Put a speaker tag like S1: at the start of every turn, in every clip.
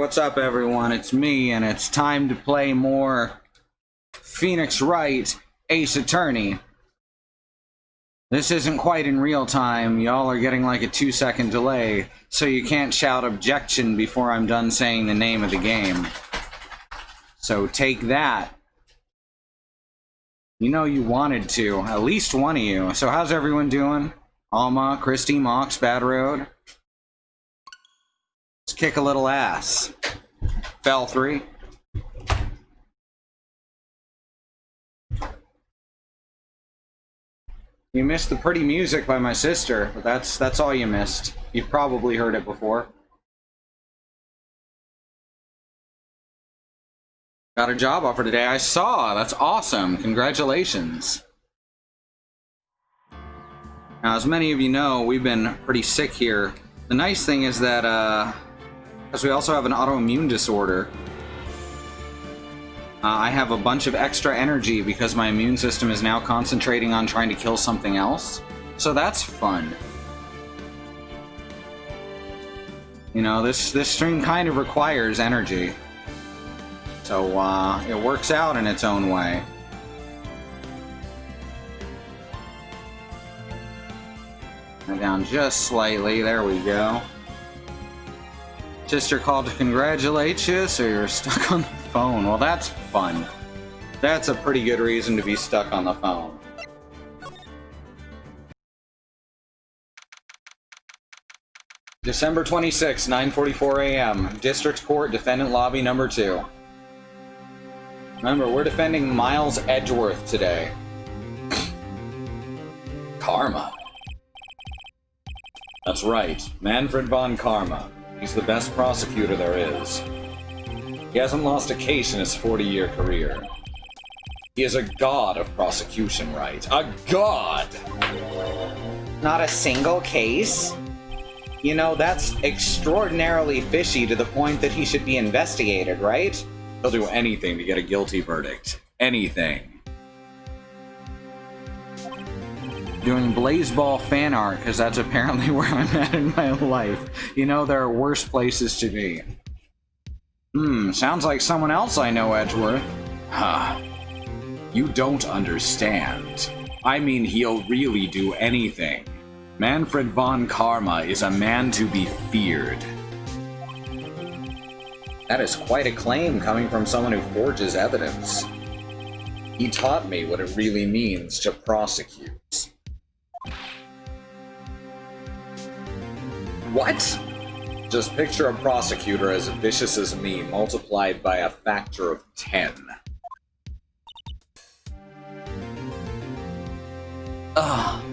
S1: What's up, everyone? It's me, and it's time to play more Phoenix Wright Ace Attorney. This isn't quite in real time. Y'all are getting like a 2-second delay, so you can't shout objection before I'm done saying the name of the game. So take that. You know you wanted to. At least one of you. So how's everyone doing? Alma, Christy, Mox, Bad Road? Let's kick a little ass. Fell 3. You missed the pretty music by my sister, but that's all you missed. You've probably heard it before. Got a job offer today. I saw. That's awesome. Congratulations. Now, as many of you know, we've been pretty sick here. The nice thing is that, because we also have an autoimmune disorder, I have a bunch of extra energy because my immune system is now concentrating on trying to kill something else. So that's fun. You know, this stream kind of requires energy. So, it works out in its own way. Down just slightly, there we go. Sister called to congratulate you, so you're stuck on the phone. Well, that's fun. That's a pretty good reason to be stuck on the phone. December 26, 9:44 a.m. District Court, Defendant Lobby number 2. Remember, we're defending Miles Edgeworth today. Karma. That's right, Manfred von Karma. He's the best prosecutor there is. He hasn't lost a case in his 40-year career. He is a god of prosecution, Wright. A god! Not a single case? You know, that's extraordinarily fishy to the point that he should be investigated, right? He'll do anything to get a guilty verdict. Anything. Doing Blazeball fan art, because that's apparently where I'm at in my life. You know, there are worse places to be. Sounds like someone else I know, Edgeworth. Huh. You don't understand. I mean, he'll really do anything. Manfred von Karma is a man to be feared. That is quite a claim coming from someone who forges evidence. He taught me what it really means to prosecute. What? Just picture a prosecutor as vicious as me, multiplied by a factor of 10. Ugh.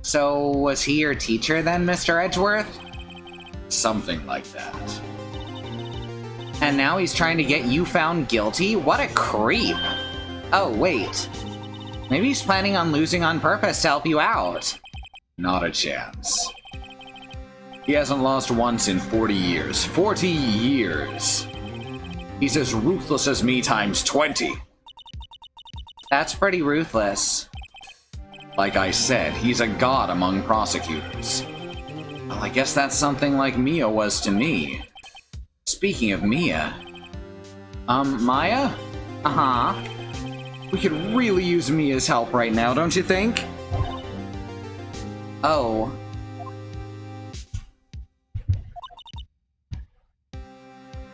S1: So, was he your teacher then, Mr. Edgeworth? Something like that. And now he's trying to get you found guilty? What a creep! Oh, wait. Maybe he's planning on losing on purpose to help you out. Not a chance. He hasn't lost once in 40 years. 40 years! He's as ruthless as me times 20. That's pretty ruthless. Like I said, he's a god among prosecutors. Well, I guess that's something like Mia was to me. Speaking of Mia... Maya? Uh-huh. We could really use Mia's help right now, don't you think? Oh.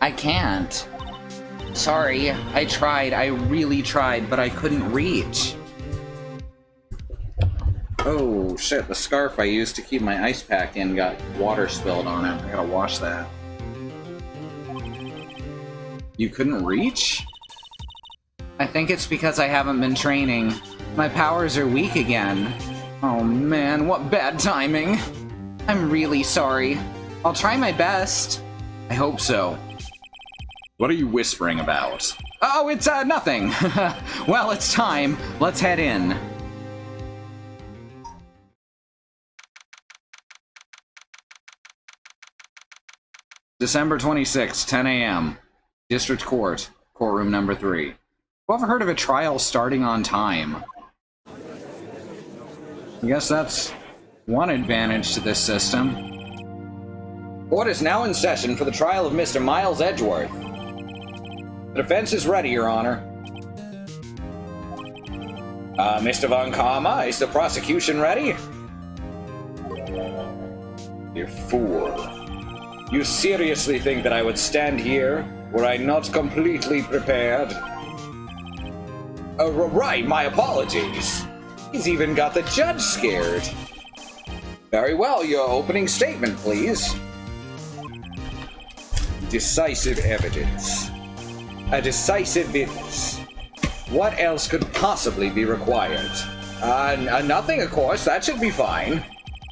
S1: I can't. Sorry, I tried. I really tried, but I couldn't reach. Oh, shit. The scarf I used to keep my ice pack in got water spilled on it. I gotta wash that. You couldn't reach? I think it's because I haven't been training. My powers are weak again. Oh man, what bad timing. I'm really sorry. I'll try my best. I hope so. What are you whispering about? Oh, it's, nothing. Well, it's time. Let's head in. December 26, 10 a.m. District Court, courtroom number 3. Who ever heard of a trial starting on time? I guess that's one advantage to this system. Court is now in session for the trial of Mr. Miles Edgeworth. The defense is ready, Your Honor. Mr. Von Karma, is the prosecution ready? You fool. You seriously think that I would stand here were I not completely prepared? Right, my apologies. He's even got the judge scared. Very well, your opening statement, please. Decisive evidence. A decisive witness. What else could possibly be required? Nothing, of course. That should be fine.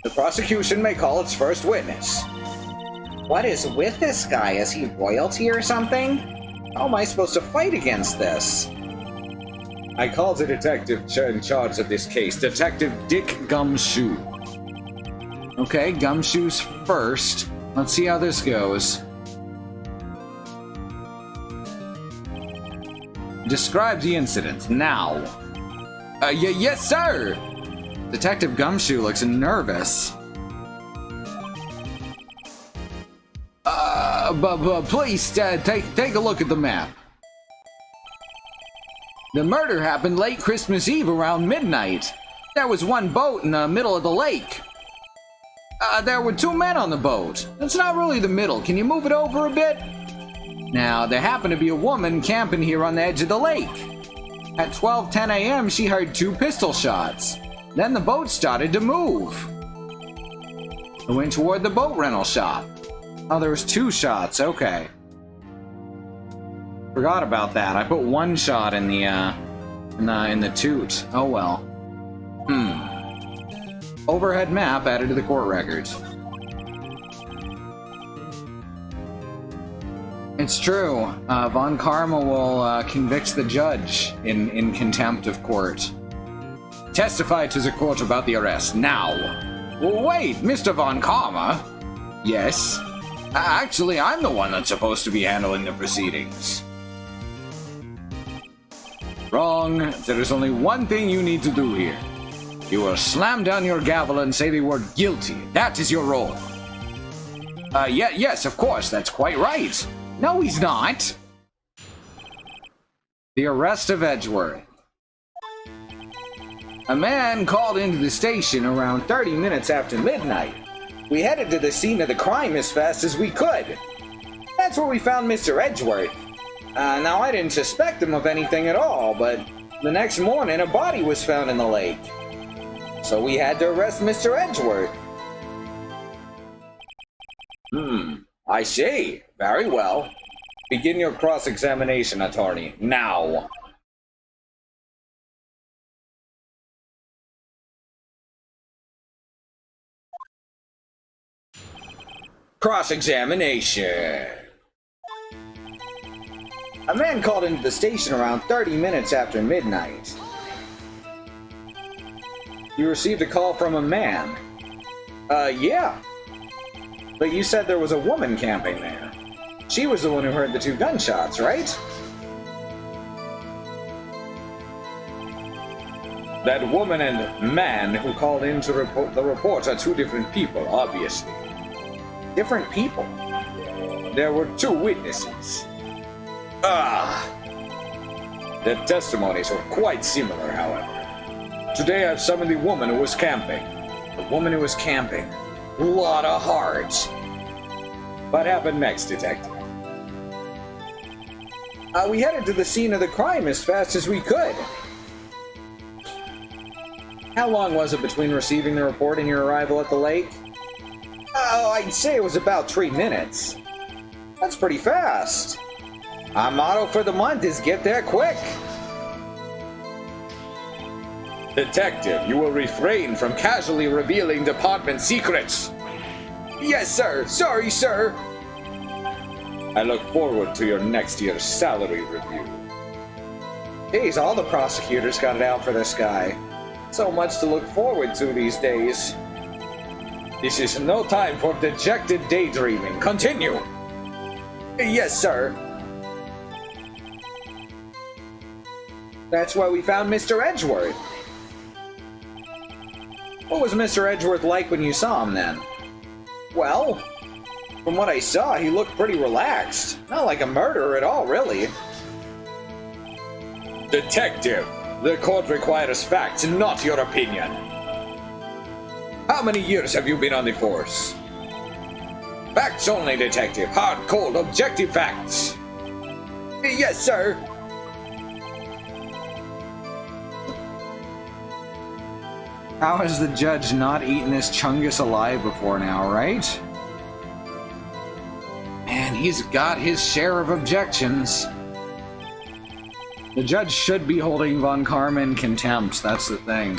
S1: The prosecution may call its first witness. What is with this guy? Is he royalty or something? How am I supposed to fight against this? I call the detective in charge of this case, Detective Dick Gumshoe. Okay, Gumshoe's first. Let's see how this goes. Describe the incident, now. Yes, sir! Detective Gumshoe looks nervous. But please, take a look at the map. The murder happened late Christmas Eve around midnight. There was one boat in the middle of the lake. There were two men on the boat. That's not really the middle. Can you move it over a bit? Now, there happened to be a woman camping here on the edge of the lake. At 12:10 a.m., she heard two pistol shots. Then the boat started to move. I went toward the boat rental shop. Oh, there was two shots. Okay. Forgot about that. I put one shot in the toot. Oh well. Overhead map added to the court records. It's true. Von Karma will convict the judge in contempt of court. Testify to the court about the arrest, now. Wait, Mr. Von Karma? Yes? Actually, I'm the one that's supposed to be handling the proceedings. Wrong. There is only one thing you need to do here. You will slam down your gavel and say the word guilty. That is your role. Yes, of course, that's quite right. No, he's not. The arrest of Edgeworth. A man called into the station around 30 minutes after midnight. We headed to the scene of the crime as fast as we could. That's where we found Mr. Edgeworth. Now, I didn't suspect him of anything at all, but the next morning a body was found in the lake. So we had to arrest Mr. Edgeworth. I see. Very well. Begin your cross-examination, attorney. Now. Cross-examination. A man called into the station around 30 minutes after midnight. You received a call from a man. Yeah. But you said there was a woman camping there. She was the one who heard the two gunshots, right? That woman and man who called in to report the report are two different people, obviously. Different people? There were two witnesses. Their testimonies were quite similar, however. Today I've summoned the woman who was camping. The woman who was camping. Lot of heart. What happened next, detective? We headed to the scene of the crime as fast as we could. How long was it between receiving the report and your arrival at the lake? Oh, I'd say it was about 3 minutes. That's pretty fast. Our motto for the month is get there quick. Detective, you will refrain from casually revealing department secrets. Yes, sir. Sorry, sir. I look forward to your next year's salary review. Geez, all the prosecutors got it out for this guy. So much to look forward to these days. This is no time for dejected daydreaming. Continue. Yes, sir. That's why we found Mr. Edgeworth. What was Mr. Edgeworth like when you saw him then? Well,
S2: From what I saw, he looked pretty relaxed. Not like a murderer at all, really.
S3: Detective, the court requires facts, not your opinion. How many years have you been on the force? Facts only, detective. Hard, cold, objective facts.
S2: Yes, sir.
S1: How has the judge not eaten this chungus alive before now, right? Man, he's got his share of objections. The judge should be holding Von Karma in contempt, that's the thing.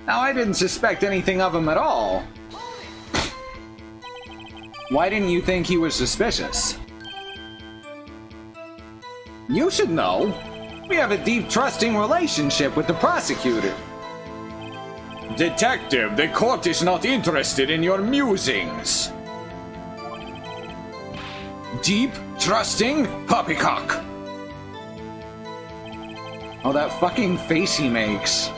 S1: Now, I didn't suspect anything of him at all. Why didn't you think he was suspicious? You should know. We have a deep, trusting relationship with the prosecutor.
S3: Detective, the court is not interested in your musings. Deep, trusting, poppycock.
S1: Oh, that fucking face he makes.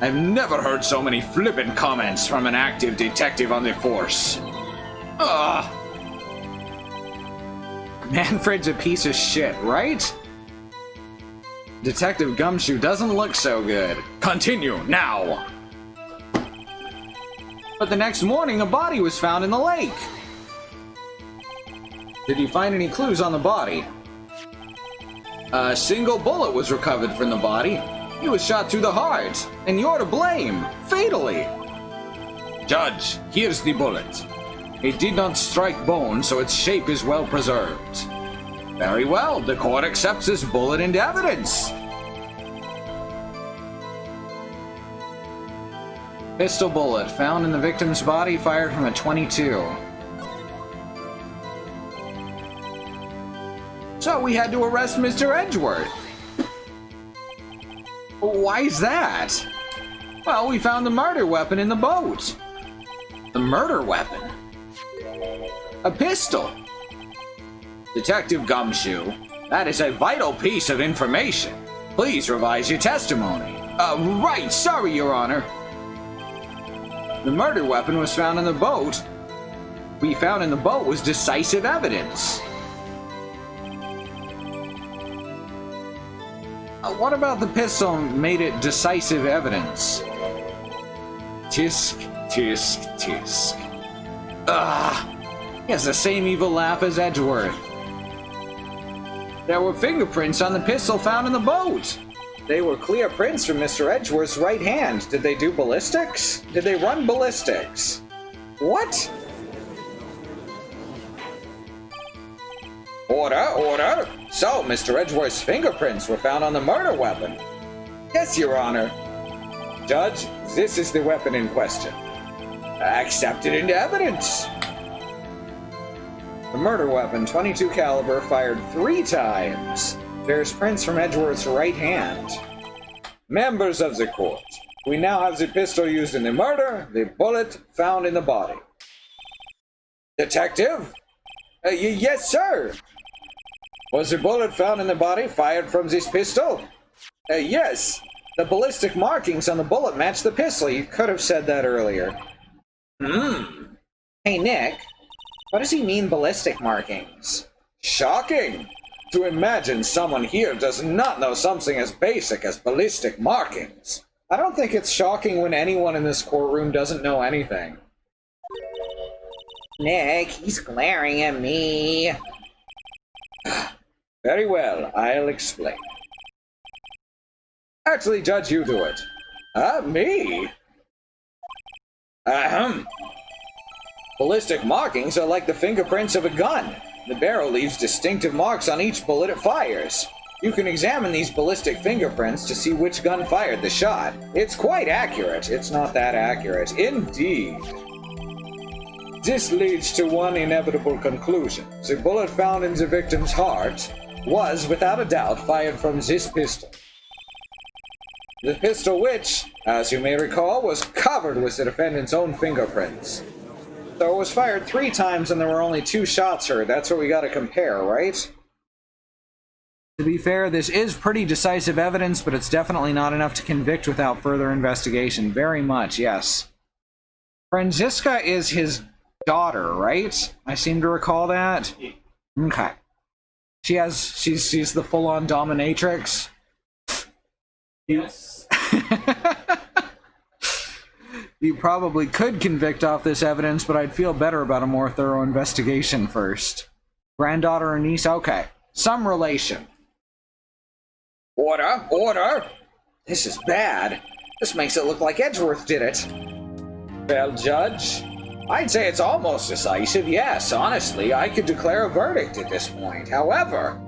S3: I've never heard so many flippant comments from an active detective on the force. Ugh.
S1: Manfred's a piece of shit, right? Detective Gumshoe doesn't look so good.
S3: Continue, now!
S1: But the next morning, a body was found in the lake. Did you find any clues on the body? A single bullet was recovered from the body. He was shot through the heart, and you're to blame, fatally.
S3: Judge, here's the bullet.
S1: It did not strike bone, so its shape is well preserved.
S3: Very well, the court accepts this bullet into evidence.
S1: Pistol bullet found in the victim's body, fired from a .22. So we had to arrest Mr. Edgeworth. Why's that? Well, we found the murder weapon in the boat. The murder weapon? A pistol.
S3: Detective Gumshoe, that is a vital piece of information. Please revise your testimony.
S1: Right, sorry, Your Honor. The murder weapon was found in the boat. We found in the boat was decisive evidence. What about the pistol made it decisive evidence?
S3: Tisk, tisk, tisk.
S1: He has the same evil laugh as Edgeworth. There were fingerprints on the pistol found in the boat.
S2: They were clear prints from Mr. Edgeworth's right hand. Did they do ballistics? Did they run ballistics? What? Order, order! So, Mr. Edgeworth's fingerprints were found on the murder weapon. Yes, Your Honor. Judge, this is the weapon in question. Accepted into evidence. The murder weapon, .22 caliber, fired 3 times. There's prints from Edgeworth's right hand. Members of the court, we now have the pistol used in the murder, the bullet found in the body. Detective? Yes, sir. Was the bullet found in the body fired from this pistol? Yes. The ballistic markings on the bullet match the pistol. You could have said that earlier. Hey, Nick. What does he mean, ballistic markings? Shocking! To imagine someone here does not know something as basic as ballistic markings. I don't think it's shocking when anyone in this courtroom doesn't know anything. Nick, he's glaring at me. Very well, I'll explain. Actually, Judge, you do it. Me? Ahem. Ballistic markings are like the fingerprints of a gun. The barrel leaves distinctive marks on each bullet it fires. You can examine these ballistic fingerprints to see which gun fired the shot. It's quite accurate. It's not that accurate. Indeed. This leads to one inevitable conclusion. The bullet found in the victim's heart was, without a doubt, fired from this pistol. The pistol which, as you may recall, was covered with the defendant's own fingerprints. So it was fired 3 times and there were only 2 shots heard. That's what we gotta compare, right?
S1: To be fair, this is pretty decisive evidence, but it's definitely not enough to convict without further investigation. Very much, yes. Franziska is his daughter, right? I seem to recall that. Okay. She's the full-on dominatrix.
S4: Yes.
S1: You probably could convict off this evidence, but I'd feel better about a more thorough investigation first. Granddaughter or niece? Okay. Some relation.
S2: Order! Order! This is bad. This makes it look like Edgeworth did it. Well, Judge, I'd say it's almost decisive, yes. Honestly, I could declare a verdict at this point. However...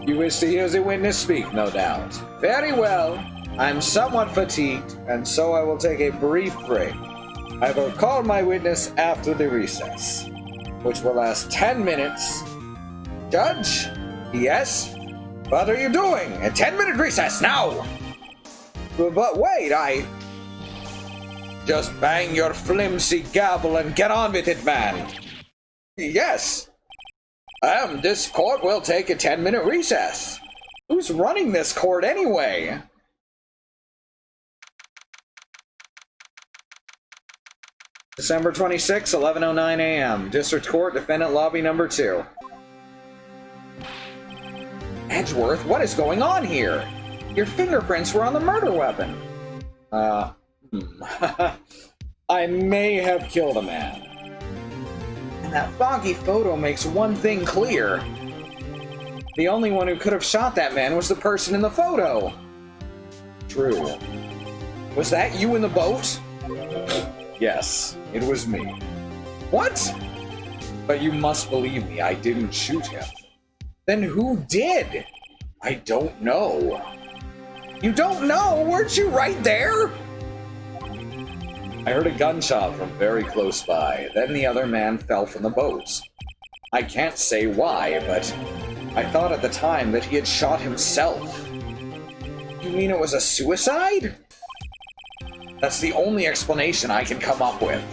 S2: You wish to hear the witness speak, no doubt. Very well. I'm somewhat fatigued, and so I will take a brief break. I will call my witness after the recess, which will last 10 minutes. Judge? Yes? What are you doing? A 10-minute recess, now! But wait, Just bang your flimsy gavel and get on with it, man. Yes. This court will take a 10-minute recess. Who's running this court anyway? December 26, 11:09 a.m. District Court, Defendant Lobby Number 2. Edgeworth, what is going on here? Your fingerprints were on the murder weapon. I may have killed a man. And that foggy photo makes one thing clear. The only one who could have shot that man was the person in the photo. True. Was that you in the boat? Yes, it was me. What? But you must believe me, I didn't shoot him. Then who did? I don't know. You don't know? Weren't you right there? I heard a gunshot from very close by. Then the other man fell from the boat. I can't say why, but I thought at the time that he had shot himself. You mean it was a suicide? That's the only explanation I can come up with.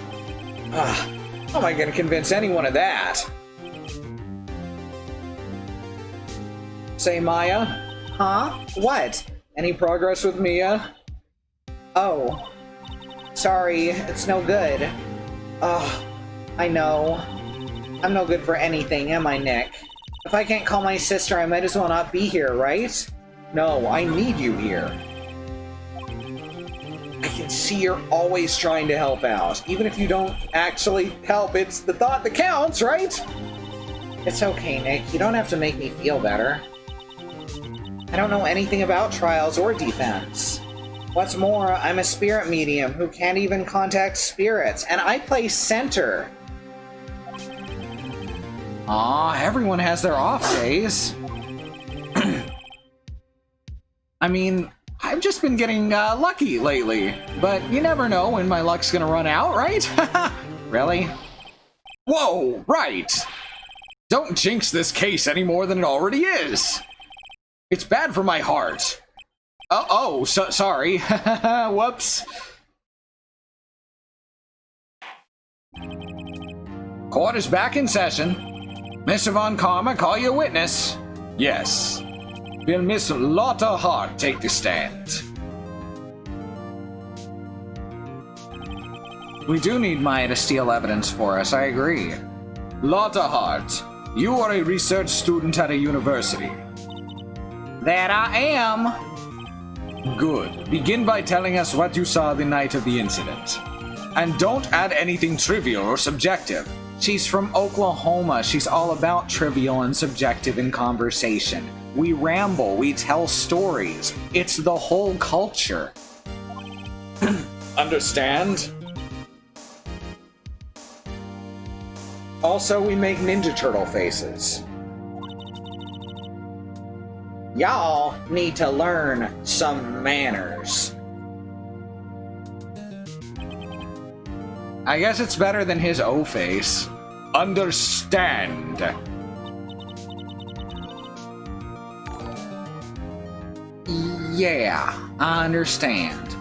S2: How am I going to convince anyone of that? Say, Maya?
S5: Huh? What?
S2: Any progress with Mia?
S5: Oh. Sorry, it's no good. I know. I'm no good for anything, am I, Nick? If I can't call my sister, I might as well not be here, right?
S2: No, I need you here. I can see you're always trying to help out. Even if you don't actually help, it's the thought that counts, right?
S5: It's okay, Nick. You don't have to make me feel better. I don't know anything about trials or defense. What's more, I'm a spirit medium who can't even contact spirits, and I play center.
S1: Aw, everyone has their off days. I mean, I've just been getting lucky lately, but you never know when my luck's gonna run out, right? Really? Whoa, right! Don't jinx this case any more than it already is! It's bad for my heart. Sorry. Whoops. Court is back in session. Mr. Von Karma, call your witness. Yes. Will Miss Lotta Hart take the stand? We do need Maya to steal evidence for us, I agree. Lotta Hart, you are a research student at a university.
S5: That I am.
S1: Good. Begin by telling us what you saw the night of the incident. And don't add anything trivial or subjective. She's from Oklahoma. She's all about trivial and subjective in conversation. We ramble, we tell stories. It's the whole culture.
S2: Understand? Also, we make Ninja Turtle faces. Y'all need to learn some manners.
S1: I guess it's better than his O face. Understand. Yeah, I understand.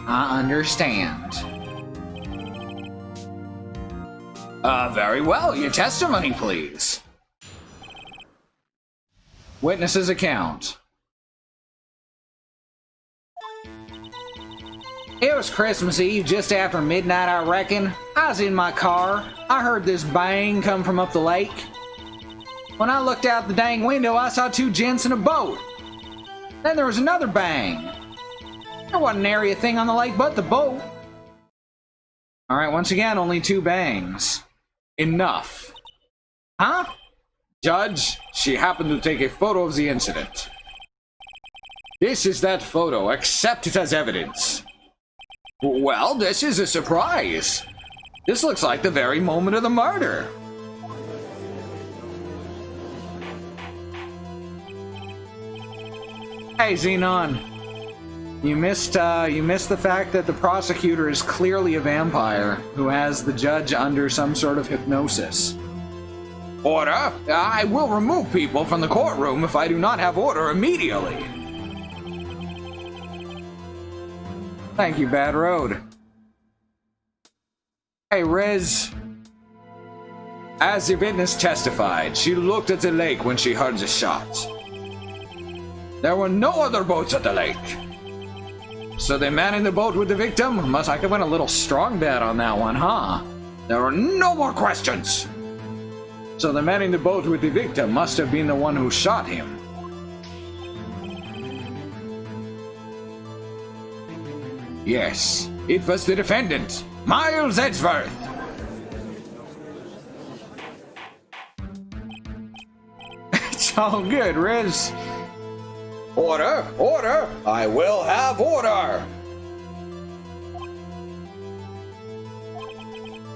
S1: Very well. Your testimony, please. Witness's account. It was Christmas Eve, just after midnight, I reckon. I was in my car. I heard this bang come from up the lake. When I looked out the dang window, I saw two gents in a boat. Then there was another bang. There wasn't nary a thing on the lake but the boat. Alright, once again, only two bangs. Enough. Huh?
S3: Judge, she happened to take a photo of the incident. This is that photo. Accept it as evidence. Well, this is a surprise. This looks like the very moment of the murder.
S1: Hey, Xenon. You missed the fact that the prosecutor is clearly a vampire who has the judge under some sort of hypnosis.
S3: Order? I will remove people from the courtroom if I do not have order immediately.
S1: Thank you, Bad Road. Hey, Riz.
S3: As the witness testified, she looked at the lake when she heard the shots. There were no other boats at the lake. So the man in the boat with the victim must...
S1: I could win a little strong bet on that one, huh?
S3: There are no more questions. So the man in the boat with the victim must have been the one who shot him. Yes, it was the defendant, Miles Edgeworth.
S1: It's all good, Riz.
S2: Order! Order! I will have order!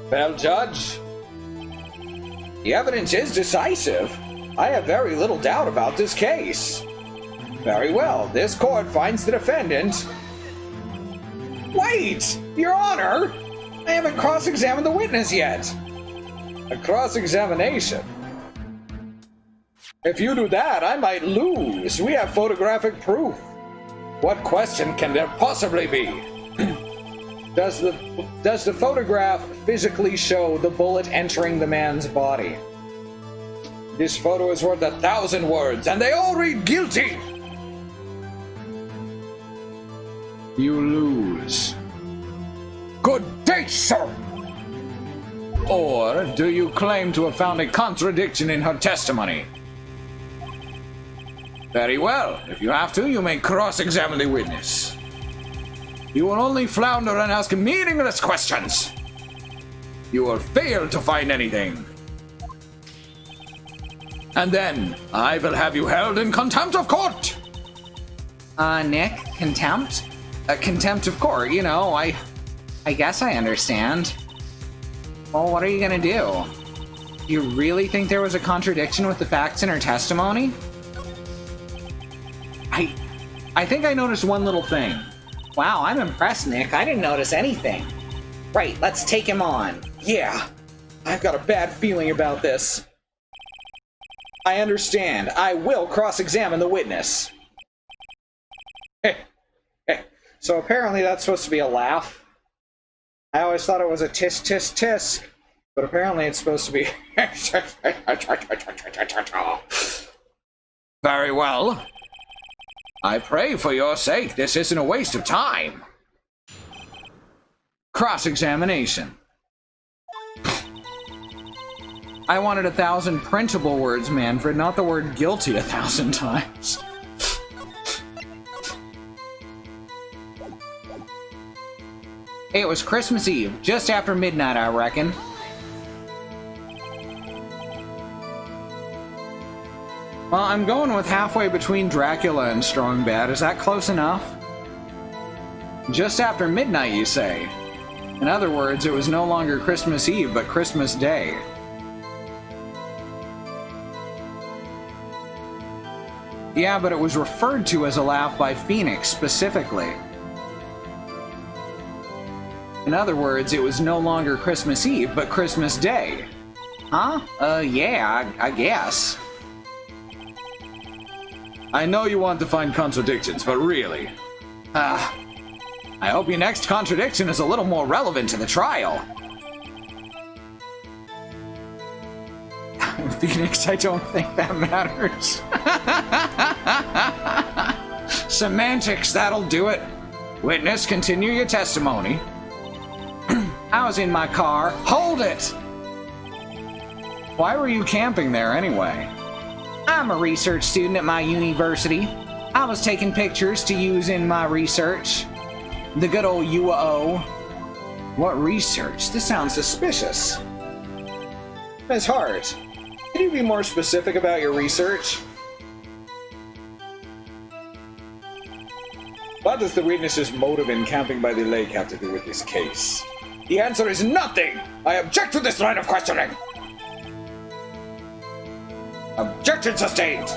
S2: Well, Judge, the evidence is decisive. I have very little doubt about this case. Very well, this court finds the defendant... Wait! Your Honor! I haven't cross-examined the witness yet! A cross-examination? If you do that, I might lose. We have photographic proof. What question can there possibly be? Does the photograph physically show the bullet entering the man's body? This photo is worth 1,000 words, and they all read guilty!
S3: You lose. Good day, sir! Or do you claim to have found a contradiction in her testimony? Very well. If you have to, you may cross-examine the witness. You will only flounder and ask meaningless questions. You will fail to find anything. And then, I will have you held in contempt of court!
S1: Nick, contempt? Contempt of court, you know, I guess I understand. Well, what are you gonna do? You really think there was a contradiction with the facts in her testimony? I think I noticed one little thing. Wow, I'm impressed, Nick. I didn't notice anything. Right, let's take him on.
S2: Yeah, I've got a bad feeling about this. I understand. I will cross-examine the witness. Hey. So apparently that's supposed to be a laugh. I always thought it was a tisk tisk tisk, but apparently it's supposed to be...
S3: Very well. I pray for your sake this isn't a waste of time.
S1: Cross-examination. I wanted 1,000 printable words, Manfred, not the word guilty 1,000 times. It was Christmas Eve, just after midnight, I reckon. Well, I'm going with halfway between Dracula and Strong Bad. Is that close enough? Just after midnight, you say? In other words, it was no longer Christmas Eve, but Christmas Day. Yeah, but it was referred to as a laugh by Phoenix, specifically. In other words, it was no longer Christmas Eve, but Christmas Day. Huh? Yeah, I guess.
S3: I know you want to find contradictions, but really...
S1: I hope your next contradiction is a little more relevant to the trial. Phoenix, I don't think that matters. Semantics, that'll do it. Witness, continue your testimony. I was in my car. Hold it! Why were you camping there anyway? I'm a research student at my university. I was taking pictures to use in my research. The good old UO. What research? This sounds suspicious.
S2: Ms. Hart, can you be more specific about your research? What does the witness's motive in camping by the lake have to do with this case?
S3: The answer is nothing! I object to this line of questioning! Objection sustained!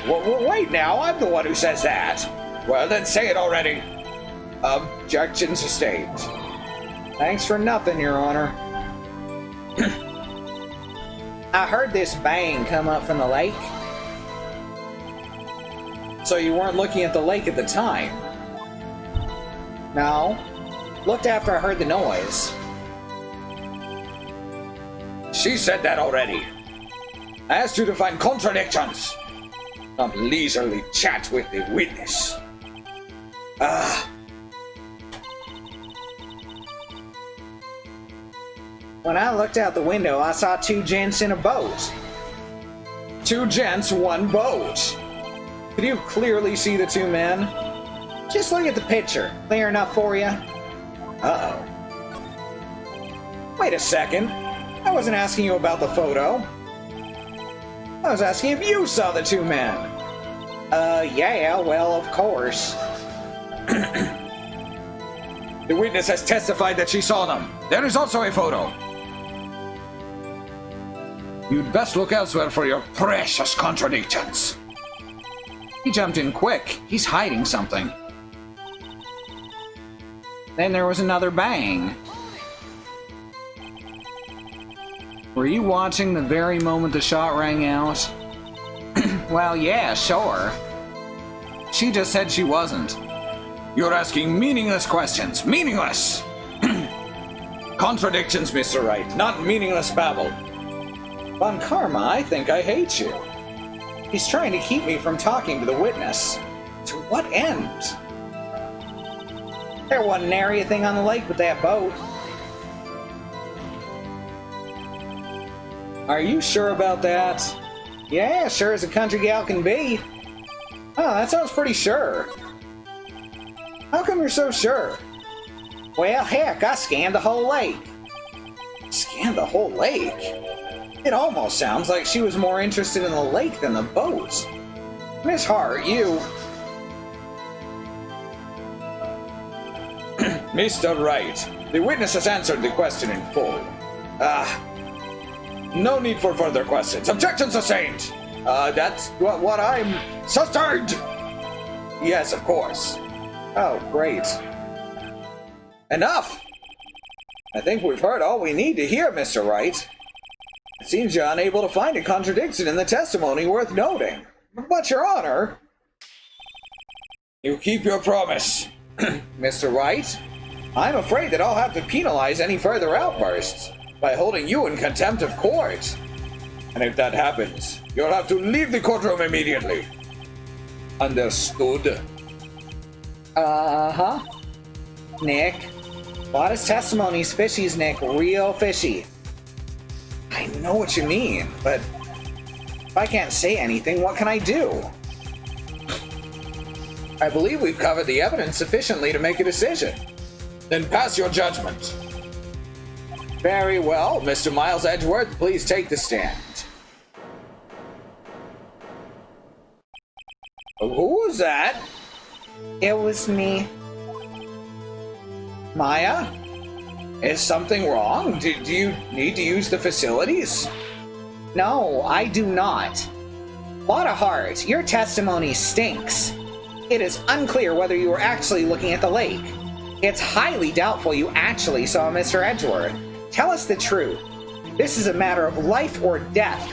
S2: Wait now, I'm the one who says that.
S3: Well, then say it already.
S2: Objection sustained. Thanks for nothing, Your Honor.
S5: I heard this bang come up from the lake.
S2: So you weren't looking at the lake at the time?
S5: No. Looked after I heard the noise.
S3: She said that already. I asked you to find contradictions, not leisurely chat with the witness.
S5: When I looked out the window, I saw two gents in a boat.
S2: Two gents, one boat. Could you clearly see the two men?
S5: Just look at the picture. Clear enough for you?
S2: Uh-oh. Wait a second. I wasn't asking you about the photo. I was asking if you saw the two men.
S5: Yeah, well, of course.
S3: The witness has testified that she saw them. There is also a photo. You'd best look elsewhere for your precious contradictions.
S1: He jumped in quick. He's hiding something. Then there was another bang. Were you watching the very moment the shot rang out? Well, yeah, sure. She just said she wasn't.
S3: You're asking meaningless questions. Meaningless! Contradictions, Mr. Wright, not meaningless babble.
S2: Von Karma, I think I hate you. He's trying to keep me from talking to the witness. To what end?
S5: There wasn't nary a thing on the lake with that boat.
S2: Are you sure about that?
S5: Yeah, sure as a country gal can be.
S2: Oh, that sounds pretty sure. How come you're so sure?
S5: Well, heck, I scanned the whole lake.
S2: Scanned the whole lake? It almost sounds like she was more interested in the lake than the boat. Miss Hart, you...
S3: Mr. Wright, the witness has answered the question in full. No need for further questions. Objection sustained!
S2: That's what I'm...
S3: Sustained! Yes, of course.
S2: Oh, great. Enough! I think we've heard all we need to hear, Mr. Wright. It seems you're unable to find a contradiction in the testimony worth noting. But, Your Honor...
S3: You keep your promise.
S2: Mr. Wright, I'm afraid that I'll have to penalize any further outbursts by holding you in contempt of court.
S3: And if that happens, you'll have to leave the courtroom immediately. Understood?
S5: Uh-huh. Nick, Lotta's testimony's fishy's Nick, real fishy.
S2: I know what you mean, but if I can't say anything, what can I do? I believe we've covered the evidence sufficiently to make a decision.
S3: Then pass your judgment.
S2: Very well, Mr. Miles Edgeworth, please take the stand. Who was that?
S5: It was me.
S2: Maya? Is something wrong? Do you need to use the facilities?
S5: No, I do not. Lotta Hart, your testimony stinks. It is unclear whether you were actually looking at the lake. It's highly doubtful you actually saw Mr. Edgeworth. Tell us the truth. This is a matter of life or death.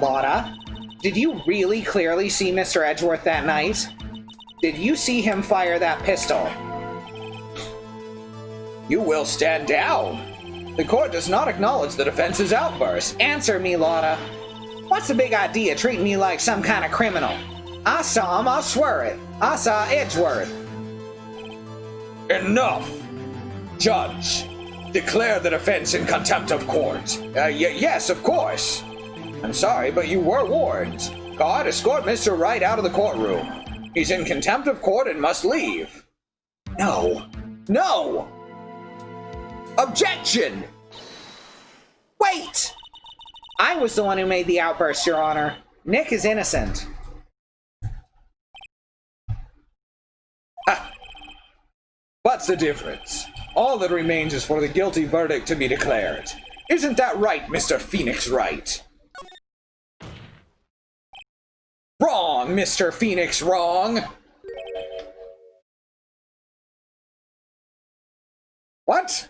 S5: Lotta, did you really clearly see Mr. Edgeworth that night? Did you see him fire that pistol?
S2: You will stand down. The court does not acknowledge the defense's outburst.
S5: Answer me, Lotta. What's the big idea treating me like some kind of criminal? I saw him, I'll swear it. I saw Edgeworth.
S3: Enough! Judge, declare the defense in contempt of court. Yes, of course. I'm sorry, but you were warned. Guard, escort Mr. Wright out of the courtroom. He's in contempt of court and must leave. No. No! Objection!
S5: Wait! I was the one who made the outburst, Your Honor. Nick is innocent.
S3: What's the difference? All that remains is for the guilty verdict to be declared. Isn't that right, Mr. Phoenix Wright? Wrong, Mr. Phoenix, wrong! What?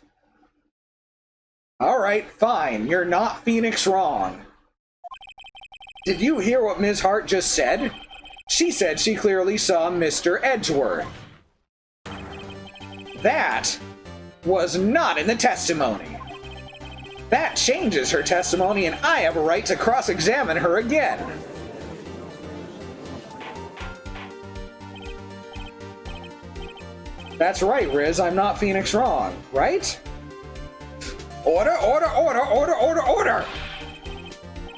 S3: Alright, fine, you're not Phoenix wrong. Did you hear what Ms. Hart just said? She said she clearly saw Mr. Edgeworth. That was not in the testimony. That changes her testimony, and I have a right to cross-examine her again. That's right, Riz, I'm not Phoenix wrong, right? Order, order, order, order, order, order!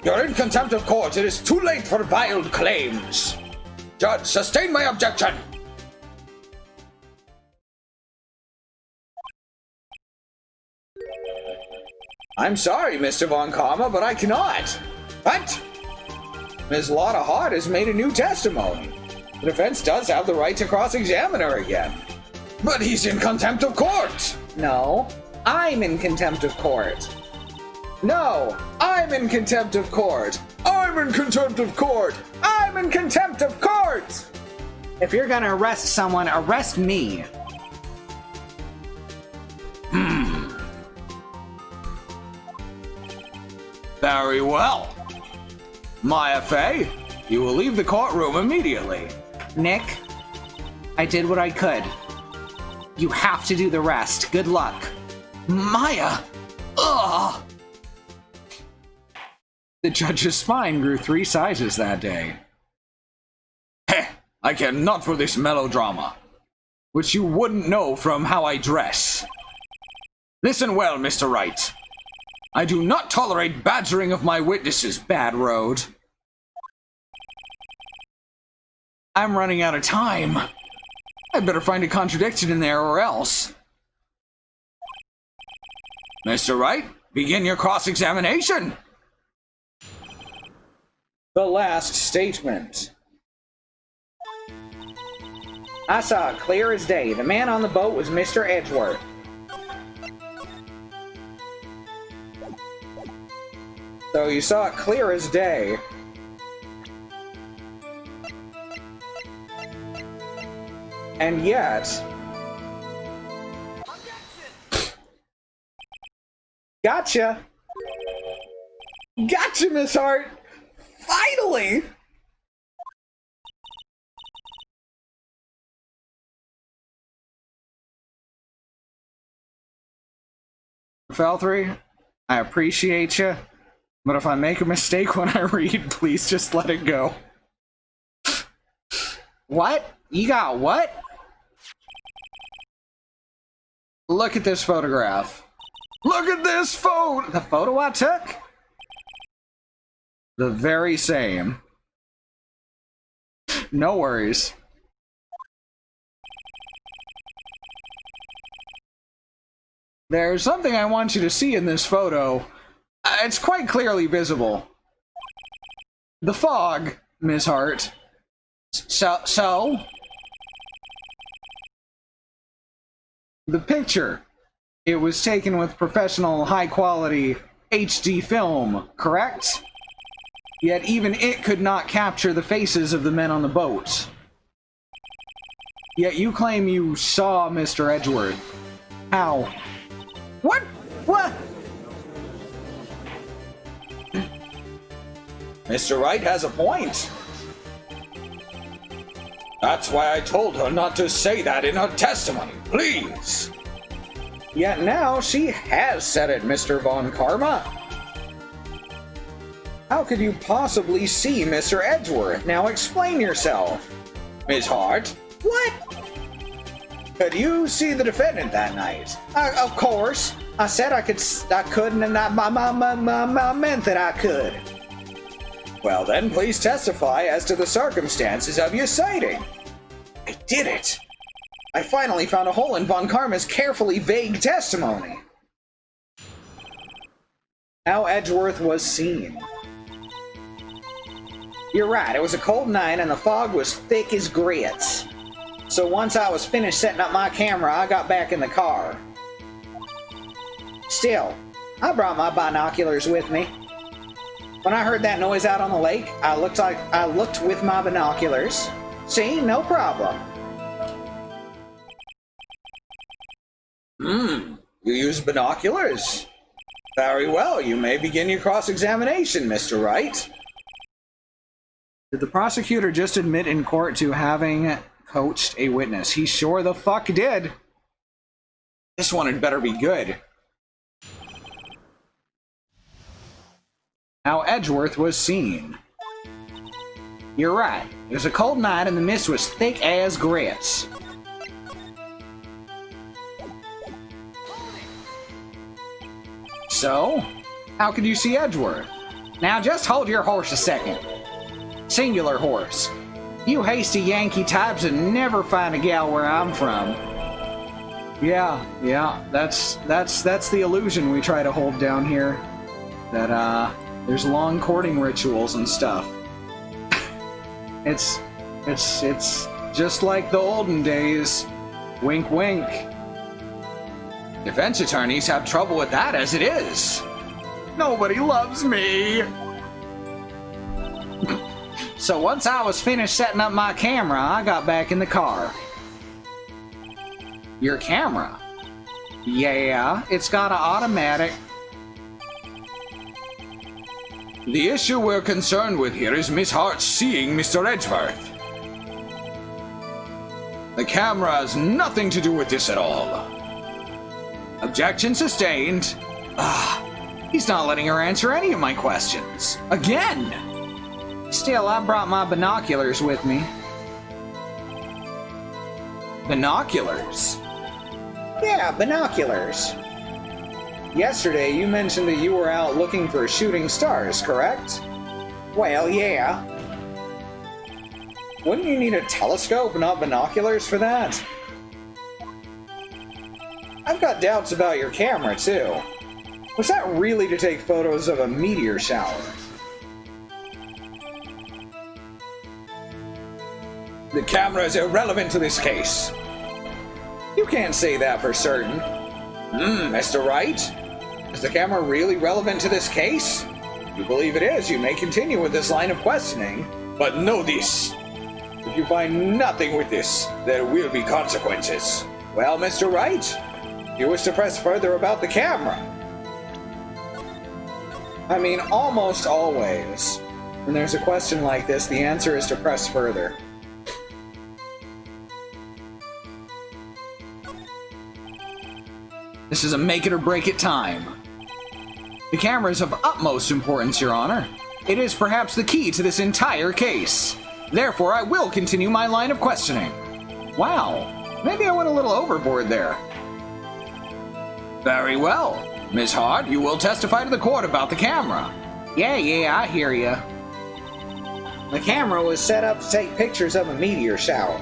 S3: You're in contempt of court. It is too late for vile claims. Judge, sustain my objection. I'm sorry, Mr. Von Karma, but I cannot. What? Ms. Lotta Hart has made a new testimony. The defense does have the right to cross-examine her again. But he's in contempt of court.
S5: No, I'm in contempt of court.
S3: No, I'm in contempt of court. I'm in contempt of court. I'm in contempt of court.
S5: If you're gonna arrest someone, arrest me.
S3: Very well. My FA, you will leave the courtroom immediately.
S5: Nick, I did what I could. You have to do the rest. Good luck.
S3: Maya! Ugh!
S1: The judge's spine grew 3 sizes that day.
S3: Heh! I care not for this melodrama, which you wouldn't know from how I dress. Listen well, Mr. Wright. I do not tolerate badgering of my witnesses, Bad Road. I'm running out of time. I'd better find a contradiction in there or else. Mr. Wright, begin your cross-examination.
S2: The last statement.
S5: I saw it clear as day. The man on the boat was Mr. Edgeworth.
S2: So you saw it clear as day. And yet...
S5: Gotcha!
S2: Gotcha, Miss Hart! Finally!
S1: Felthree, I appreciate you, but if I make a mistake when I read, please just let it go.
S5: What? You got what?
S1: Look at this photograph.
S3: Look at this phone!
S5: The photo I took?
S1: The very same. No worries. There's something I want you to see in this photo. It's quite clearly visible. The fog, Ms. Hart.
S5: So?
S1: The picture. It was taken with professional, high-quality HD film, correct? Yet even it could not capture the faces of the men on the boat. Yet you claim you saw Mr. Edgeworth. How?
S5: What? What?
S3: Mr. Wright has a point. That's why I told her not to say that in her testimony. Please.
S2: Yet now she has said it, Mr. Von Karma. How could you possibly see Mr. Edgeworth? Now explain yourself. Ms. Hart? What? Could you see the defendant that night?
S5: Of course. I said I couldn't, and I meant that I could.
S2: Well then, please testify as to the circumstances of your sighting. I did it! I finally found a hole in Von Karma's carefully vague testimony.
S5: How Edgeworth was seen. You're right, it was a cold night and the fog was thick as grits. So once I was finished setting up my camera, I got back in the car. Still, I brought my binoculars with me. When I heard that noise out on the lake, I looked with my binoculars. See, no problem.
S2: You use binoculars? Very well, you may begin your cross-examination, Mr. Wright.
S1: Did the prosecutor just admit in court to having coached a witness? He sure the fuck did.
S2: This one had better be good.
S1: How Edgeworth was seen. You're right. It was a cold night and the mist was thick as grits. So, how could you see Edgeworth? Now just hold your horse a second. Singular horse. You hasty Yankee types would never find a gal where I'm from. Yeah, that's the illusion we try to hold down here. That, there's long courting rituals and stuff. It's just like the olden days. Wink, wink.
S3: Defense attorneys have trouble with that as it is.
S1: Nobody loves me. So once I was finished setting up my camera, I got back in the car. Your camera? Yeah, it's got an automatic.
S3: The issue we're concerned with here is Miss Hart seeing Mr. Edgeworth. The camera has nothing to do with this at all. Objection sustained.
S1: He's not letting her answer any of my questions. Again! Still, I brought my binoculars with me.
S3: Binoculars?
S5: Yeah, binoculars. Yesterday, you mentioned that you were out looking for shooting stars, correct? Well, yeah.
S2: Wouldn't you need a telescope, not binoculars, for that? I've got doubts about your camera, too. Was that really to take photos of a meteor shower?
S3: The camera is irrelevant to this case.
S2: You can't say that for certain. Mr. Wright? Is the camera really relevant to this case? If you believe it is, you may continue with this line of questioning.
S3: But know this.
S2: If you find nothing with this,
S3: There will be consequences.
S2: well, Mr. Wright, do you wish to press further about the camera? I mean, almost always. When there's a question like this, the answer is to press further.
S1: This is a make it or break it time. The camera is of utmost importance, Your Honor. It is perhaps the key to this entire case. Therefore, I will continue my line of questioning. Wow, maybe I went a little overboard there.
S3: Very well. Miss Hart, you will testify to the court about the camera.
S1: Yeah, I hear ya.
S5: The camera was set up to take pictures of a meteor shower.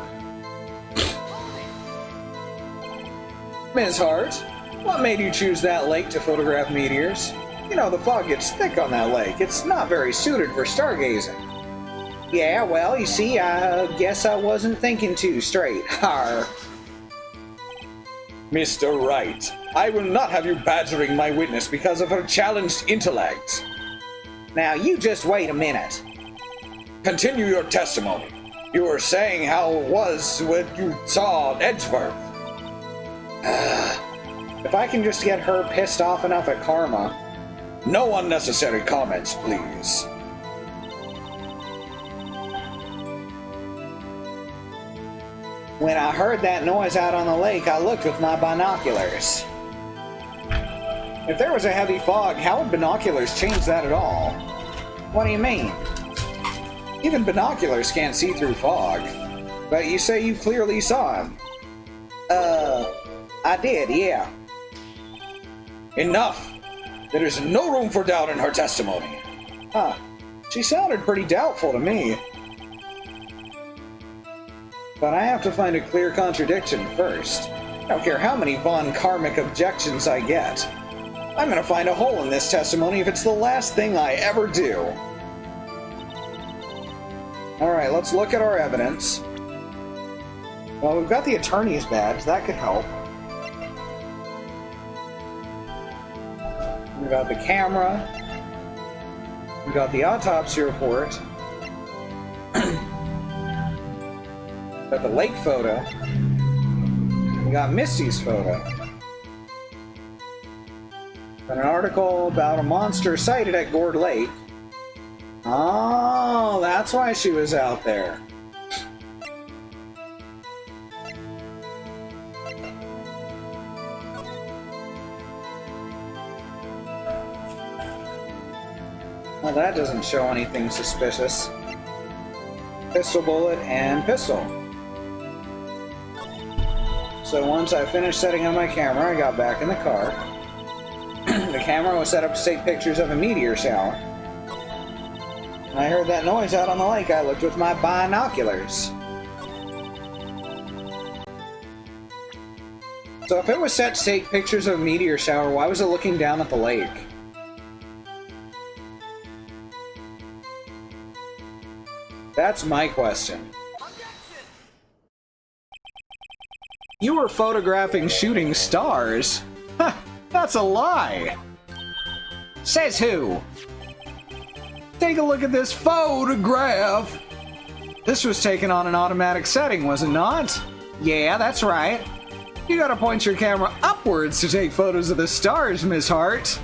S2: Ms. Hart, what made you choose that lake to photograph meteors? You know, the fog gets thick on that lake. It's not very suited for stargazing.
S5: Yeah, well, you see, I guess I wasn't thinking too straight. Har.
S2: Mr. Wright, I will not have you badgering my witness because of her challenged intellect.
S5: Now, you just wait a minute.
S3: Continue your testimony.
S2: You were saying how it was when you saw Edgeworth.
S5: If I can just get her pissed off enough at Karma.
S2: No unnecessary comments, please.
S5: When I heard that noise out on the lake, I looked with my binoculars. If there was a heavy fog, how would binoculars change that at all? What do you mean?
S2: Even binoculars can't see through fog. But you say you clearly saw him.
S5: I did, yeah.
S3: Enough! There is no room for doubt in her testimony.
S2: Huh. She sounded pretty doubtful to me. But I have to find a clear contradiction first. I don't care how many Von Karmic objections I get. I'm gonna find a hole in this testimony if it's the last thing I ever do. Alright, let's look at our evidence. Well, we've got the attorney's badge. That could help. We've got the camera. We've got the autopsy report. Got the lake photo. We got Misty's photo. Got an article about a monster sighted at Gourd Lake. Oh, that's why she was out there. Well, that doesn't show anything suspicious. Pistol bullet and pistol. So once I finished setting up my camera, I got back in the car. The camera was set up to take pictures of a meteor shower. When I heard that noise out on the lake, I looked with my binoculars. So if it was set to take pictures of a meteor shower, why was it looking down at the lake? That's my question. You were photographing shooting stars? Huh, that's a lie!
S1: Says who?
S2: Take a look at this photograph! This was taken on an automatic setting, was it not?
S1: Yeah, that's right.
S2: You gotta point your camera upwards to take photos of the stars, Miss Hart.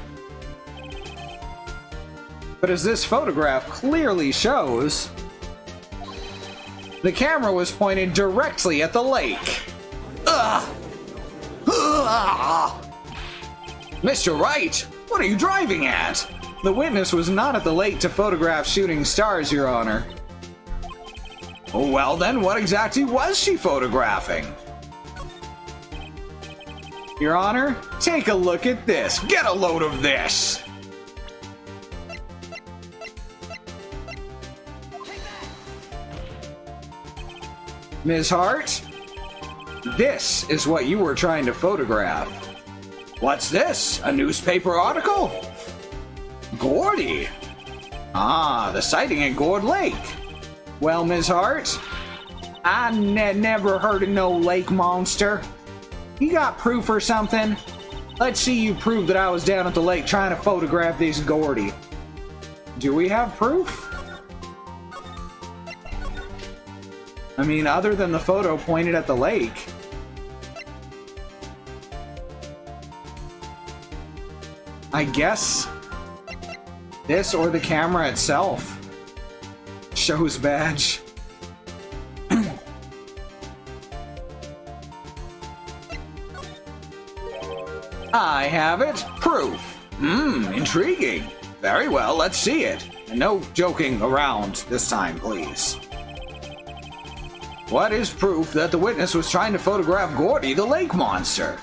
S2: But as this photograph clearly shows, the camera was pointed directly at the lake.
S1: Ugh! Ugh! Mr. Wright, what are you driving at?
S2: The witness was not at the lake to photograph shooting stars, Your Honor.
S1: Well then, what exactly was she photographing?
S2: Your Honor, take a look at this.
S1: Get a load of this!
S2: Ms. Hart, this is what you were trying to photograph.
S1: What's this? A newspaper article? Gourdy. Ah, the sighting at Gourd Lake.
S2: Well, Ms. Hart,
S1: I never heard of no lake monster.
S2: you got proof or something? Let's see you prove that I was down at the lake trying to photograph this Gourdy. Do we have proof? I mean, other than the photo pointed at the lake. I guess this or the camera itself. Show's badge.
S1: I have it. Proof. Intriguing. Very well, let's see it. And no joking around this time, please. What is proof that the witness was trying to photograph Gourdy, the lake monster?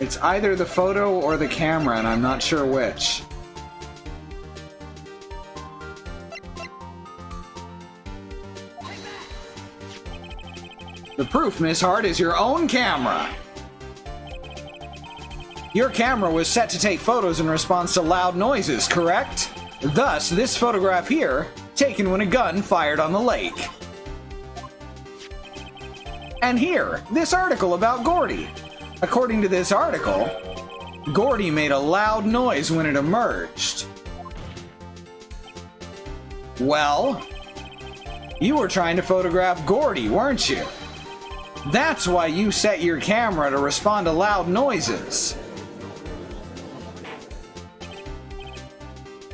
S2: It's either the photo or the camera, and I'm not sure which. The proof, Miss Hart, is your own camera. Your camera was set to take photos in response to loud noises, correct? Thus, this photograph here, taken when a gun fired on the lake. And here, this article about Gourdy. According to this article, Gourdy made a loud noise when it emerged. Well, you were trying to photograph Gourdy, weren't you? That's why you set your camera to respond to loud noises.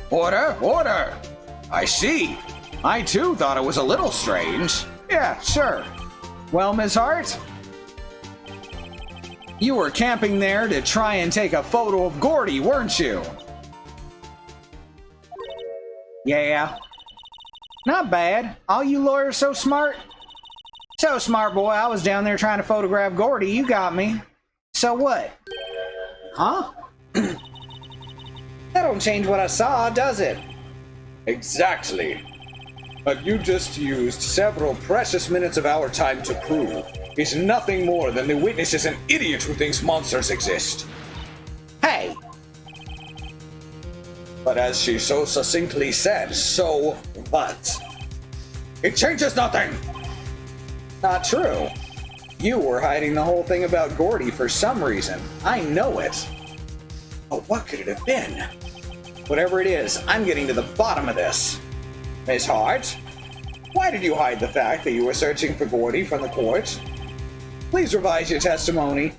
S1: Order, order! I see.
S2: I too thought it was a little strange. Yeah, sure. Well, Ms. Hart, You were camping there to try and take a photo of Gourdy, weren't you? Yeah. Not bad. All you lawyers so smart? So smart, boy. I was down there trying to photograph Gourdy. You got me. So what? Huh? That don't change what I saw, does it?
S3: Exactly. But you just used several precious minutes of our time to prove he's nothing more than the witness is an idiot who thinks monsters exist.
S2: Hey!
S3: But as she so succinctly said, so what? It changes nothing!
S2: Not true. You were hiding the whole thing about Gourdy for some reason. I know it. But what could it have been? Whatever it is, I'm getting to the bottom of this. Miss Hart, why did you hide the fact that you were searching for Gourdy from the court? Please revise your testimony.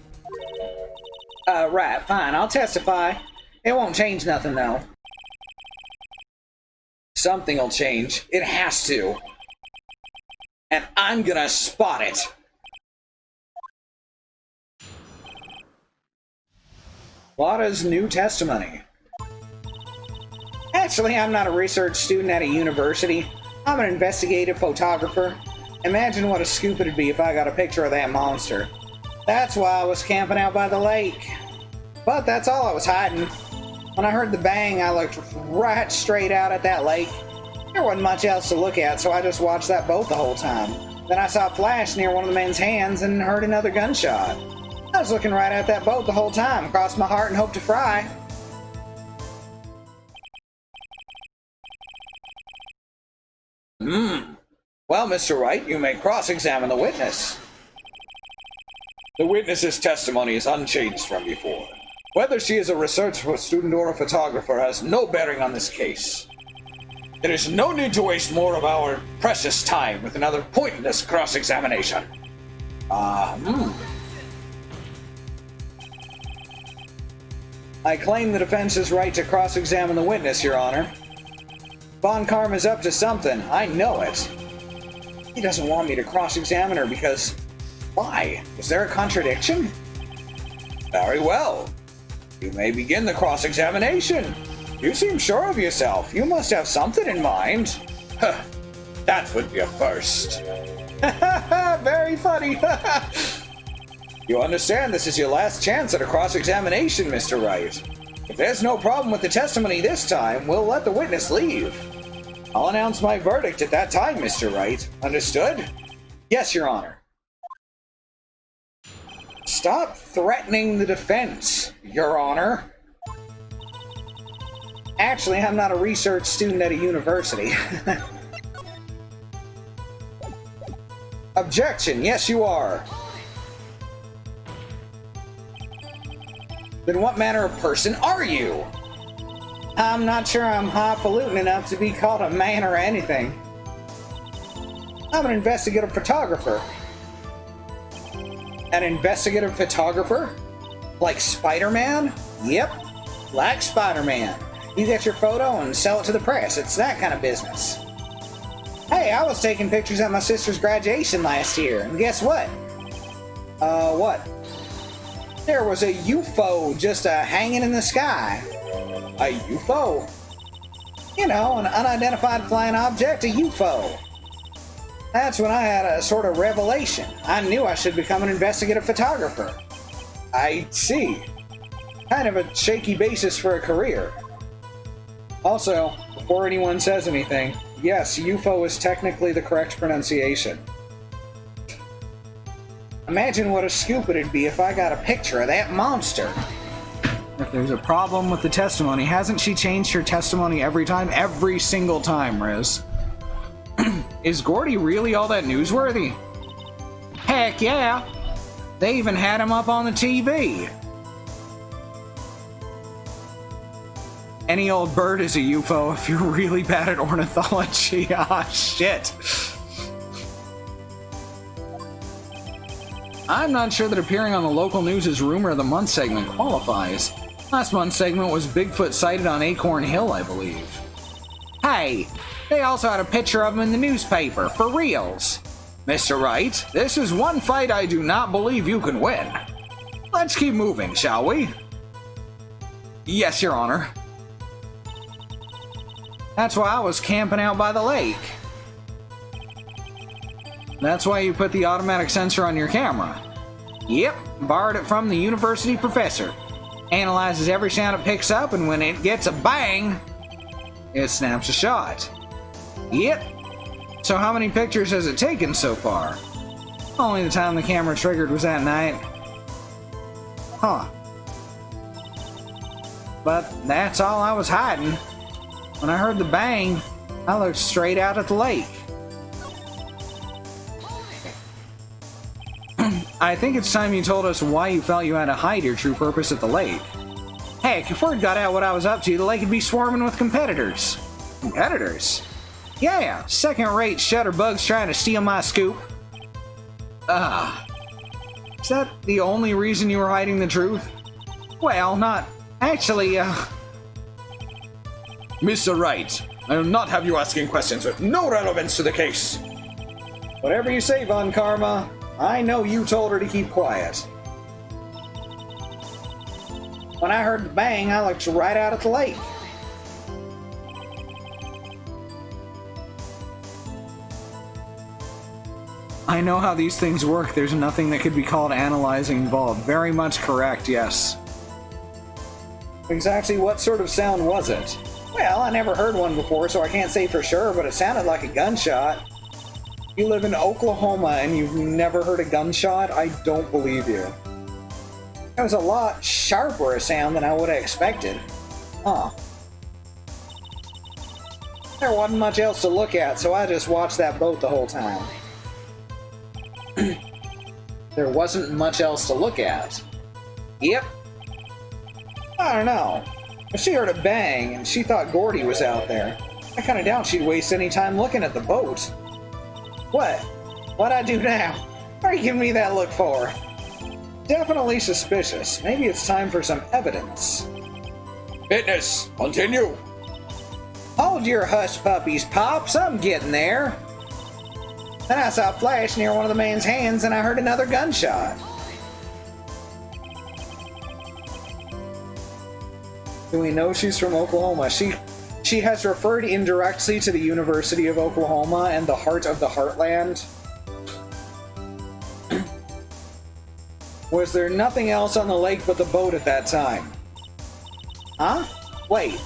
S2: Right, fine, I'll testify. It won't change nothing, though. Something'll change. It has to. And I'm gonna spot it. Lada's new testimony. Actually, I'm not a research student at a university. I'm an investigative photographer. Imagine what a scoop it'd be if I got a picture of that monster. That's why I was camping out by the lake. But that's all I was hiding. When I heard the bang, I looked right straight out at that lake. There wasn't much else to look at, so I just watched that boat the whole time. Then I saw a flash near one of the men's hands and heard another gunshot. I was looking right at that boat the whole time, crossed my heart and hoped to fry. Well, Mr. Wright, you may cross-examine the witness.
S3: The witness's testimony is unchanged from before. Whether she is a research student or a photographer has no bearing on this case. There is no need to waste more of our precious time with another pointless cross-examination.
S2: I claim the defense's right to cross-examine the witness, Your Honor. Von Karma's up to something. I know it. He doesn't want me to cross-examine her because... Why? Is there a contradiction?
S3: Very well. You may begin the cross-examination. You seem sure of yourself. You must have something in mind. Huh. That would be a first.
S2: Very funny.
S3: You understand this is your last chance at a cross-examination, Mr. Wright. If there's no problem with the testimony this time, we'll let the witness leave. I'll announce my verdict at that time, Mr. Wright. Understood?
S2: Yes, Your Honor. Stop threatening the defense, Your Honor. Actually, I'm not a research student at a university. Objection! Yes, you are. Then what manner of person are you? I'm not sure I'm highfalutin enough to be called a man or anything. I'm an investigative photographer. An investigative photographer? Like Spider-Man? Yep, like Spider-Man. You get your photo and sell it to the press. It's that kind of business. Hey, I was taking pictures at my sister's graduation last year, and guess what? What? There was a UFO just hanging in the sky.
S3: A UFO?
S2: You know, an unidentified flying object, a UFO. That's when I had a sort of revelation. I knew I should become an investigative photographer.
S3: I see.
S2: Kind of a shaky basis for a career. Also, before anyone says anything, yes, UFO is technically the correct pronunciation. Imagine what a scoop it'd be if I got a picture of that monster. If there's a problem with the testimony, hasn't she changed her testimony every time? Every single time, Riz. Is Gourdy really all that newsworthy? Heck yeah! They even had him up on the TV! Any old bird is a UFO if you're really bad at ornithology. Ah, shit. I'm not sure that appearing on the local news' Rumor of the Month segment qualifies. Last month's segment was Bigfoot sighted on Acorn Hill, I believe. Hey, they also had a picture of him in the newspaper, for reals. Mr. Wright, this is one fight I do not believe you can win.
S3: Let's keep moving, shall we?
S1: Yes, Your Honor. That's why I was camping out by the lake. That's why you put the automatic sensor on your camera. Yep, borrowed it from the university professor. Analyzes every sound it picks up, and when it gets a bang, it snaps a shot. Yep. So how many pictures has it taken so far? Only the time the camera triggered was that night. Huh. But that's all I was hiding. When I heard the bang, I looked straight out at the lake. I think it's time you told us why you felt you had to hide your true purpose at the lake. Heck, if word got out what I was up to, the lake would be swarming with competitors. Competitors? Yeah, second-rate shutterbugs trying to steal my scoop. Is that the only reason you were hiding the truth? Well, not... Actually,
S3: Mr. Wright, I will not have you asking questions with no relevance to the case.
S2: Whatever you say, Von Karma, I know you told her to keep quiet.
S5: When I heard the bang, I looked right out at the lake.
S1: I know how these things work. There's nothing that could be called analyzing involved. Very much correct, yes.
S2: Exactly what sort of sound was it?
S5: Well, I never heard one before, so I can't say for sure, but it sounded like a gunshot.
S2: You live in Oklahoma and you've never heard a gunshot? I don't believe you.
S5: It was a lot sharper a sound than I would have expected.
S2: Huh.
S5: There wasn't much else to look at, so I just watched that boat the whole time.
S2: There wasn't much else to look at.
S5: Yep.
S2: I don't know. If she heard a bang and she thought Gourdy was out there, I kind of doubt she'd waste any time looking at the boat.
S5: What? What'd I do now? What are you giving me that look for?
S2: Definitely suspicious. Maybe it's time for some evidence.
S3: Witness, continue.
S5: Hold your hush puppies, Pops. I'm getting there. Then I saw a flash near one of the man's hands and I heard another gunshot.
S2: Do we know she's from Oklahoma? She has referred indirectly to the University of Oklahoma and the heart of the heartland. Was there nothing else on the lake but the boat at that time?
S5: Huh? Wait,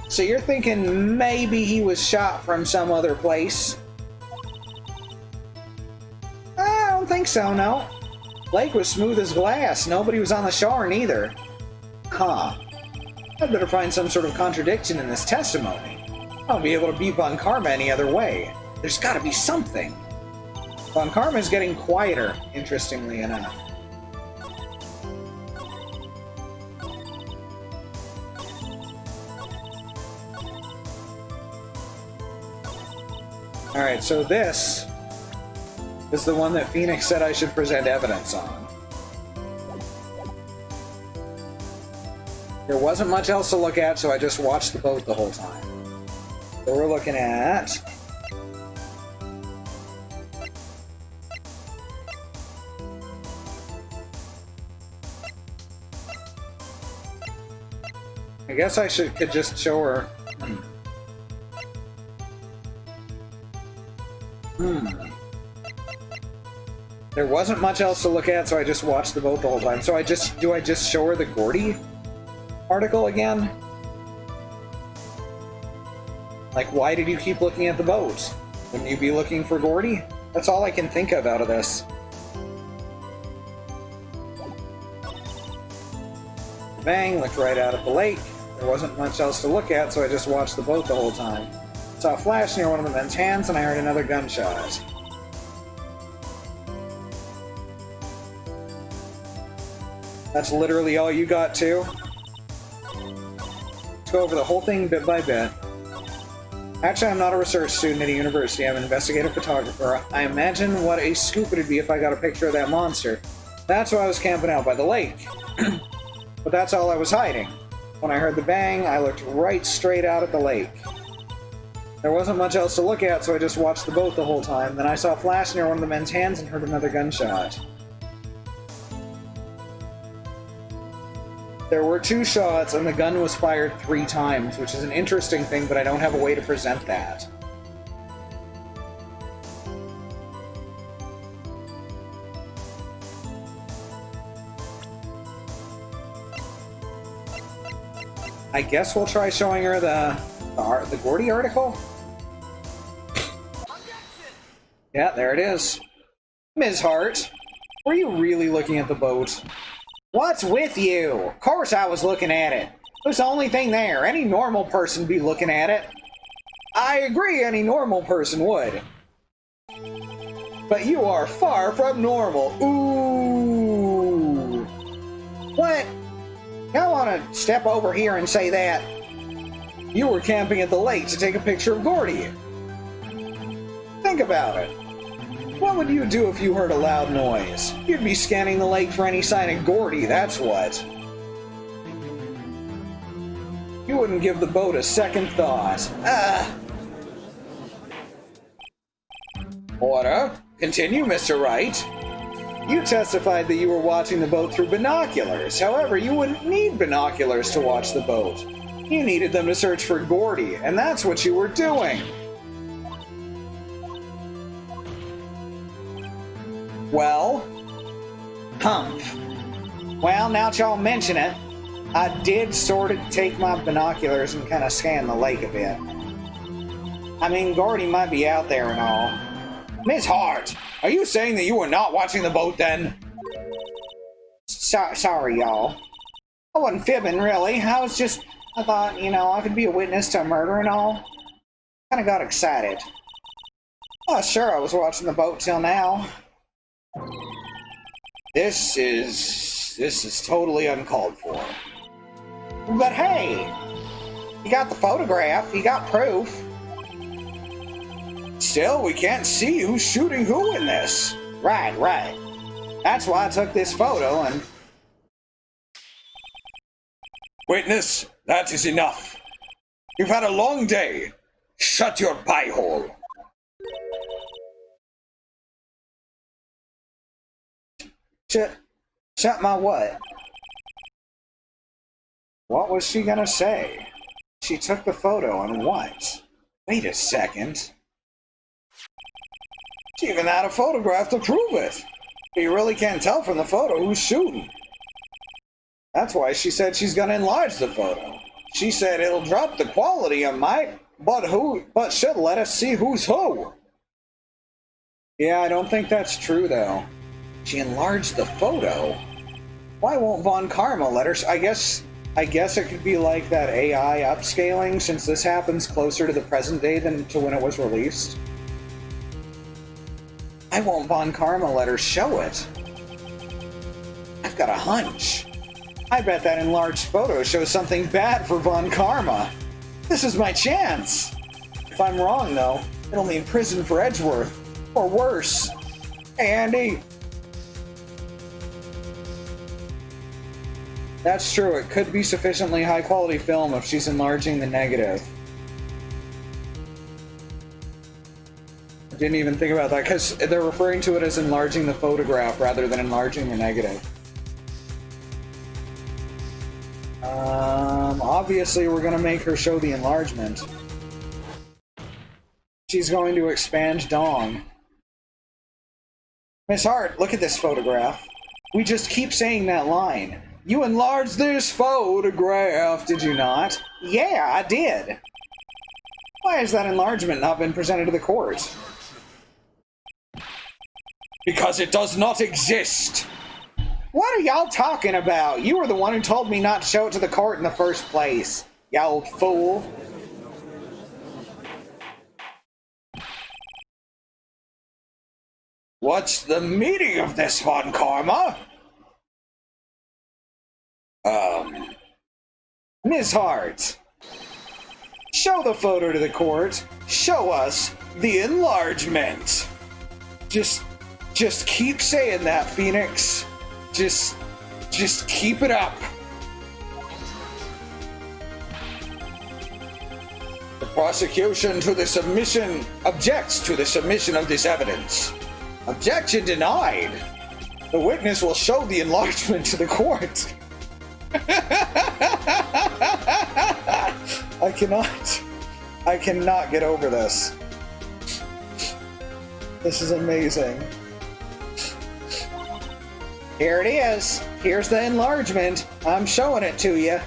S5: so you're thinking maybe he was shot from some other place? I don't think so, no. Lake was smooth as glass. Nobody was on the shore neither.
S2: Huh. I'd better find some sort of contradiction in this testimony. I won't be able to beat Von Karma any other way. There's gotta be something. Von Karma's getting quieter, interestingly enough. Alright, so this is the one that Phoenix said I should present evidence on. There wasn't much else to look at, so I just watched the boat the whole time. So we're looking at... I guess I could just show her... There wasn't much else to look at, so I just watched the boat the whole time. So do I just show her the Gourdy article again? Like, why did you keep looking at the boat? Wouldn't you be looking for Gourdy? That's all I can think of out of this. Bang, looked right out at the lake. There wasn't much else to look at, so I just watched the boat the whole time. Saw a flash near one of the men's hands, and I heard another gunshot. That's literally all you got, too? Let's go over the whole thing bit by bit. Actually, I'm not a research student at a university. I'm an investigative photographer. I imagine what a scoop it would be if I got a picture of that monster. That's why I was camping out by the lake. But that's all I was hiding. When I heard the bang, I looked right straight out at the lake. There wasn't much else to look at, so I just watched the boat the whole time. Then I saw a flash near one of the men's hands and heard another gunshot.
S5: There were 2 shots and the gun was fired 3 times, which is an interesting thing, but I don't have a way to present that. I guess we'll try showing her the Gourdy article. Yeah, there it is. Ms. Hart, were you really looking at the boat? What's with you? Of course I was looking at it. It was the only thing there. Any normal person would be looking at it. I agree, any normal person would. But you are far from normal. Ooh. What? I want to step over here and say that. You were camping at the lake to take a picture of Gourdy. Think about it. What would you do if you heard a loud noise? You'd be scanning the lake for any sign of Gourdy, that's what. You wouldn't give the boat a second thought.
S2: Order. Continue, Mr. Wright.
S5: You testified that you were watching the boat through binoculars. However, you wouldn't need binoculars to watch the boat. You needed them to search for Gourdy, and that's what you were doing. Well? Humph. Well, now that y'all mention it, I did sort of take my binoculars and kind of scan the lake a bit. I mean, Gourdy might be out there and all.
S2: Miss Hart, are you saying that you were not watching the boat then?
S5: Sorry, y'all. I wasn't fibbing, really. I thought, I could be a witness to a murder and all. Kind of got excited. Oh, sure, I was watching the boat till now.
S2: This is totally uncalled for.
S5: But hey, you got the photograph, you got proof.
S2: Still, we can't see who's shooting who in this.
S5: Right. That's why I took this photo and...
S3: Witness, that is enough. You've had a long day. Shut your pie hole.
S5: Shut my what? What was she gonna say? She took the photo and what?
S2: Wait a second. She even had a photograph to prove it. But you really can't tell from the photo who's shooting. That's why she said she's gonna enlarge the photo. She said it'll drop the quality of might, but should let us see who's who.
S5: Yeah, I don't think that's true though.
S2: She enlarged the photo. Why won't Von Karma let her?
S5: I guess it could be like that AI upscaling, since this happens closer to the present day than to when it was released.
S2: Why won't Von Karma let her show it? I've got a hunch.
S5: I bet that enlarged photo shows something bad for Von Karma. This is my chance. If I'm wrong, though, it'll mean prison for Edgeworth. Or worse. Hey, Andy. That's true, it could be sufficiently high-quality film if she's enlarging the negative. I didn't even think about that, because they're referring to it as enlarging the photograph rather than enlarging the negative. Obviously we're gonna make her show the enlargement. She's going to expand Dong. Miss Hart, look at this photograph. We just keep saying that line. You enlarged this photograph, did you not? Yeah, I did. Why has that enlargement not been presented to the court?
S3: Because it does not exist.
S5: What are y'all talking about? You were the one who told me not to show it to the court in the first place, you old fool.
S3: What's the meaning of this, Von Karma?
S5: Ms. Hart, show the photo to the court. Show us the enlargement. Just keep saying that, Phoenix. Just keep it up.
S3: The prosecution objects to the submission of this evidence.
S2: Objection denied.
S5: The witness will show the enlargement to the court.
S2: I cannot get over this. This is amazing. Here it is. Here's the enlargement. I'm showing it to you.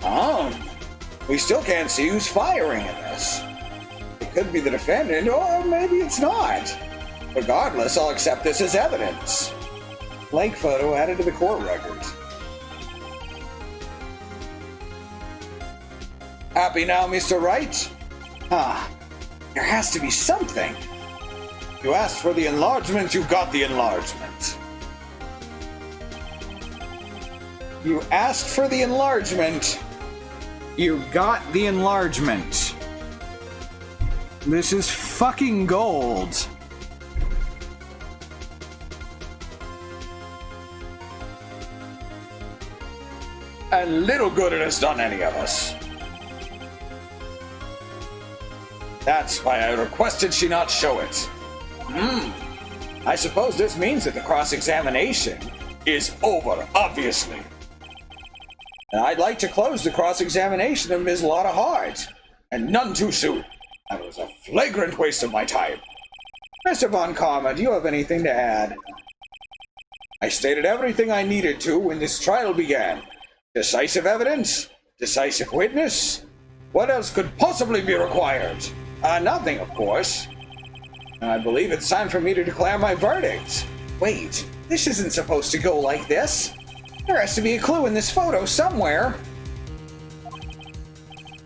S2: Oh, we still can't see who's firing in this. It could be the defendant, or maybe it's not. Regardless, I'll accept this as evidence. Lake photo added to the court record. Happy now, Mr. Wright? There has to be something. You asked for the enlargement, you got the enlargement. You asked for the enlargement. You got the enlargement. This is fucking gold. And little good it has done any of us. That's why I requested she not show it. I suppose this means that the cross-examination is over, obviously. And I'd like to close the cross-examination of Ms. Lotta Hart, and none too soon. That was a flagrant waste of my time. Mr. Von Karma, do you have anything to add? I stated everything I needed to when this trial began. Decisive evidence? Decisive witness? What else could possibly be required? Nothing, of course. I believe it's time for me to declare my verdict. Wait, this isn't supposed to go like this. There has to be a clue in this photo somewhere.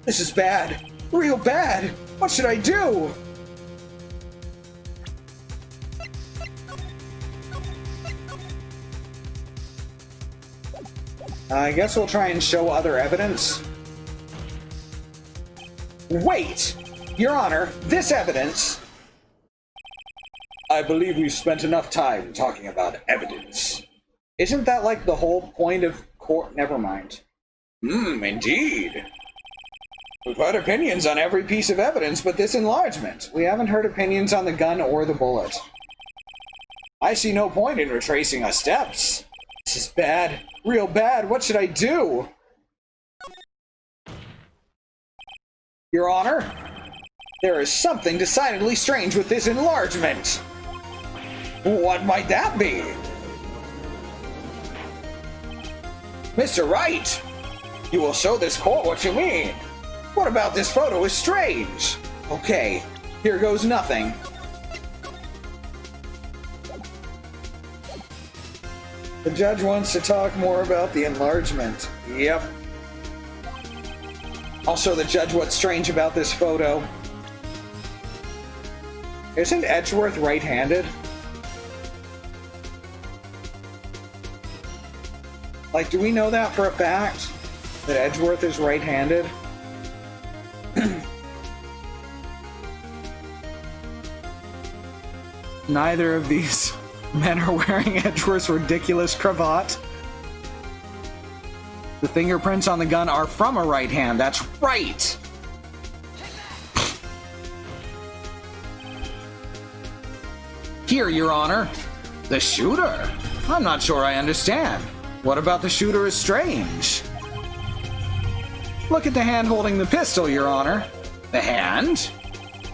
S2: This is bad. Real bad. What should I do? I guess we'll try and show other evidence. Wait! Your Honor, this evidence... I believe we've spent enough time talking about evidence. Isn't that like the whole point of court? Never mind. Indeed. We've heard opinions on every piece of evidence but this enlargement. We haven't heard opinions on the gun or the bullet. I see no point in retracing our steps. This is bad. Real bad. What should I do? Your Honor, there is something decidedly strange with this enlargement. What might that be? Mr. Wright, you will show this court what you mean. What about this photo is strange? Okay, here goes nothing. The judge wants to talk more about the enlargement. Yep. I'll show the judge what's strange about this photo. Isn't Edgeworth right-handed? Like, do we know that for a fact? That Edgeworth is right-handed? Neither of these men are wearing Edgeworth's ridiculous cravat. The fingerprints on the gun are from a right hand, that's right! Here, Your Honor. The shooter? I'm not sure I understand. What about the shooter is strange? Look at the hand holding the pistol, Your Honor. The hand?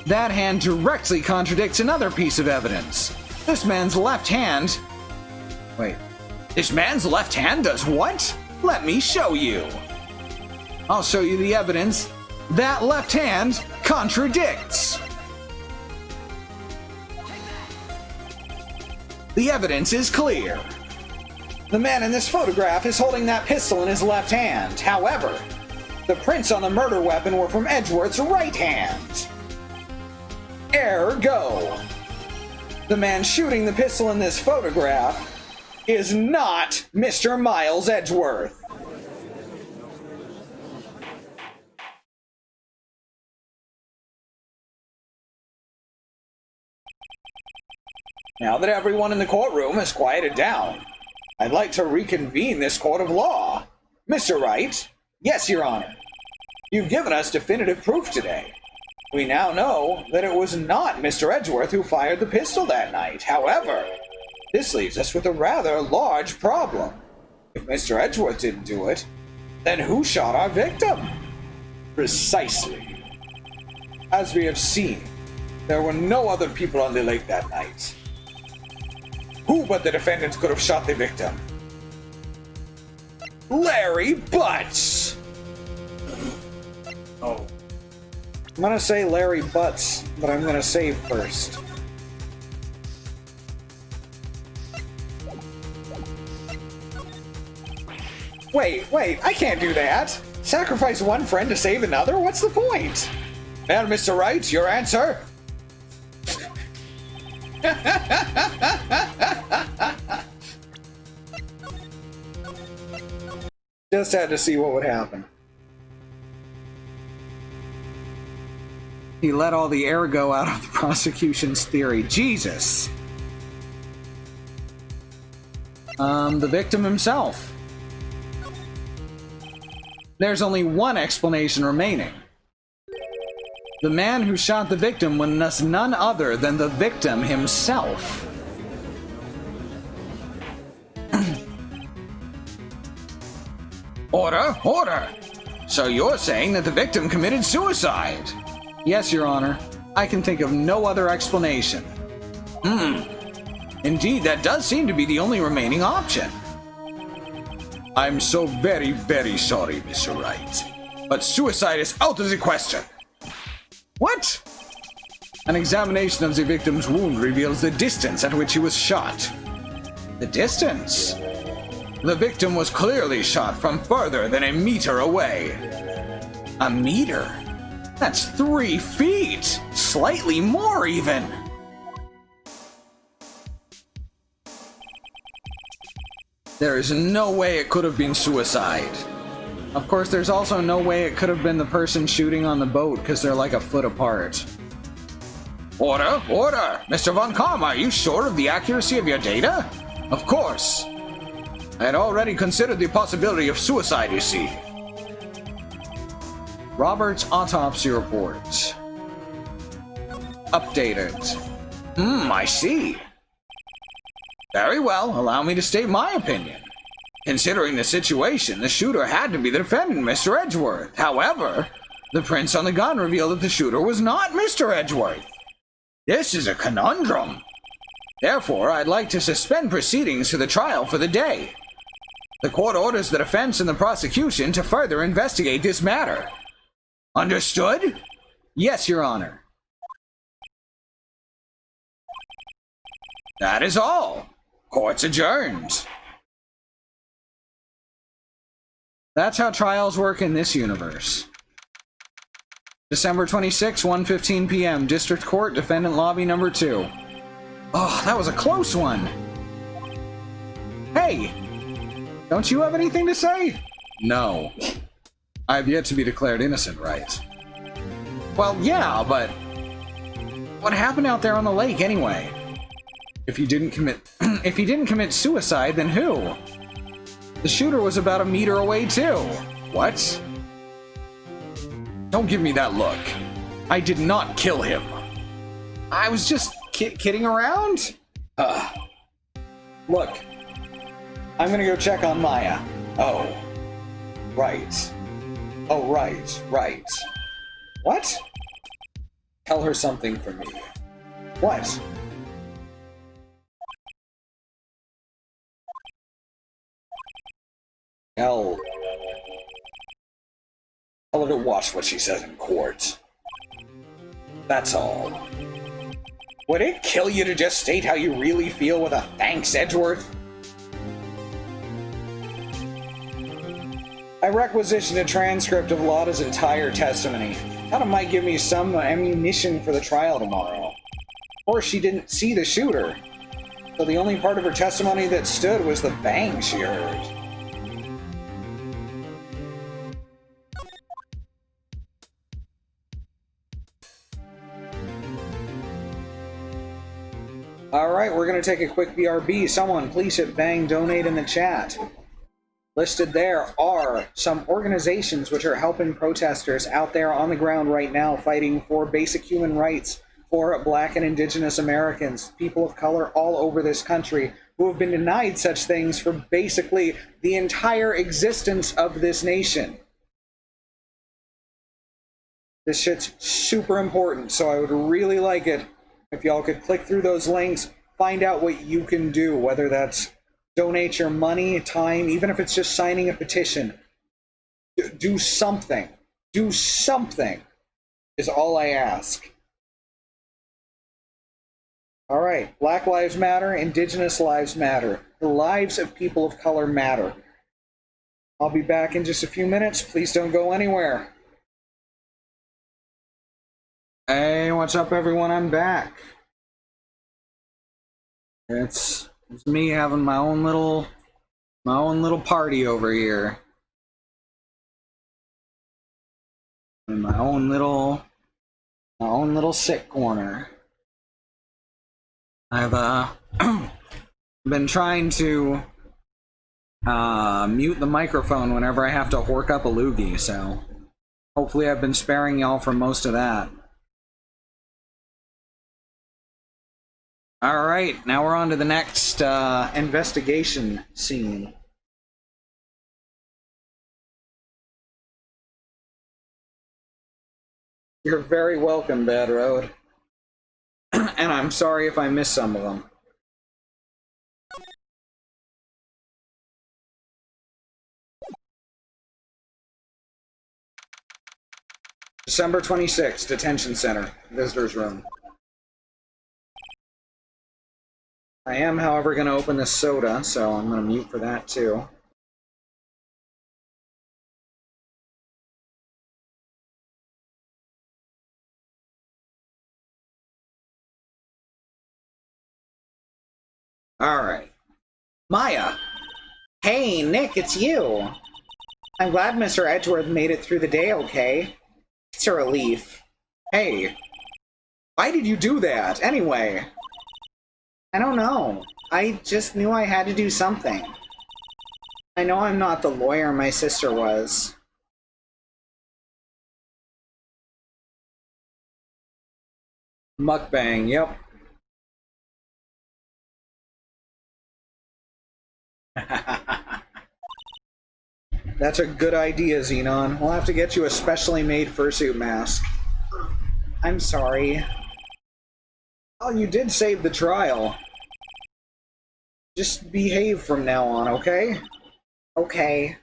S2: That hand directly contradicts another piece of evidence. This man's left hand... Wait. This man's left hand does what? Let me show you. I'll show you the evidence. That left hand contradicts. The evidence is clear. The man in this photograph is holding that pistol in his left hand. However, the prints on the murder weapon were from Edgeworth's right hand. Ergo, the man shooting the pistol in this photograph is not Mr. Miles Edgeworth. Now that everyone in the courtroom has quieted down, I'd like to reconvene this court of law. Mr. Wright? Yes, Your Honor. You've given us definitive proof today. We now know that it was not Mr. Edgeworth who fired the pistol that night. However, This leaves us with a rather large problem. If Mr. Edgeworth didn't do it, then who shot our victim? Precisely. As we have seen, there were no other people on the lake that night. Who but the defendants could have shot the victim? Larry Butz!
S5: Oh. I'm gonna say Larry Butz, but I'm gonna save first. Wait, I can't do that! Sacrifice one friend to save another? What's the point?
S2: And Mr. Wright, your answer?
S5: Just had to see what would happen. He let all the air go out of the prosecution's theory. Jesus! The victim himself. There's only one explanation remaining. The man who shot the victim was none other than the victim himself.
S2: Order! So you're saying that the victim committed suicide?
S5: Yes, Your Honor. I can think of no other explanation.
S2: Indeed, that does seem to be the only remaining option. I'm so very, very sorry, Mr. Wright, but suicide is out of the question.
S5: What?
S2: An examination of the victim's wound reveals the distance at which he was shot.
S5: The distance?
S2: The victim was clearly shot from further than a meter away.
S5: A meter? That's 3 feet! Slightly more, even!
S2: There is no way it could have been suicide.
S5: Of course, there's also no way it could have been the person shooting on the boat, because they're like a foot apart.
S2: Order! Mr. Von Kamm, are you sure of the accuracy of your data? Of course. I had already considered the possibility of suicide, you see.
S5: Robert's autopsy report. Updated.
S2: I see. Very well, allow me to state my opinion. Considering the situation, the shooter had to be the defendant, Mr. Edgeworth. However, the prints on the gun reveal that the shooter was not Mr. Edgeworth. This is a conundrum. Therefore, I'd like to suspend proceedings to the trial for the day. The court orders the defense and the prosecution to further investigate this matter. Understood?
S5: Yes, Your Honor.
S2: That is all. Court's adjourned.
S5: That's how trials work in this universe. December 26, 1:15 p.m. District Court, Defendant Lobby Number 2. Oh, that was a close one. Hey! Don't you have anything to say?
S2: No. I've yet to be declared innocent, right?
S5: Well, yeah, but what happened out there on the lake anyway?
S2: If he didn't commit
S5: suicide, then who? The shooter was about a meter away too.
S2: What? Don't give me that look. I did not kill him.
S5: I was just kidding around. Look, I'm gonna go check on Maya.
S2: Oh, right.
S5: Oh, right. What?
S2: Tell her something for me.
S5: What?
S2: Tell her to watch what she says in court. That's all.
S5: Would it kill you to just state how you really feel with a thanks, Edgeworth? I requisitioned a transcript of Lotta's entire testimony. Thought it might give me some ammunition for the trial tomorrow. Or she didn't see the shooter. So the only part of her testimony that stood was the bang she heard. Alright, we're going to take a quick BRB. Someone please hit bang donate in the chat. Listed there are some organizations which are helping protesters out there on the ground right now fighting for basic human rights, for Black and Indigenous Americans, people of color all over this country, who have been denied such things for basically the entire existence of this nation. This shit's super important, so I would really like it if y'all could click through those links, find out what you can do, whether that's donate your money, time, even if it's just signing a petition. Do something. Do something is all I ask. All right, Black Lives Matter, Indigenous Lives Matter. The lives of people of color matter. I'll be back in just a few minutes. Please don't go anywhere. Hey, what's up, everyone? I'm back. It's me having my own little party over here. In my own little sick corner. I've been trying to mute the microphone whenever I have to hork up a loogie, so hopefully I've been sparing y'all from most of that. Alright, now we're on to the next investigation scene. You're very welcome, Bad Road. And I'm sorry if I missed some of them. December 26th, Detention Center, Visitor's Room. I am, however, going to open this soda, so I'm going to mute for that too. Alright. Maya! Hey, Nick, it's you! I'm glad Mr. Edgeworth made it through the day okay. It's a relief. Hey. Why did you do that, anyway? I don't know. I just knew I had to do something. I know I'm not the lawyer my sister was. Mukbang, yep. That's a good idea, Xenon. We'll have to get you a specially made fursuit mask. I'm sorry. Oh, you did save the trial. Just behave from now on, okay? Okay.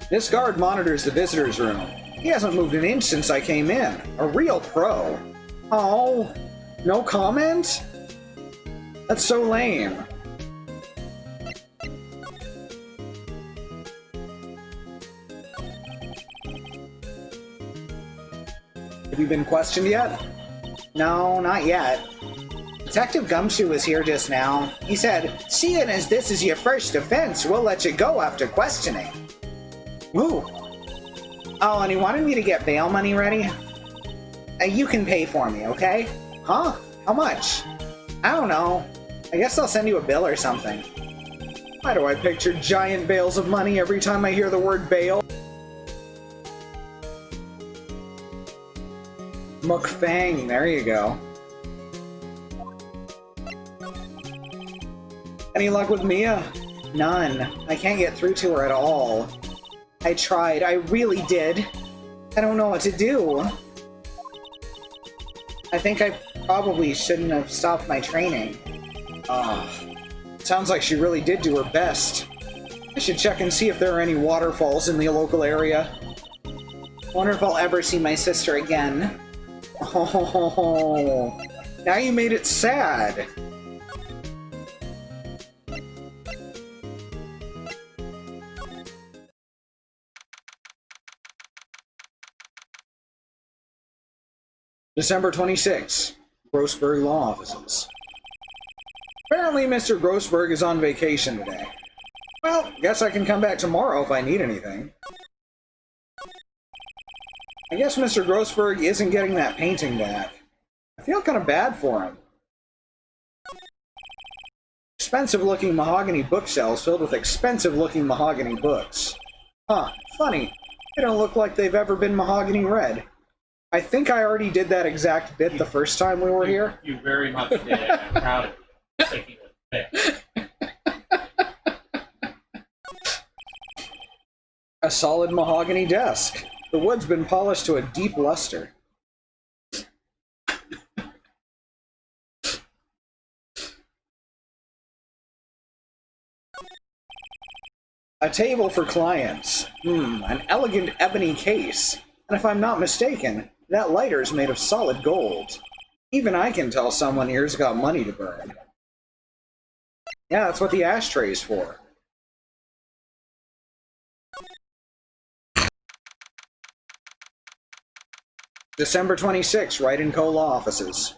S5: This guard monitors the visitor's room. He hasn't moved an inch since I came in. A real pro. Oh, no comment? That's so lame. Have you been questioned yet? No, not yet. Detective Gumshoe was here just now. He said, seeing as this is your first offense, we'll let you go after questioning. Ooh. Oh, and he wanted me to get bail money ready? You can pay for me, okay? Huh? How much? I don't know. I guess I'll send you a bill or something. Why do I picture giant bales of money every time I hear the word bail? Mukfang, there you go. Any luck with Mia? None. I can't get through to her at all. I tried, I really did. I don't know what to do. I think I probably shouldn't have stopped my training. Sounds like she really did do her best. I should check and see if there are any waterfalls in the local area. Wonder if I'll ever see my sister again. Oh, now you made it sad. December 26th, Grossberg Law Offices. Apparently Mr. Grossberg is on vacation today. Well, guess I can come back tomorrow if I need anything. I guess Mr. Grossberg isn't getting that painting back. I feel kind of bad for him. Expensive-looking mahogany bookshelves filled with expensive-looking mahogany books. Huh, funny. They don't look like they've ever been mahogany red. I think I already did that exact bit the first time we were here.
S4: You very much did. I'm proud of you for taking the pick.
S5: A solid mahogany desk. The wood's been polished to a deep luster. A table for clients. An elegant ebony case. And if I'm not mistaken, that lighter's made of solid gold. Even I can tell someone here's got money to burn. Yeah, that's what the ashtray's for. December 26, Wright & Co. law offices.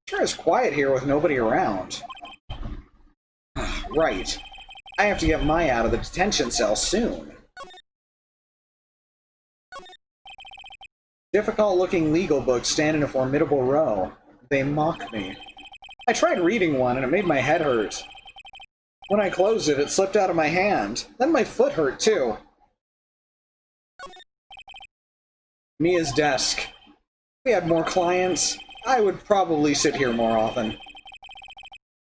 S5: Sure is quiet here with nobody around. Right. I have to get Maya out of the detention cell soon. Difficult-looking legal books stand in a formidable row. They mock me. I tried reading one and it made my head hurt. When I closed it, it slipped out of my hand. Then my foot hurt too. Mia's desk. If we had more clients, I would probably sit here more often.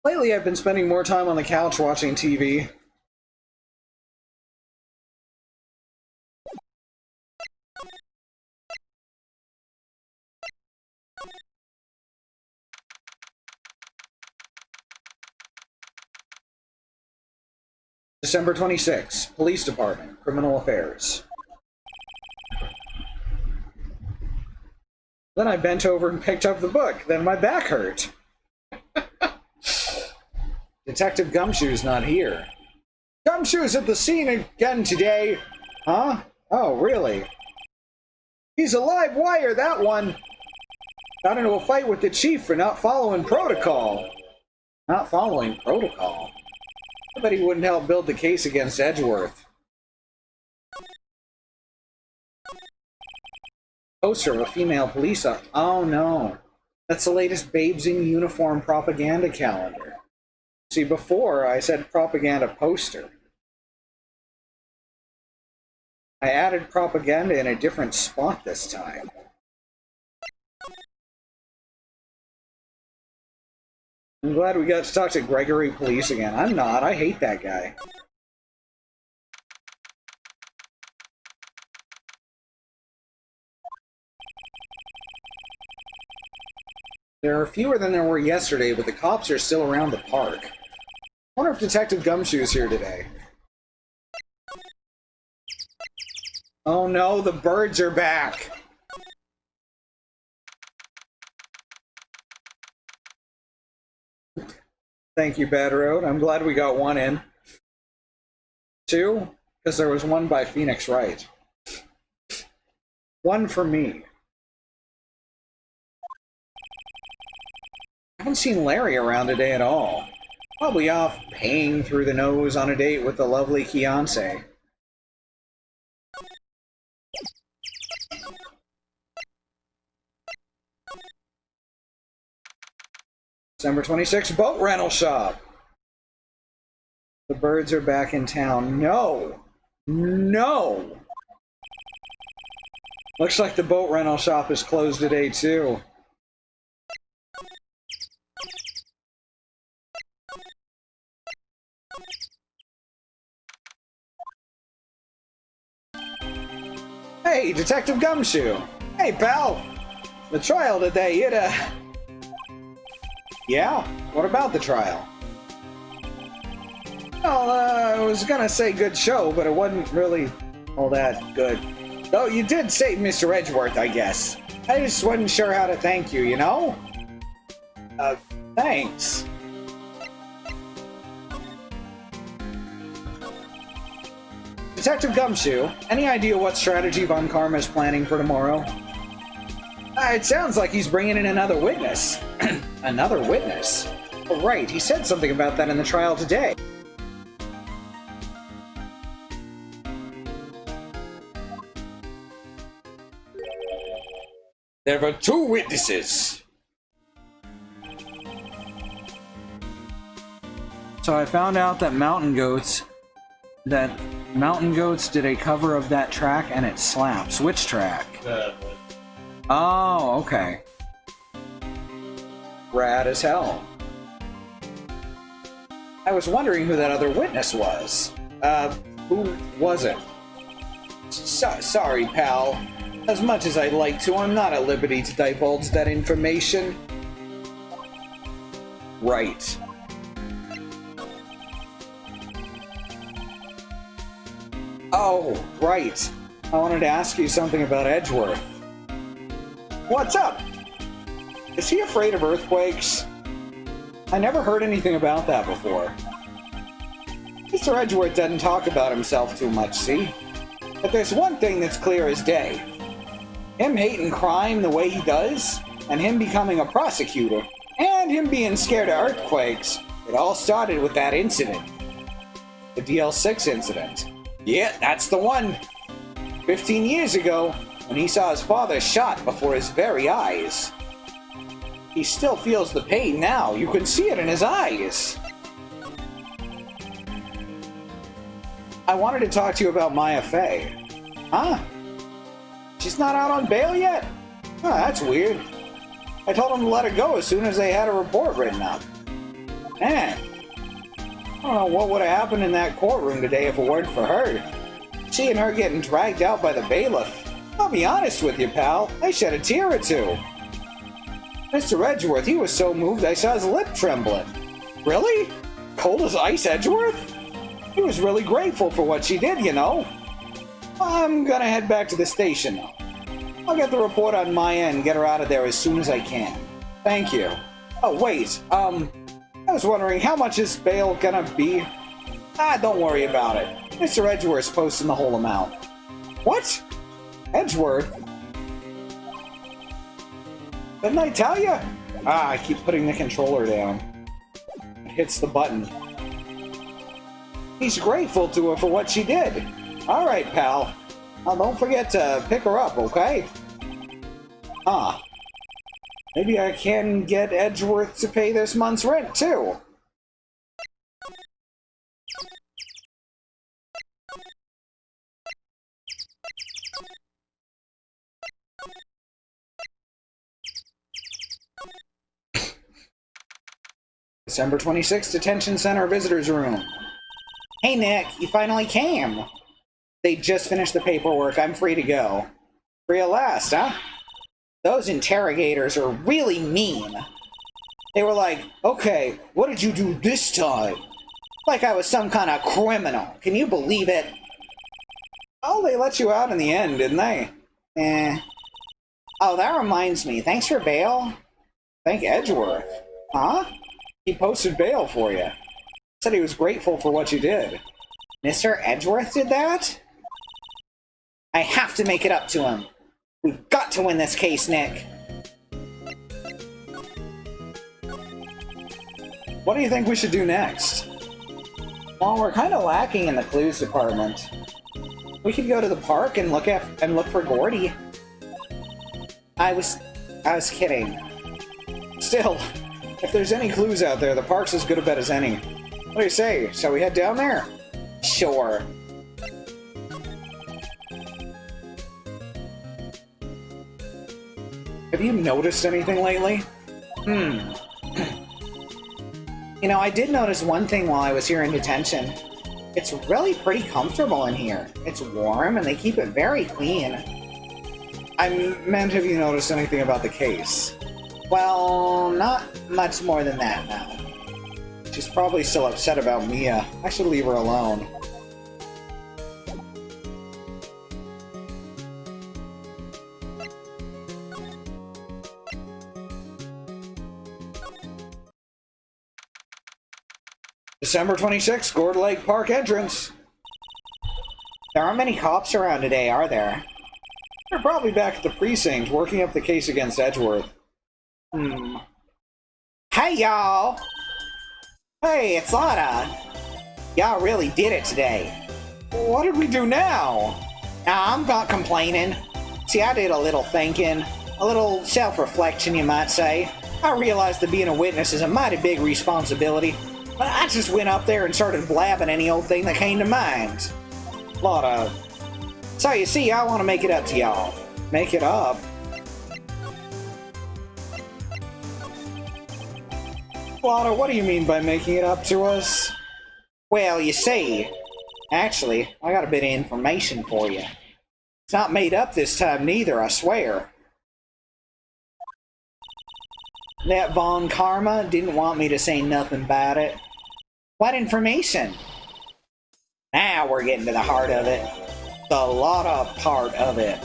S5: Lately, I've been spending more time on the couch watching TV. December 26, Police Department, Criminal Affairs. Then I bent over and picked up the book. Then my back hurt. Detective Gumshoe's not here. Gumshoe's at the scene again today. Huh? Oh, really? He's a live wire, that one. Got into a fight with the chief for not following protocol. Not following protocol? I bet he wouldn't help build the case against Edgeworth. Poster of a female police officer. Oh no. That's the latest Babes in Uniform propaganda calendar. See, before I said propaganda poster. I added propaganda in a different spot this time. I'm glad we got to talk to Gregory Police again. I'm not. I hate that guy. There are fewer than there were yesterday, but the cops are still around the park. I wonder if Detective Gumshoe's here today. Oh no, the birds are back! Thank you, Bad Road. I'm glad we got one in. Two, because there was one by Phoenix Wright. One for me. I haven't seen Larry around today at all. Probably off paying through the nose on a date with the lovely Fiancé. December 26th, boat rental shop. The birds are back in town. No! No! Looks like the boat rental shop is closed today, too. Hey, Detective Gumshoe! Hey, pal! The trial today, Yeah? What about the trial? Well, I was gonna say good show, but it wasn't really all that good. Though you did save Mr. Edgeworth, I guess. I just wasn't sure how to thank you, you know? Thanks. Detective Gumshoe, any idea what strategy Von Karma is planning for tomorrow? It sounds like he's bringing in another witness. Another witness? Oh, right, he said something about that in the trial today.
S3: There were two witnesses.
S5: So I found out that mountain goats, that Mountain Goats did a cover of that track and it slaps. Which track? Oh, okay. Rad as hell. I was wondering who that other witness was. Who was it? Sorry, pal. As much as I'd like to, I'm not at liberty to divulge that information. Right. Oh, right. I wanted to ask you something about Edgeworth. What's up? Is he afraid of earthquakes? I never heard anything about that before. Mr. Edgeworth doesn't talk about himself too much, see? But there's one thing that's clear as day. Him hating crime the way he does, and him becoming a prosecutor, and him being scared of earthquakes, it all started with that incident. The DL6 incident. Yeah, that's the one. 15 years ago, when he saw his father shot before his very eyes. He still feels the pain now. You can see it in his eyes. I wanted to talk to you about Maya Fey. Huh? She's not out on bail yet? Oh, that's weird. I told them to let her go as soon as they had a report written up. Man, I don't know what would have happened in that courtroom today if it weren't for her. Seeing her getting dragged out by the bailiff. I'll be honest with you, pal. I shed a tear or two. Mr. Edgeworth, he was so moved I saw his lip trembling. Really? Cold as ice, Edgeworth? He was really grateful for what she did, you know. I'm gonna head back to the station now. I'll get the report on Maya and get her out of there as soon as I can. Thank you. Oh, wait, I was wondering, how much is bail gonna be? Don't worry about it. Mr. Edgeworth's posting the whole amount. What? Edgeworth? Didn't I tell you? I keep putting the controller down. It hits the button. He's grateful to her for what she did. Alright, pal. Now don't forget to pick her up, okay? Maybe I can get Edgeworth to pay this month's rent, too. December 26th, Detention Center Visitors Room. Hey, Nick, you finally came. They just finished the paperwork. I'm free to go. Free at last, huh? Those interrogators are really mean. They were like, okay, what did you do this time? Like I was some kind of criminal. Can you believe it? Oh, they let you out in the end, didn't they? Oh, that reminds me. Thanks for bail. Thank Edgeworth. Huh? He posted bail for you. Said he was grateful for what you did. Mr. Edgeworth did that? I have to make it up to him. We've got to win this case, Nick. What do you think we should do next? Well, we're kind of lacking in the clues department. We could go to the park and look for Gourdy. I was kidding. Still, if there's any clues out there, the park's as good a bet as any. What do you say? Shall we head down there? Sure. Have you noticed anything lately? You know, I did notice one thing while I was here in detention. It's really pretty comfortable in here. It's warm and they keep it very clean. I meant, have you noticed anything about the case? Well, not much more than that now. She's probably still upset about Mia. I should leave her alone. December 26th, Gourd Lake Park entrance. There aren't many cops around today, are there? They're probably back at the precinct working up the case against Edgeworth. Hey, y'all! Hey, it's Lana! Y'all really did it today. What did we do now? I'm not complaining. See, I did a little thinking, a little self-reflection, you might say. I realized that being a witness is a mighty big responsibility, but I just went up there and started blabbing any old thing that came to mind. Lotta. So you see, I want to make it up to y'all. Make it up? Lotta, what do you mean by making it up to us? Well, you see, actually, I got a bit of information for you. It's not made up this time neither, I swear. That Von Karma didn't want me to say nothing about it. What information? Now we're getting to the heart of it. The Lotta part of it.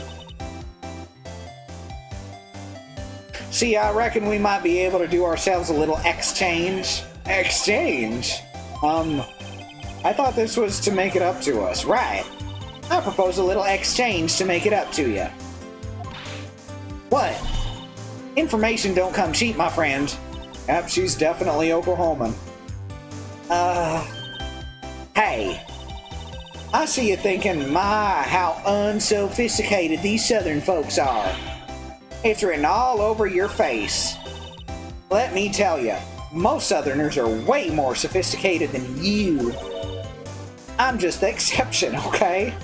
S5: See, I reckon we might be able to do ourselves a little exchange. Exchange? I thought this was to make it up to us. Right. I propose a little exchange to make it up to you. What? Information don't come cheap, my friend. Yep, she's definitely Oklahoman. Hey. I see you thinking, my, how unsophisticated these southern folks are. It's written all over your face. Let me tell you, most southerners are way more sophisticated than you. I'm just the exception, okay?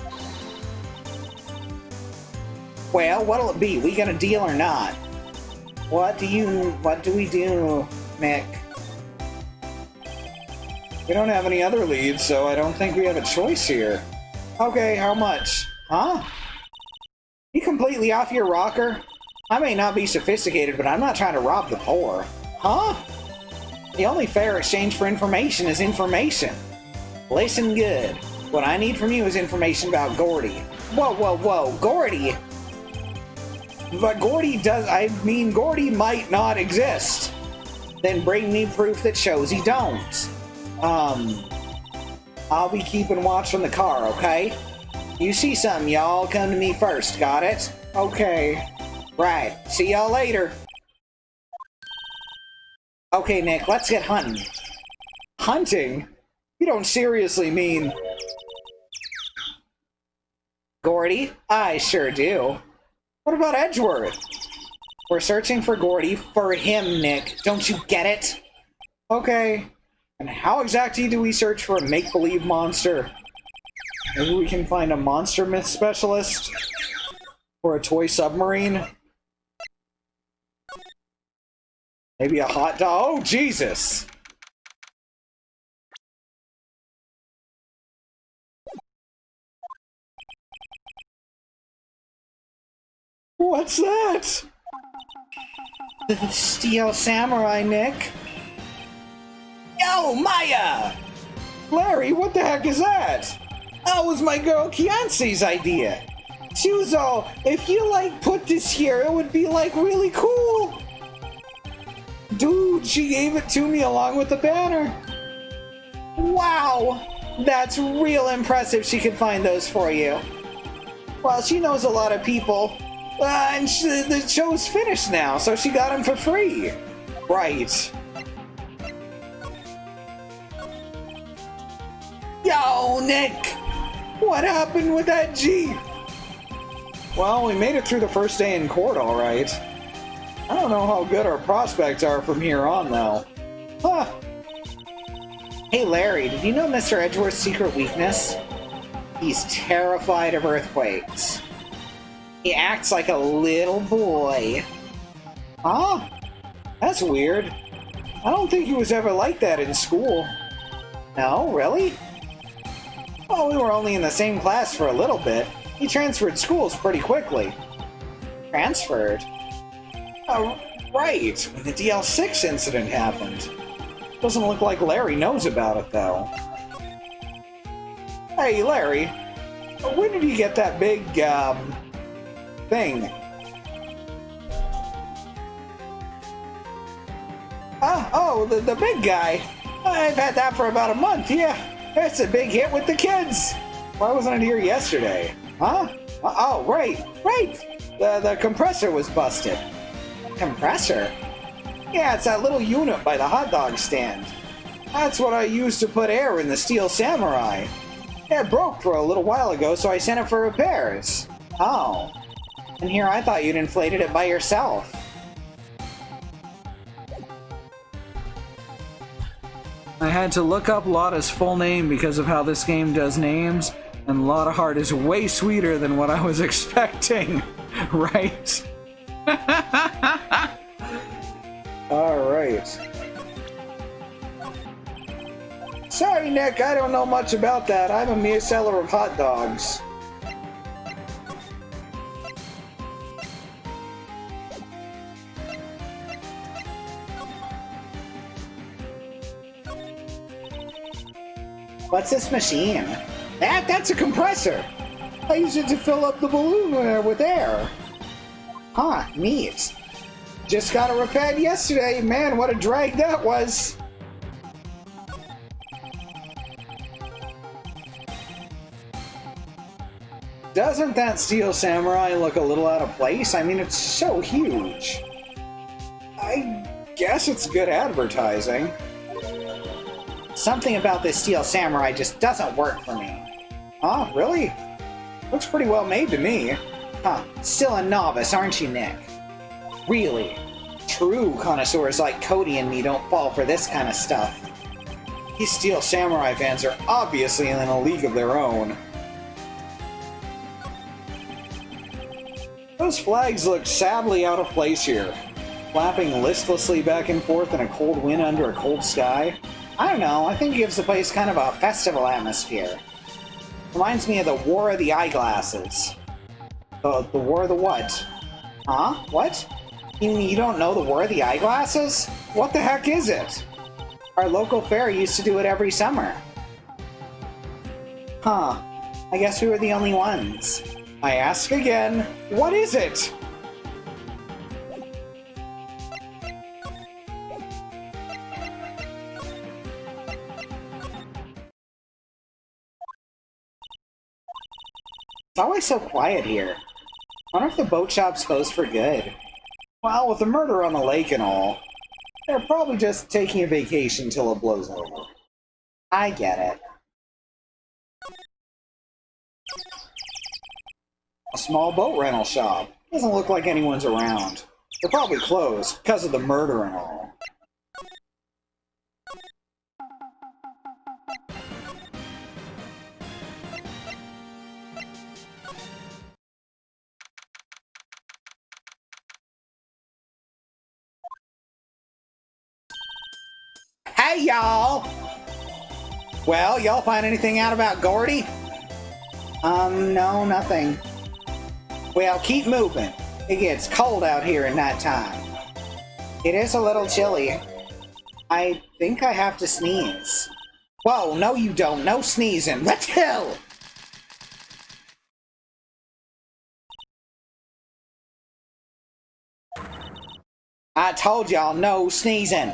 S5: Well, what'll it be? We gonna deal or not? What do we do, Nick? We don't have any other leads, so I don't think we have a choice here. Okay, how much? Huh? You completely off your rocker? I may not be sophisticated, but I'm not trying to rob the poor. Huh? The only fair exchange for information is information. Listen good. What I need from you is information about Gourdy. Whoa, whoa, whoa, Gourdy! But Gourdy might not exist. Then bring me proof that shows he don't. I'll be keeping watch from the car, okay? You see something, y'all come to me first, got it? Okay. Right, see y'all later. Okay, Nick, let's get hunting. Hunting? You don't seriously mean... Gourdy? I sure do. What about Edgeworth? We're searching for Gourdy for him, Nick. Don't you get it? Okay. And how exactly do we search for a make-believe monster? Maybe we can find a monster myth specialist? Or a toy submarine? Maybe a hot dog? Oh, Jesus! What's that? The Steel Samurai, Nick. Yo, Maya! Larry, what the heck is that? That was my girl Kiance's idea. She was all, if you put this here, it would be really cool. Dude, she gave it to me along with the banner. Wow, that's real impressive she could find those for you. Well, she knows a lot of people. And the show's finished now, so she got them for free. Right. Yo, Nick! What happened with that Jeep? Well, we made it through the first day in court, all right. I don't know how good our prospects are from here on, though. Huh. Hey, Larry, did you know Mr. Edgeworth's secret weakness? He's terrified of earthquakes. He acts like a little boy. Huh? That's weird. I don't think he was ever like that in school. No, really? Well, we were only in the same class for a little bit. He transferred schools pretty quickly. Transferred? Oh, right, when the DL6 incident happened. Doesn't look like Larry knows about it, though. Hey, Larry, when did you get that big, thing? The big guy. I've had that for about a month, yeah. It's a big hit with the kids. Why wasn't it here yesterday? Huh? Oh, right. The compressor was busted. Compressor? Yeah, it's that little unit by the hot dog stand. That's what I used to put air in the Steel Samurai. It broke for a little while ago, so I sent it for repairs. Oh. And here I thought you'd inflated it by yourself. I had to look up Lotta's full name because of how this game does names,
S2: And a lot of heart is way sweeter than what I was expecting, right? Alright. Sorry, Nick, I don't know much about that. I'm a mere seller of hot dogs.
S5: What's this machine?
S2: That's a compressor. I use it to fill up the balloon with air.
S5: Huh, neat.
S2: Just got it repaired yesterday. Man, what a drag that was. Doesn't that steel samurai look a little out of place? I mean, it's so huge. I guess it's good advertising.
S5: Something about this steel samurai just doesn't work for me.
S2: Huh? Really? Looks pretty well made to me.
S5: Huh, still a novice, aren't you, Nick? Really? True connoisseurs like Cody and me don't fall for this kind of stuff.
S2: These steel samurai fans are obviously in a league of their own. Those flags look sadly out of place here, flapping listlessly back and forth in a cold wind under a cold sky.
S5: I don't know, I think it gives the place kind of a festival atmosphere. Reminds me of the War of the Eyeglasses.
S2: The War of the what?
S5: Huh? What? You mean you don't know the War of the Eyeglasses?
S2: What the heck is it?
S5: Our local fair used to do it every summer. Huh. I guess we were the only ones.
S2: I ask again, what is it?
S5: It's always so quiet here. I wonder if the boat shop's closed for good.
S2: Well, with the murder on the lake and all, they're probably just taking a vacation till it blows over.
S5: I get it.
S2: A small boat rental shop. Doesn't look like anyone's around. They're probably closed because of the murder and all.
S5: Hey, y'all!
S2: Well, y'all find anything out about Gourdy?
S5: No, nothing.
S2: Well, keep moving. It gets cold out here at night time.
S5: It is a little chilly. I think I have to sneeze.
S2: Whoa, no you don't. No sneezing. Let's go! I told y'all, no sneezing.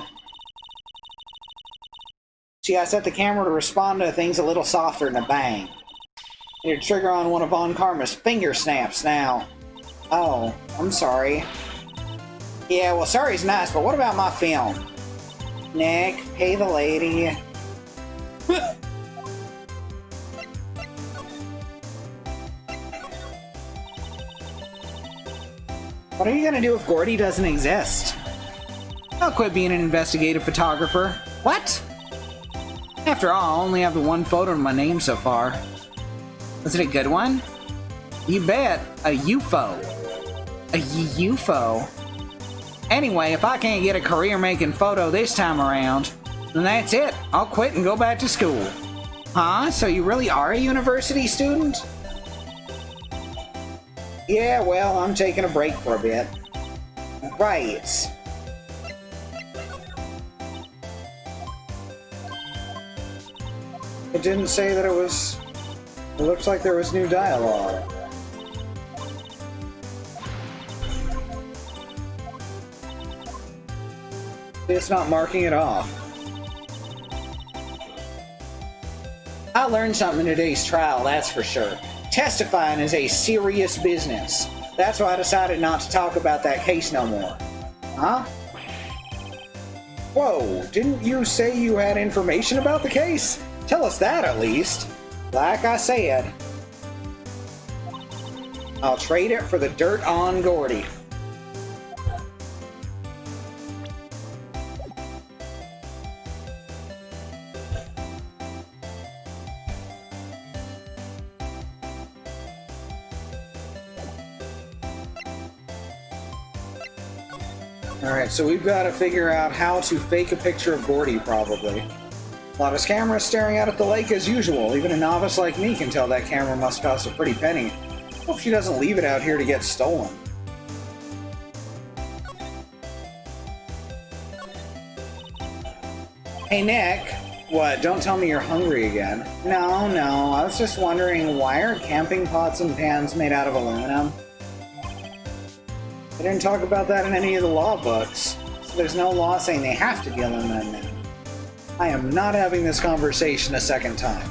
S2: See, I set the camera to respond to things a little softer than a bang. Need to trigger on one of Von Karma's finger snaps now.
S5: Oh, I'm sorry.
S2: Yeah, well, sorry's nice, but what about my film?
S5: Nick, pay the lady.
S2: What are you gonna do if Gourdy doesn't exist? I'll quit being an investigative photographer. What? After all, I only have the one photo in my name so far. Was it a good one? You bet. A UFO. A UFO? Anyway, if I can't get a career making photo this time around, then that's it. I'll quit and go back to school.
S5: Huh? So you really are a university student?
S2: Yeah, well, I'm taking a break for a bit.
S5: Right.
S2: It didn't say that it was... It looks like there was new dialogue. It's not marking it off. I learned something in today's trial, that's for sure. Testifying is a serious business. That's why I decided not to talk about that case no more.
S5: Huh?
S2: Whoa, didn't you say you had information about the case? Tell us that at least.
S5: Like I said,
S2: I'll trade it for the dirt on Gourdy.
S5: Alright, so we've got to figure out how to fake a picture of Gourdy, probably. Lotta's camera is staring out at the lake as usual. Even a novice like me can tell that camera must cost a pretty penny. Hope she doesn't leave it out here to get stolen. Hey, Nick. What, don't tell me you're hungry again. No, I was just wondering, why are camping pots and pans made out of aluminum? They didn't talk about that in any of the law books, so there's no law saying they have to be aluminum now. I am not having this conversation a second time.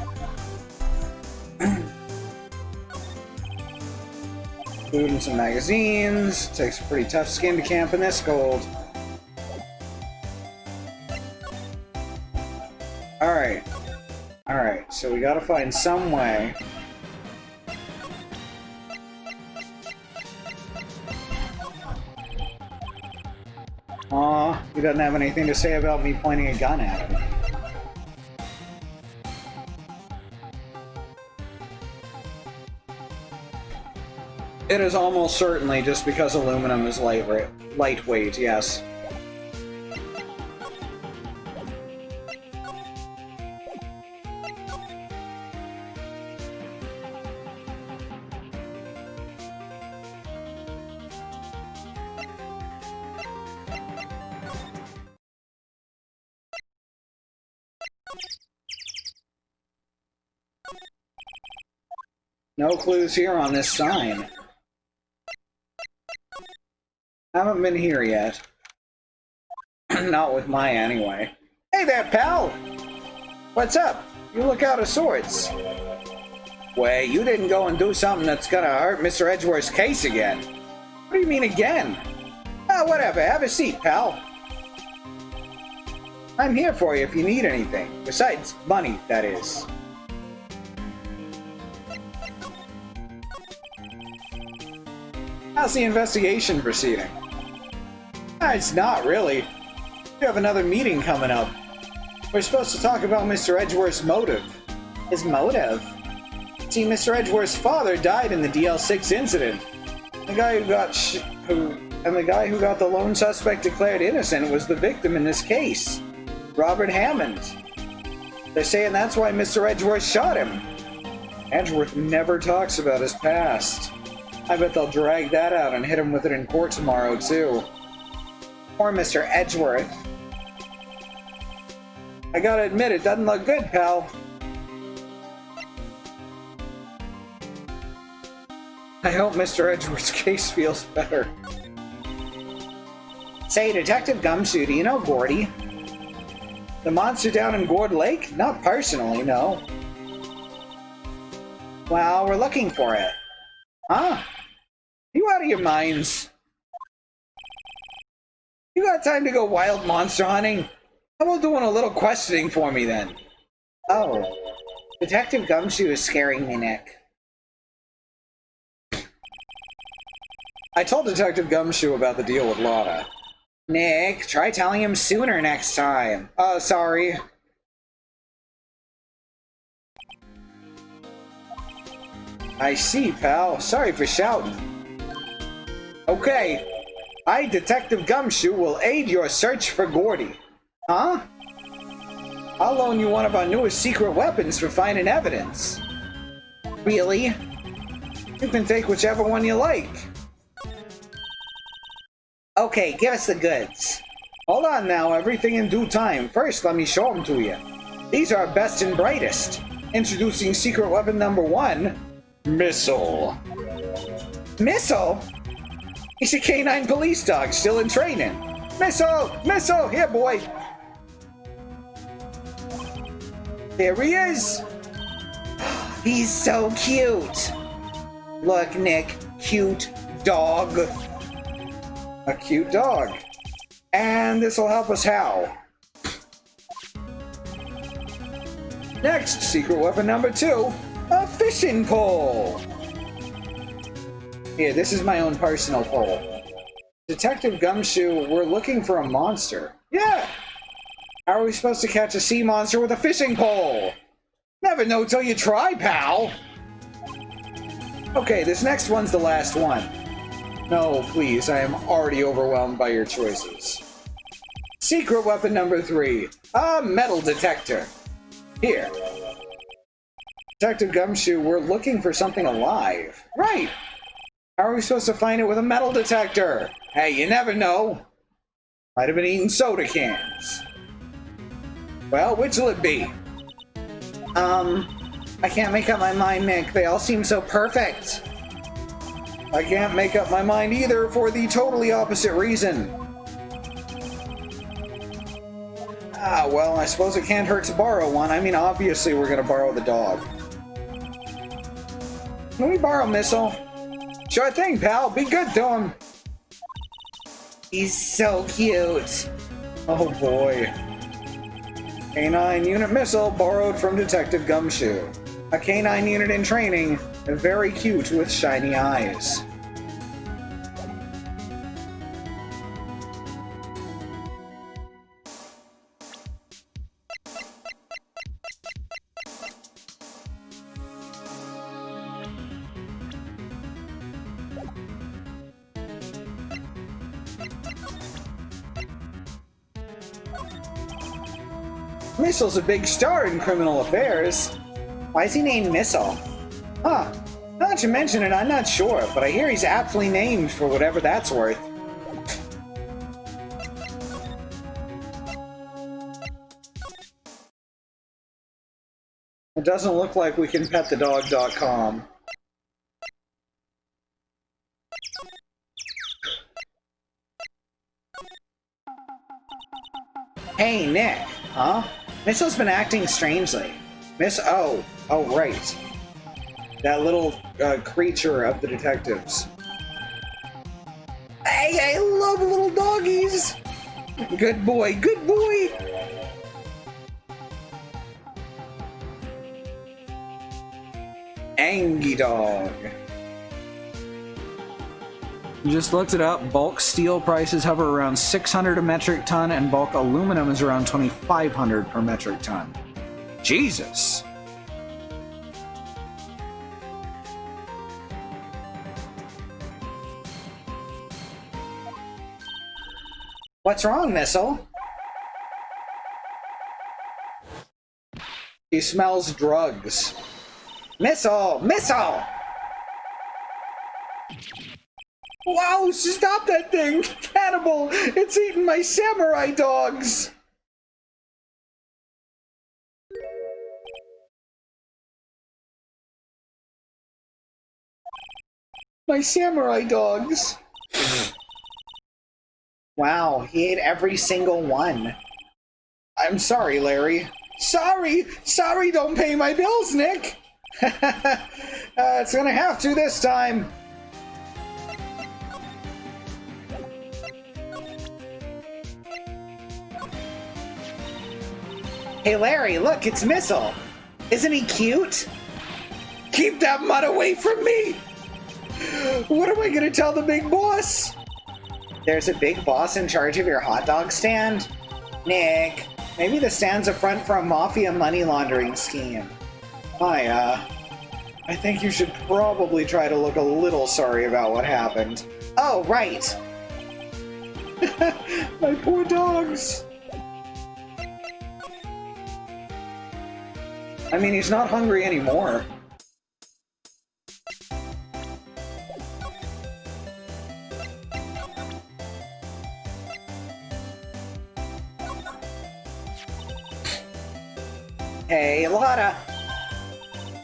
S5: Food and some magazines. Takes a pretty tough skin to camp in this cold. Alright, so we gotta find some way. Aw, he doesn't have anything to say about me pointing a gun at him. It is almost certainly just because aluminum is lightweight, yes. No clues here on this sign. Haven't been here yet. Not with Maya, anyway. Hey there, pal! What's up? You look out of sorts. Wait, you didn't go and do something that's gonna hurt Mr. Edgeworth's case again. What do you mean again? Ah, whatever. Have a seat, pal. I'm here for you if you need anything. Besides money, that is. How's the investigation proceeding? It's not really. We have another meeting coming up. We're supposed to talk about Mr. Edgeworth's motive. His motive? See, Mr. Edgeworth's father died in the DL6 incident. The guy who got the lone suspect declared innocent was the victim in this case, Robert Hammond. They're saying that's why Mr. Edgeworth shot him. Edgeworth never talks about his past. I bet they'll drag that out and hit him with it in court tomorrow, too. Poor Mr. Edgeworth. I gotta admit, it doesn't look good, pal. I hope Mr. Edgeworth's case feels better. Say, Detective Gumshoe, do you know Gourdy? The monster down in Gourd Lake? Not personally, no. Well, we're looking for it. Huh? You out of your minds? You got time to go wild monster hunting? How about doing a little questioning for me then? Oh, Detective Gumshoe is scaring me, Nick. I told Detective Gumshoe about the deal with Lotta. Nick, try telling him sooner next time. Sorry. I see, pal. Sorry for shouting. Okay. I, Detective Gumshoe, will aid your search for Gourdy. Huh? I'll loan you one of our newest secret weapons for finding evidence. Really? You can take whichever one you like. Okay, give us the goods. Hold on now, everything in due time. First, let me show them to you. These are our best and brightest. Introducing secret weapon number 1, Missile. Missile? He's a canine police dog, still in training. Missile! Missile! Here, boy! There he is! He's so cute! Look, Nick, cute dog. A cute dog. And this'll help us how? Next, secret weapon number 2, a fishing pole. Here, this is my own personal pole. Detective Gumshoe, we're looking for a monster. Yeah! How are we supposed to catch a sea monster with a fishing pole? Never know till you try, pal! Okay, this next one's the last one.
S2: No, please, I am already overwhelmed by your choices. Secret weapon number 3, a metal detector. Here. Detective Gumshoe, we're looking for something alive. Right! How are we supposed to find it with a metal detector? Hey, you never know. Might have been eating soda cans. Well, which'll it be?
S5: I can't make up my mind, Nick. They all seem so perfect.
S2: I can't make up my mind either for the totally opposite reason. Ah, well, I suppose it can't hurt to borrow one. I mean, obviously we're gonna borrow the dog. Can we borrow Missile? Sure thing, pal. Be good to him.
S5: He's so cute.
S2: Oh boy. Canine unit Missile borrowed from Detective Gumshoe. A canine unit in training, very cute with shiny eyes. Missile's a big star in criminal affairs.
S5: Why is he named Missile?
S2: Huh. Now that you mention it, I'm not sure, but I hear he's aptly named for whatever that's worth. It doesn't look like we can pet the dog.com.
S5: Hey, Nick.
S2: Huh?
S5: Missile's been acting strangely.
S2: Oh, right. That little creature of the detectives. Hey, I love little doggies! Good boy, good boy! Angie dog.
S6: Just looked it up. Bulk steel prices hover around 600 a metric ton, and bulk aluminum is around 2,500 per metric ton. Jesus!
S5: What's wrong, Missile?
S2: He smells drugs.
S5: Missile! Missile!
S2: Wow, stop that thing! Cannibal! It's eating my samurai dogs! My samurai dogs!
S5: Wow, he ate every single one.
S2: I'm sorry, Larry. Sorry! Sorry, don't pay my bills, Nick! It's gonna have to this time.
S5: Hey, Larry, look, it's Missile. Isn't he cute?
S2: Keep that mud away from me! What am I gonna tell the big boss?
S5: There's a big boss in charge of your hot dog stand? Nick, maybe the stand's a front for a mafia money laundering scheme.
S2: I think you should probably try to look a little sorry about what happened.
S5: Oh, right.
S2: My poor dogs. I mean, he's not hungry anymore.
S5: Hey, Lotta.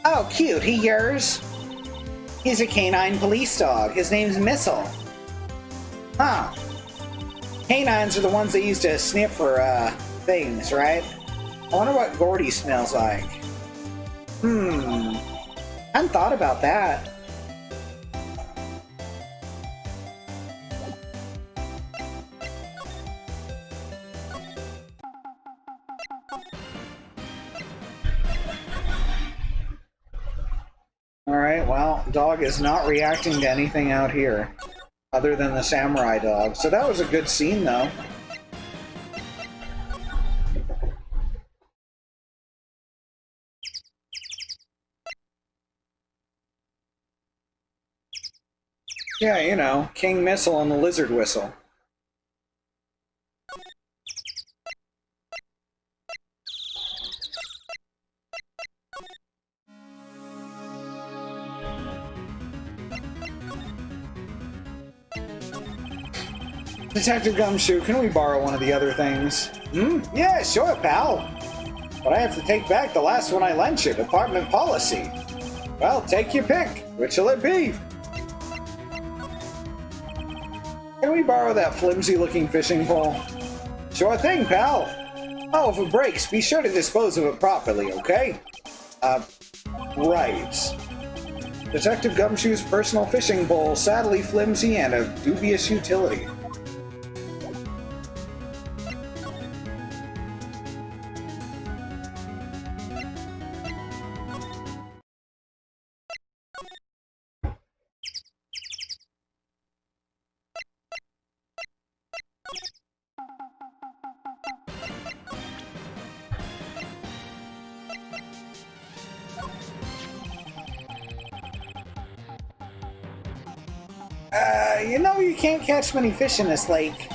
S5: Oh, cute. He yours? He's a canine police dog. His name's Missile. Huh. Canines are the ones that used to sniff for, things, right? I wonder what Gourdy smells like. Hadn't thought about that.
S2: Alright, well, dog is not reacting to anything out here, other than the samurai dog. So that was a good scene, though.
S6: Yeah, you know, King Missile and the Lizard Whistle. Detective Gumshoe, can we borrow one of the other things?
S5: Yeah, sure, pal. But I have to take back the last one I lent you, department policy. Well, take your pick. Which will it be?
S6: Can we borrow that flimsy-looking fishing pole?
S5: Sure thing, pal. Oh, if it breaks, be sure to dispose of it properly, okay?
S6: Right. Detective Gumshoe's personal fishing pole, sadly flimsy and of dubious utility.
S5: You know you can't catch many fish in this lake.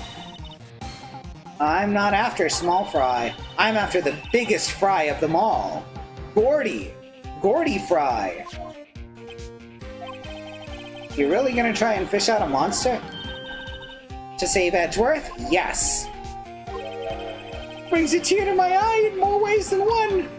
S5: I'm not after small fry. I'm after the biggest fry of them all. Gourdy. Gourdy fry. You really gonna try and fish out a monster? To save Edgeworth? Yes. Brings a tear to my eye in more ways than one.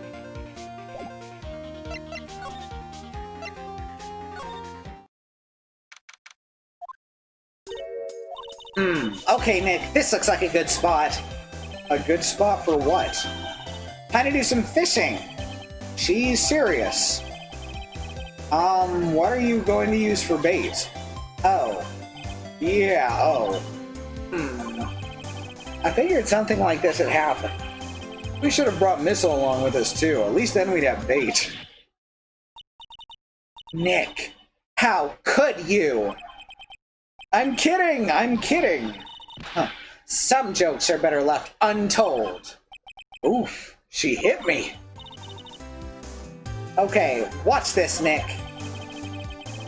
S5: Okay, Nick, this looks like a good spot.
S6: A good spot for what?
S5: Time to do some fishing.
S6: She's serious. What are you going to use for bait?
S5: Oh.
S6: Yeah,
S5: I figured something like this would happen.
S6: We should have brought Missile along with us too. At least then we'd have bait.
S5: Nick, how could you?
S6: I'm kidding! I'm kidding!
S5: Huh. Some jokes are better left untold.
S6: Oof, she hit me.
S5: Okay, watch this, Nick.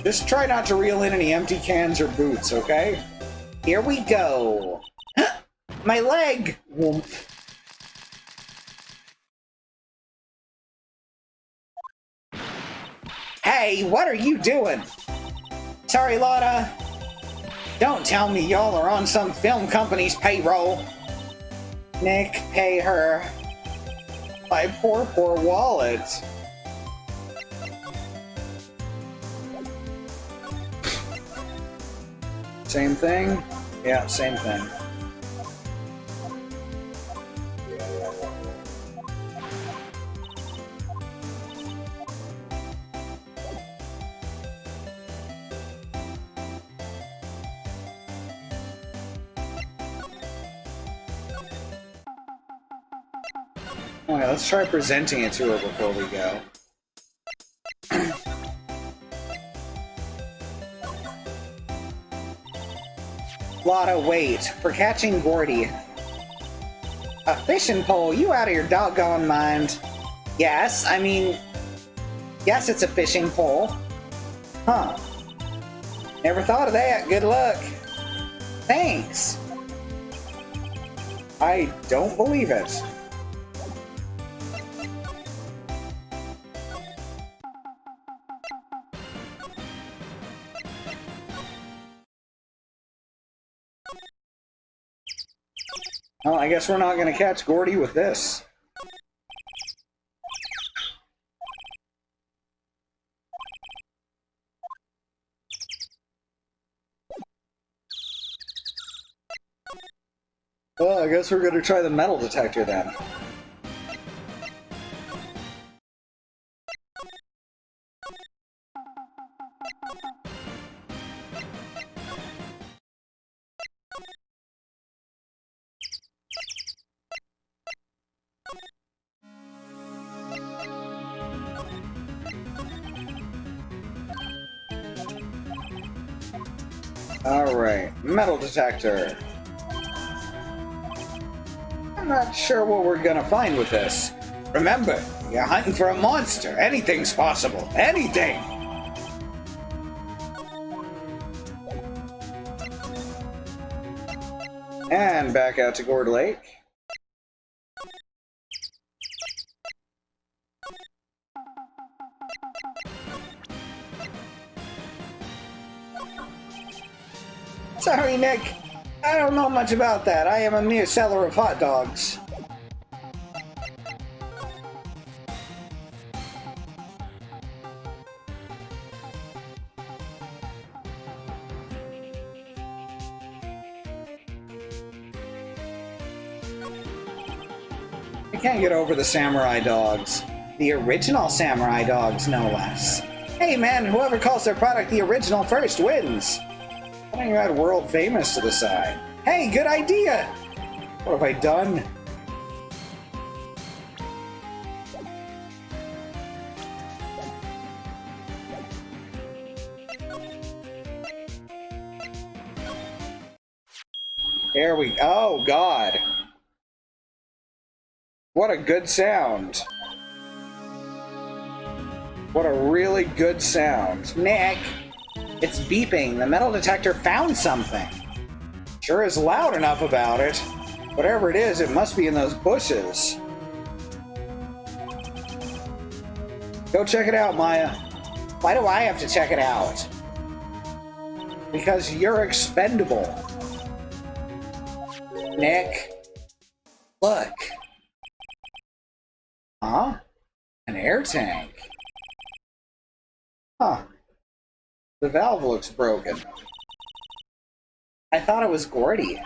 S6: Just try not to reel in any empty cans or boots, okay?
S5: Here we go. My leg!
S6: Woomph.
S5: Hey, what are you doing? Sorry, Lotta. Don't tell me y'all are on some film company's payroll. Nick, pay her.
S6: My poor, poor wallet. Same thing? Yeah, same thing. Alright, let's try presenting it to her before we go.
S5: Lotta, wait. For catching Gourdy. A fishing pole? You out of your doggone mind. Yes, I mean... Yes, it's a fishing pole. Huh. Never thought of that. Good luck. Thanks.
S6: I don't believe it. Well, I guess we're not going to catch Gourdy with this. Well, I guess we're going to try the metal detector then. Alright, metal detector. I'm not sure what we're gonna find with this.
S5: Remember, you're hunting for a monster. Anything's possible. Anything!
S2: And back out to Gourd Lake.
S5: Sorry, Nick. I don't know much about that. I am a mere seller of hot dogs.
S2: I can't get over the samurai dogs.
S5: The original samurai dogs, no less. Hey man, whoever calls their product the original first wins.
S2: Why don't you add world famous to the side?
S5: Hey, good idea!
S2: What have I done? There we go. Oh, God. What a good sound. What a really good sound.
S5: Nick, it's beeping. The metal detector found something.
S2: Sure is loud enough about it. Whatever it is, it must be in those bushes. Go check it out, Maya.
S5: Why do I have to check it out?
S2: Because you're expendable.
S5: Nick, look.
S2: Huh? An air tank. Huh. The valve looks broken.
S5: I thought it was Gourdy.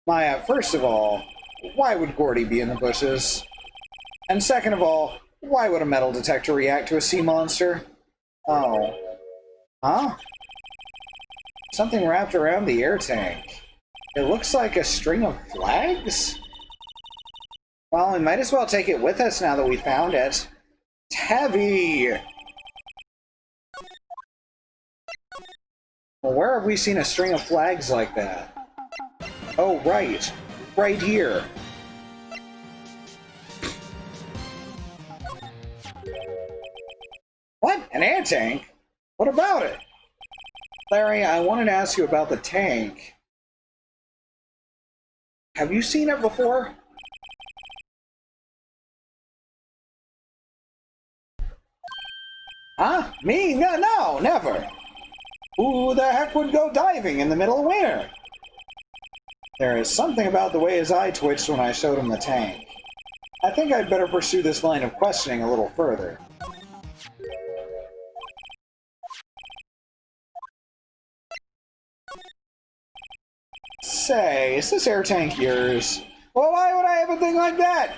S2: Maya, first of all, why would Gourdy be in the bushes? And second of all, why would a metal detector react to a sea monster? Oh. Huh? Something wrapped around the air tank. It looks like a string of flags?
S5: Well, we might as well take it with us now that we found it.
S2: It's heavy! Well, where have we seen a string of flags like that? Oh, right. Right here. What? An air tank? What about it? Larry, I wanted to ask you about the tank. Have you seen it before? Huh? Me? No, never. Who the heck would go diving in the middle of winter? There is something about the way his eye twitched when I showed him the tank. I think I'd better pursue this line of questioning a little further. Say, is this air tank yours? Well, why would I have a thing like that?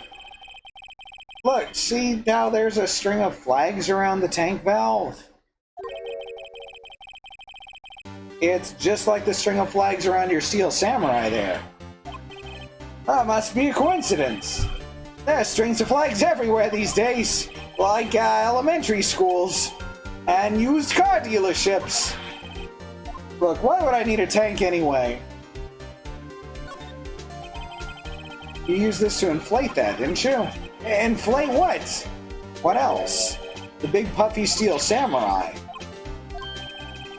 S2: Look, see now there's a string of flags around the tank valve? It's just like the string of flags around your steel samurai there. That must be a coincidence. There are strings of flags everywhere these days, like elementary schools and used car dealerships. Look, why would I need a tank anyway? You used this to inflate that, didn't you? Inflate what? What else? The big puffy steel samurai.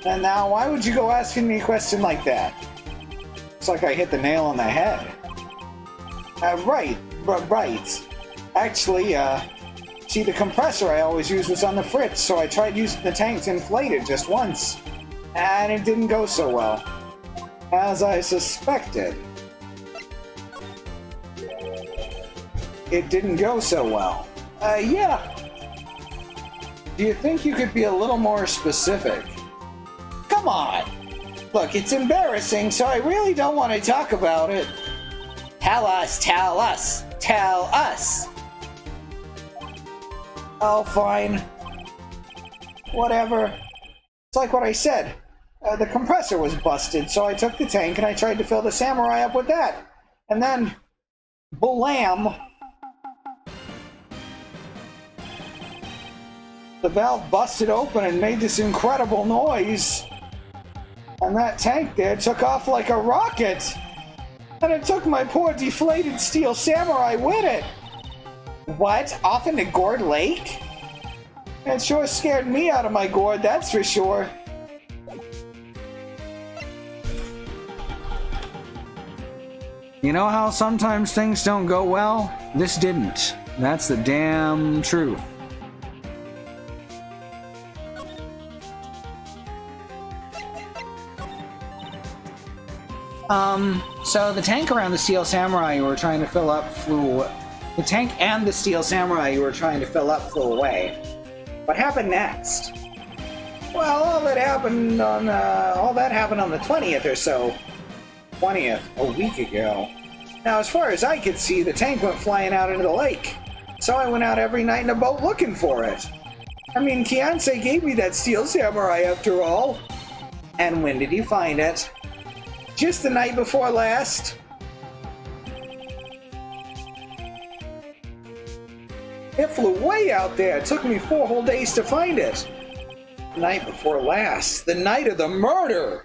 S2: And now, why would you go asking me a question like that? It's like I hit the nail on the head. Right. Actually, see, the compressor I always use was on the fritz, so I tried using the tank to inflate it just once. And it didn't go so well. As I suspected. It didn't go so well. Yeah. Do you think you could be a little more specific? Come on! Look, it's embarrassing, so I really don't want to talk about it.
S5: Tell us, tell us, tell us!
S2: Oh, fine. Whatever. It's like what I said. The compressor was busted, so I took the tank and I tried to fill the samurai up with that. And then... blam! The valve busted open and made this incredible noise. And that tank there took off like a rocket. And it took my poor deflated steel samurai with it.
S5: What? Off into Gourd Lake?
S2: It sure scared me out of my gourd, that's for sure.
S6: You know how sometimes things don't go well? This didn't. That's the damn truth.
S5: So the tank around the Steel Samurai you were trying to fill up the tank and the Steel Samurai you were trying to fill up flew away. What happened next? Well, all that happened on the 20th or so. 20th, a week ago. Now, as far as I could see, the tank went flying out into the lake. So I went out every night in a boat looking for it. I mean, Kianse gave me that Steel Samurai after all. And when did you find it? Just the night before last. It flew way out there. It took me 4 whole days to find it. The night before last. The night of the murder.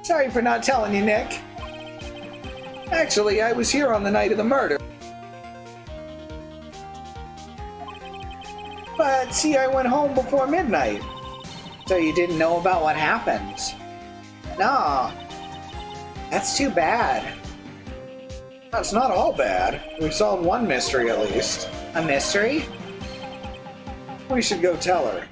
S5: Sorry for not telling you, Nick. Actually, I was here on the night of the murder. But see, I went home before midnight. So you didn't know about what happened? Nah. That's too bad.
S2: That's not all bad. We've solved one mystery at least.
S5: A mystery?
S2: We should go tell her.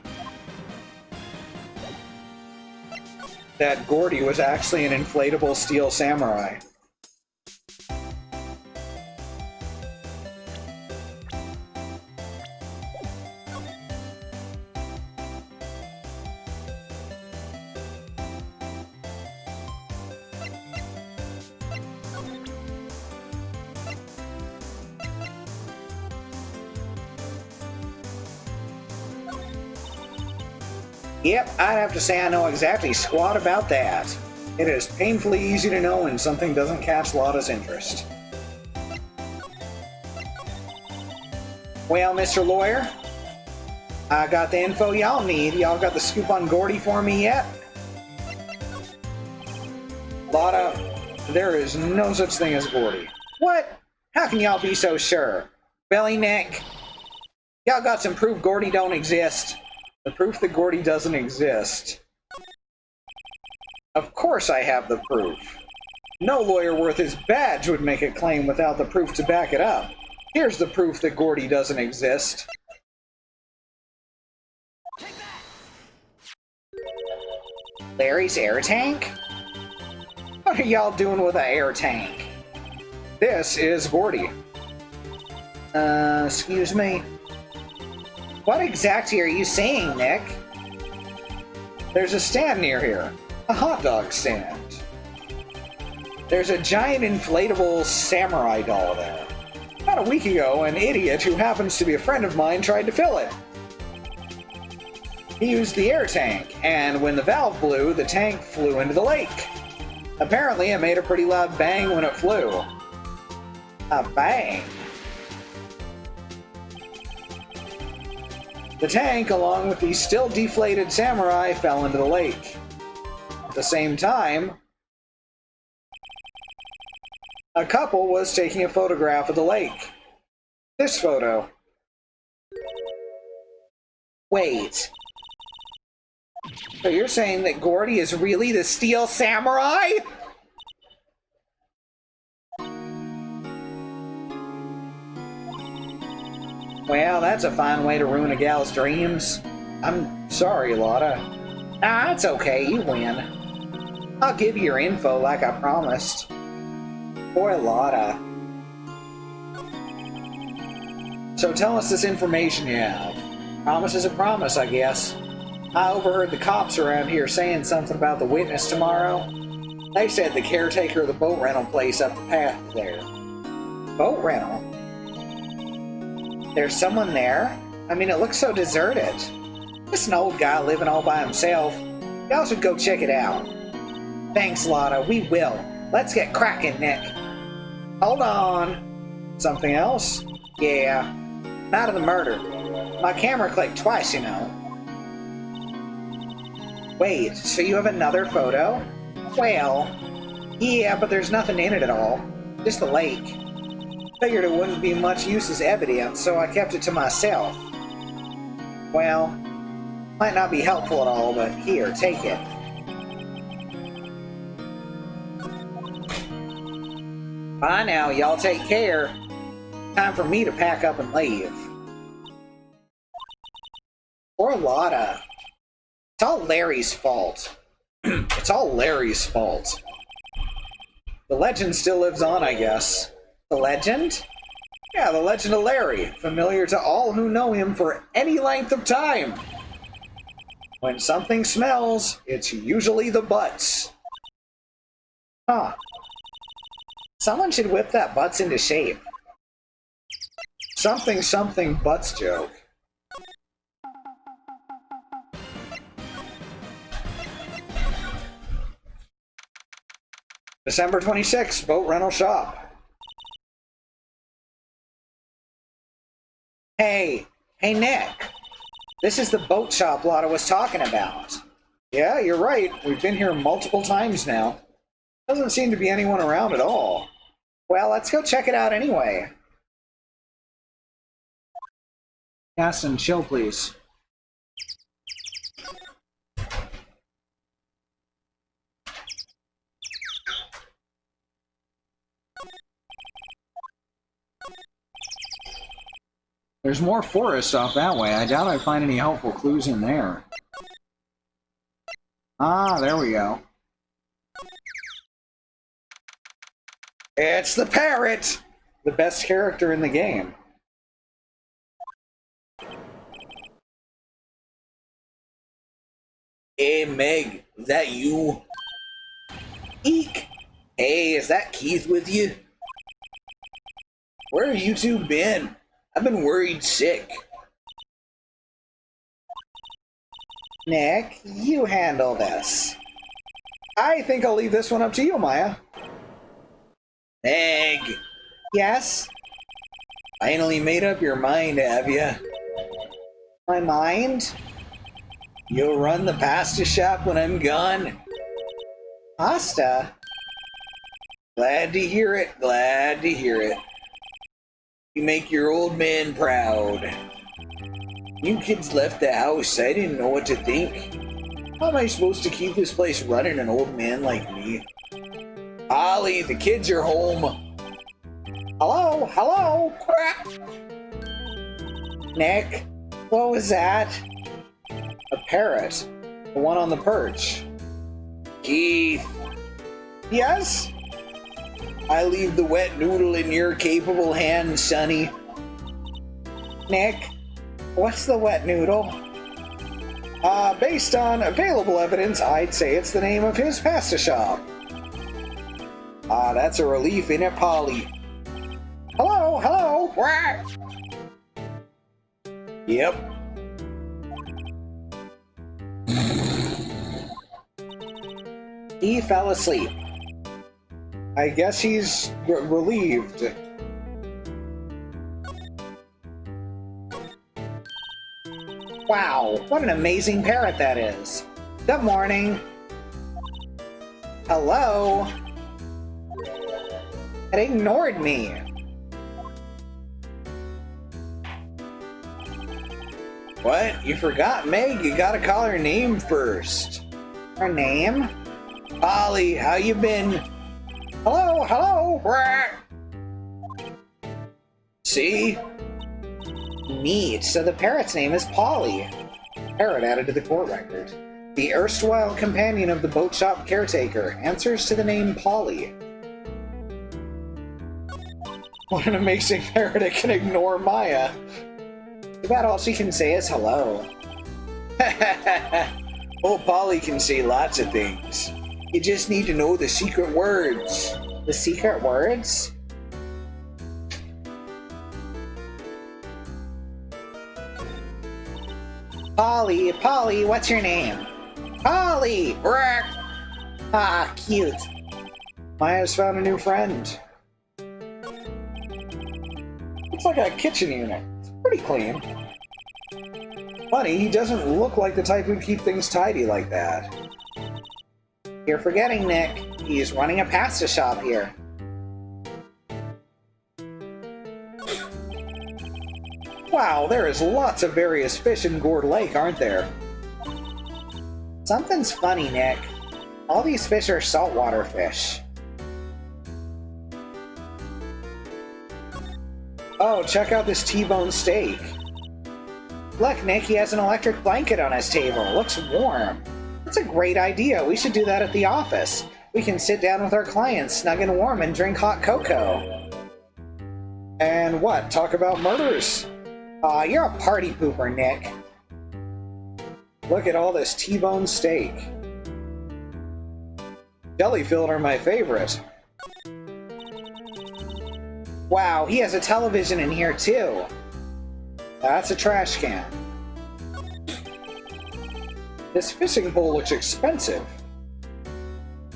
S2: That Gourdy was actually an inflatable Steel Samurai.
S5: Yep, I'd have to say I know exactly squat about that.
S2: It is painfully easy to know when something doesn't catch Lotta's interest.
S5: Well, Mr. Lawyer, I got the info y'all need. Y'all got the scoop on Gourdy for me yet?
S2: Lotta, there is no such thing as Gourdy.
S5: What? How can y'all be so sure? Billy, Nick, y'all got some proof Gourdy don't exist.
S2: The proof that Gourdy doesn't exist. Of course I have the proof. No lawyer worth his badge would make a claim without the proof to back it up. Here's the proof that Gourdy doesn't exist.
S5: Larry's air tank? What are y'all doing with an air tank?
S2: This is Gourdy.
S5: Excuse me? What exactly are you saying, Nick?
S2: There's a stand near here. A hot dog stand. There's a giant inflatable samurai doll there. About a week ago, an idiot who happens to be a friend of mine tried to fill it. He used the air tank, and when the valve blew, the tank flew into the lake. Apparently, it made a pretty loud bang when it flew.
S5: A bang?
S2: The tank, along with the still deflated samurai, fell into the lake. At the same time, a couple was taking a photograph of the lake. This photo.
S5: Wait. So you're saying that Gourdy is really the Steel Samurai? Well, that's a fine way to ruin a gal's dreams.
S2: I'm sorry, Lotta.
S5: Nah, it's okay, you win. I'll give you your info like I promised. Poor Lotta.
S2: So tell us this information you have.
S5: Promise is a promise, I guess. I overheard the cops around here saying something about the witness tomorrow. They said the caretaker of the boat rental place up the path there. Boat rental? There's someone there? I mean, it looks so deserted. Just an old guy living all by himself. Y'all should go check it out. Thanks, Lotta. We will. Let's get cracking, Nick. Hold on.
S2: Something else?
S5: Yeah. Night of the murder. My camera clicked twice, you know. Wait, so you have another photo? Well, yeah, but there's nothing in it at all. Just the lake. Figured it wouldn't be much use as evidence, so I kept it to myself. Well, might not be helpful at all, but here, take it. Bye now, y'all take care. Time for me to pack up and leave. Poor Lotta. It's all Larry's fault. It's all Larry's fault. The legend still lives on, I guess. The legend? Yeah, the legend of Larry, familiar to all who know him for any length of time. When something smells, it's usually the Butz. Huh. Someone should whip that Butz into shape. Something Butz joke. December 26th, boat rental shop. Hey, Nick. This is the boat shop Lotta was talking about. Yeah, you're right. We've been here multiple times now. Doesn't seem to be anyone around at all. Well, let's go check it out anyway.
S6: Cast and chill, please. There's more forest off that way. I doubt I find any helpful clues in there. Ah, there we go.
S5: It's the parrot! The best character in the game.
S2: Hey, Meg, is that you?
S5: Eek!
S2: Hey, is that Keith with you? Where have you two been? I've been worried sick.
S5: Nick, you handle this. I think I'll leave this one up to you, Maya.
S2: Meg,
S5: Yes?
S2: finally made up your mind, have ya?
S5: My mind?
S2: You'll run the pasta shop when I'm gone?
S5: Pasta?
S2: Glad to hear it, glad to hear it. You make your old man proud. You kids left the house, I didn't know what to think. How am I supposed to keep this place running, an old man like me? Ollie, the kids are home.
S5: Hello? Hello? Nick, what was that?
S6: A parrot. The one on the perch.
S2: Keith,
S5: Yes?
S2: I leave the wet noodle in your capable hands, sonny.
S5: Nick, what's the wet noodle?
S6: Based on available evidence, I'd say it's the name of his pasta shop.
S2: That's a relief, ain't it, Polly?
S5: Hello? Hello?
S2: Yep.
S5: He fell asleep.
S6: I guess he's relieved.
S5: Wow, what an amazing parrot that is. Good morning. Hello? It ignored me.
S2: What? You forgot Meg? You gotta call her name first.
S5: Her name?
S2: Polly, how you been?
S5: Hello? Hello?
S2: See?
S5: Neat. So the parrot's name is Polly. Parrot added to the court record. The erstwhile companion of the boat shop caretaker answers to the name Polly.
S6: What an amazing parrot, it can ignore Maya.
S5: Too bad all she can say is hello.
S2: Oh, Polly can say lots of things. You just need to know the secret words.
S5: The secret words? Polly, Polly, what's your name? Polly! Ah, cute.
S6: Maya's found a new friend. Looks like a kitchen unit. It's pretty clean. Funny, he doesn't look like the type who'd keep things tidy like that.
S5: You're forgetting, Nick. He's running a pasta shop here.
S6: Wow, there is lots of various fish in Gourd Lake, aren't there?
S5: Something's funny, Nick. All these fish are saltwater fish. Oh, check out this T-bone steak. Look, Nick, he has an electric blanket on his table. Looks warm. That's a great idea. We should do that at the office. We can sit down with our clients, snug and warm, and drink hot cocoa. And what? Talk about murders? Aw, you're a party pooper, Nick. Look at all this T-bone steak. Jelly-filled are my favorite. Wow, he has a television in here too. That's a trash can. This fishing pole looks expensive.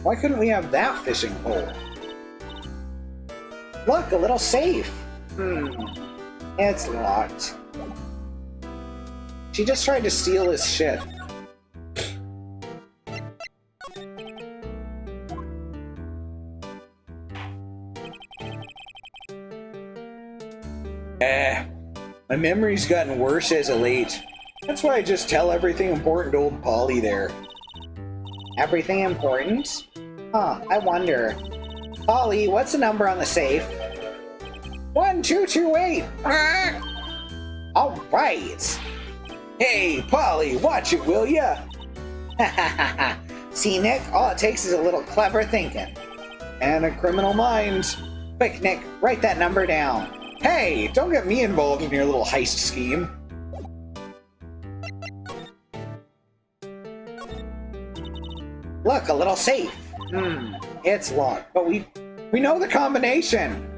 S5: Why couldn't we have that fishing pole? Look, a little safe. It's locked. She just tried to steal his shit.
S2: My memory's gotten worse as of late. That's why I just tell everything important to old Polly there.
S5: Everything important? Huh, I wonder. Polly, what's the number on the safe? 1228! All right!
S2: Hey, Polly, watch it, will ya?
S5: See, Nick, all it takes is a little clever thinking.
S2: And a criminal mind.
S5: Quick, Nick, write that number down.
S2: Hey, don't get me involved in your little heist scheme.
S5: Look, a little safe. It's locked, but we know the combination.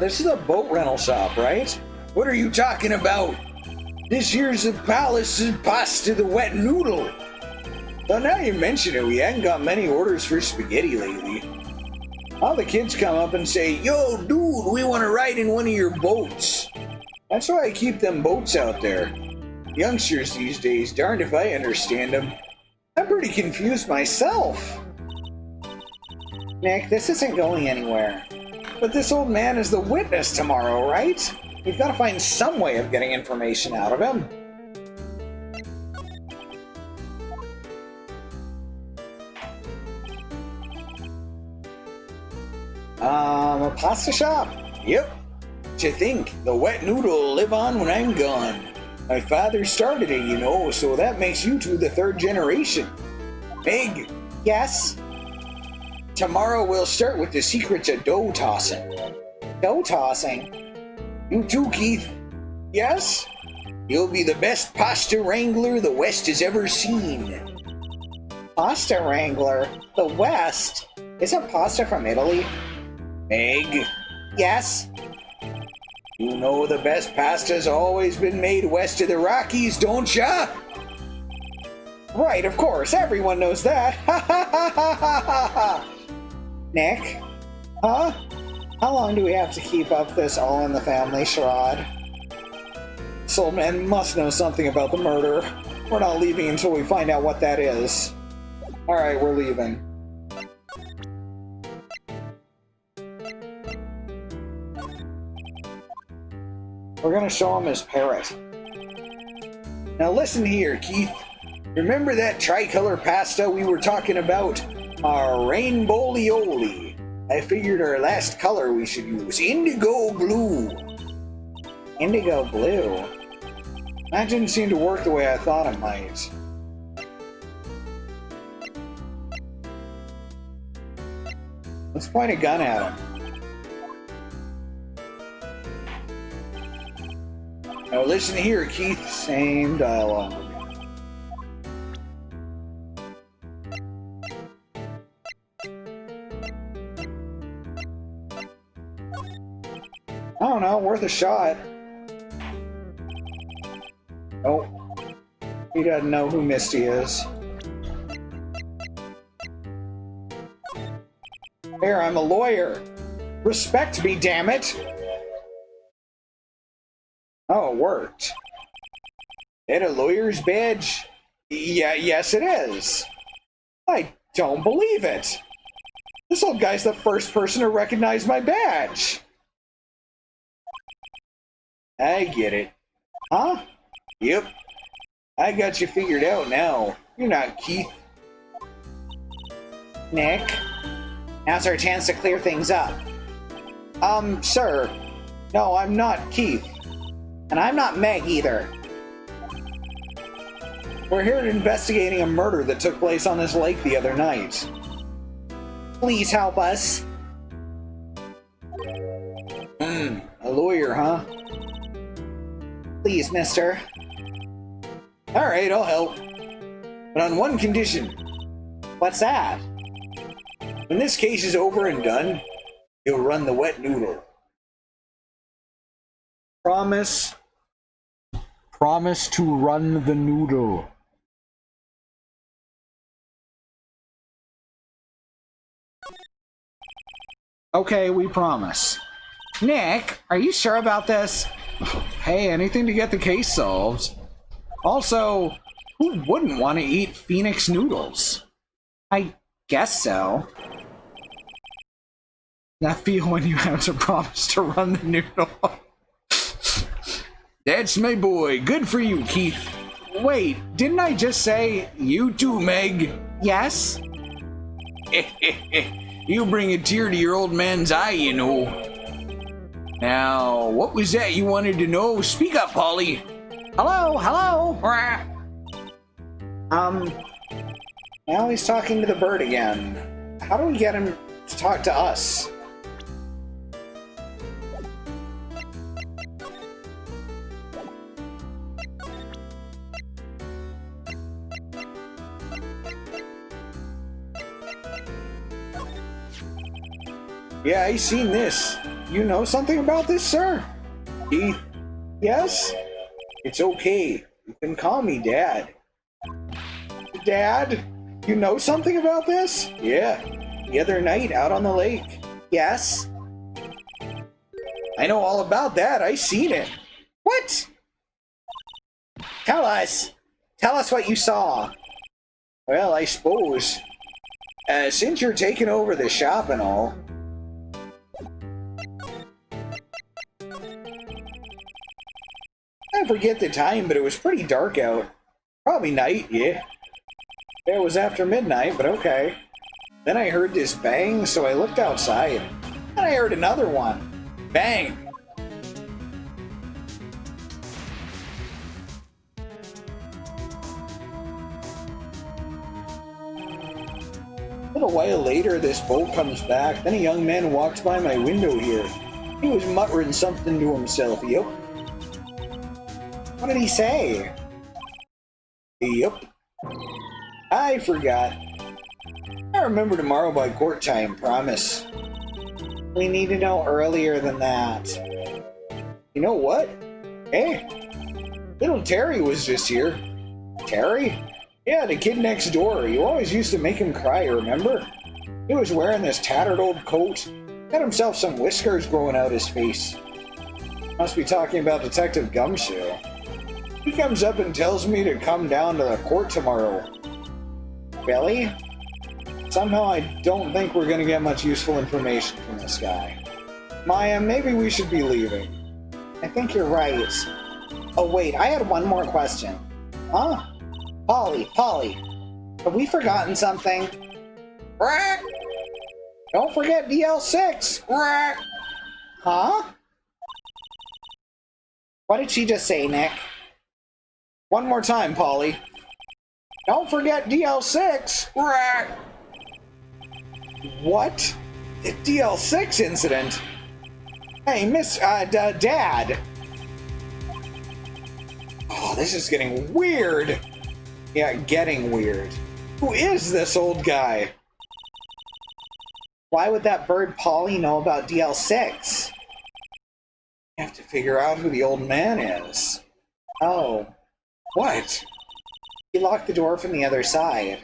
S2: This is a boat rental shop, right? What are you talking about? This here's the Palace of Pasta the Wet Noodle. Well, now you mention it, we hadn't got many orders for spaghetti lately. All the kids come up and say, "Yo, dude, we want to ride in one of your boats." That's why I keep them boats out there. Youngsters these days, darned if I understand them. I'm pretty confused myself.
S5: Nick, this isn't going anywhere.
S2: But this old man is the witness tomorrow, right? We've got to find some way of getting information out of him.
S5: A pasta shop?
S2: Yep. To think, the wet noodle will live on when I'm gone. My father started it, you know, so that makes you two the third generation. Meg,
S5: Yes?
S2: tomorrow we'll start with the secrets of dough tossing.
S5: Dough tossing?
S2: You too, Keith. Yes? You'll be the best pasta wrangler the West has ever seen.
S5: Pasta Wrangler? The West? Isn't pasta from Italy?
S2: Meg,
S5: Yes?
S2: you know the best pasta's always been made west of the Rockies, don't ya?
S5: Right, of course. Everyone knows that. Ha ha ha ha ha ha! Nick? Huh? How long do we have to keep up this all-in-the-family charade?
S2: This old man must know something about the murder. We're not leaving until we find out what that is. Alright, we're leaving. We're gonna show him his parrot. Now listen here, Keith. Remember that tricolor pasta we were talking about? Our rainbow-lioli. I figured our last color we should use, indigo blue.
S5: Indigo blue?
S2: That didn't seem to work the way I thought it might. Let's point a gun at him. Now listen here, Keith.
S5: Same dialogue.
S2: I don't know, worth a shot. Oh, he doesn't know who Misty is. Here, I'm a lawyer. Respect me, damn it! Oh, it worked. It a lawyer's badge? Yeah, yes it is. I don't believe it. This old guy's the first person to recognize my badge. I get it. Huh? Yep. I got you figured out now. You're not Keith.
S5: Nick, now's our chance to clear things up.
S2: Sir. No, I'm not Keith.
S5: And I'm not Meg either.
S2: We're here investigating a murder that took place on this lake the other night.
S5: Please help us.
S2: A lawyer, huh?
S5: Please, mister.
S2: Alright, I'll help. But on one condition.
S5: What's that?
S2: When this case is over and done, you'll run the wet noodle.
S6: Promise. Promise to run the noodle. Okay, we promise.
S1: Nick, are you sure about this?
S6: Hey, anything to get the case solved. Also, who wouldn't want to eat Phoenix noodles?
S1: I guess so.
S6: That feel when you have to promise to run the noodle.
S3: That's my boy. Good for you, Keith.
S6: Wait, didn't I just say
S3: You too, Meg.
S1: Yes?
S3: You bring a tear to your old man's eye, you know. Now, what was that you wanted to know? Speak up, Polly.
S1: Hello, hello.
S5: Now he's talking to the bird again. How do we get him to talk to us?
S2: Yeah, I seen this. You know something about this, sir? Keith? Yes? It's okay. You can call me Dad. Dad? You know something about this? Yeah. The other night out on the lake.
S5: Yes?
S2: I know all about that. I seen it.
S5: What? Tell us. Tell us what you saw.
S2: Well, I suppose. Since you're taking over the shop and all. I forget the time, but it was pretty dark out. Probably night, yeah. It was after midnight, but okay. Then I heard this bang, so I looked outside. Then I heard another one. Bang! A little while later, this boat comes back. Then a young man walks by my window here. He was muttering something to himself. Yep.
S5: What did he say?
S2: Yep. I forgot. I remember tomorrow by court time, promise.
S5: We need to know earlier than that.
S2: You know what? Hey, little Terry was just here. Terry? Yeah, the kid next door. You always used to make him cry, remember? He was wearing this tattered old coat. Got himself some whiskers growing out his face. Must be talking about Detective Gumshoe. He comes up and tells me to come down to the court tomorrow.
S5: Really?
S2: Somehow I don't think we're gonna get much useful information from this guy. Maya, maybe we should be leaving.
S5: I think you're right. Oh wait, I had one more question.
S2: Huh?
S5: Polly, have we forgotten something?
S2: Don't forget DL6!
S5: Huh? What did she just say, Nick?
S2: One more time, Polly. Don't forget DL6! What? The DL6 incident? Hey, Dad! Oh, this is getting weird! Yeah, getting weird. Who is this old guy?
S5: Why would that bird Polly know about DL6?
S2: I have to figure out who the old man is.
S5: Oh,
S2: What?
S5: he locked the door from the other side.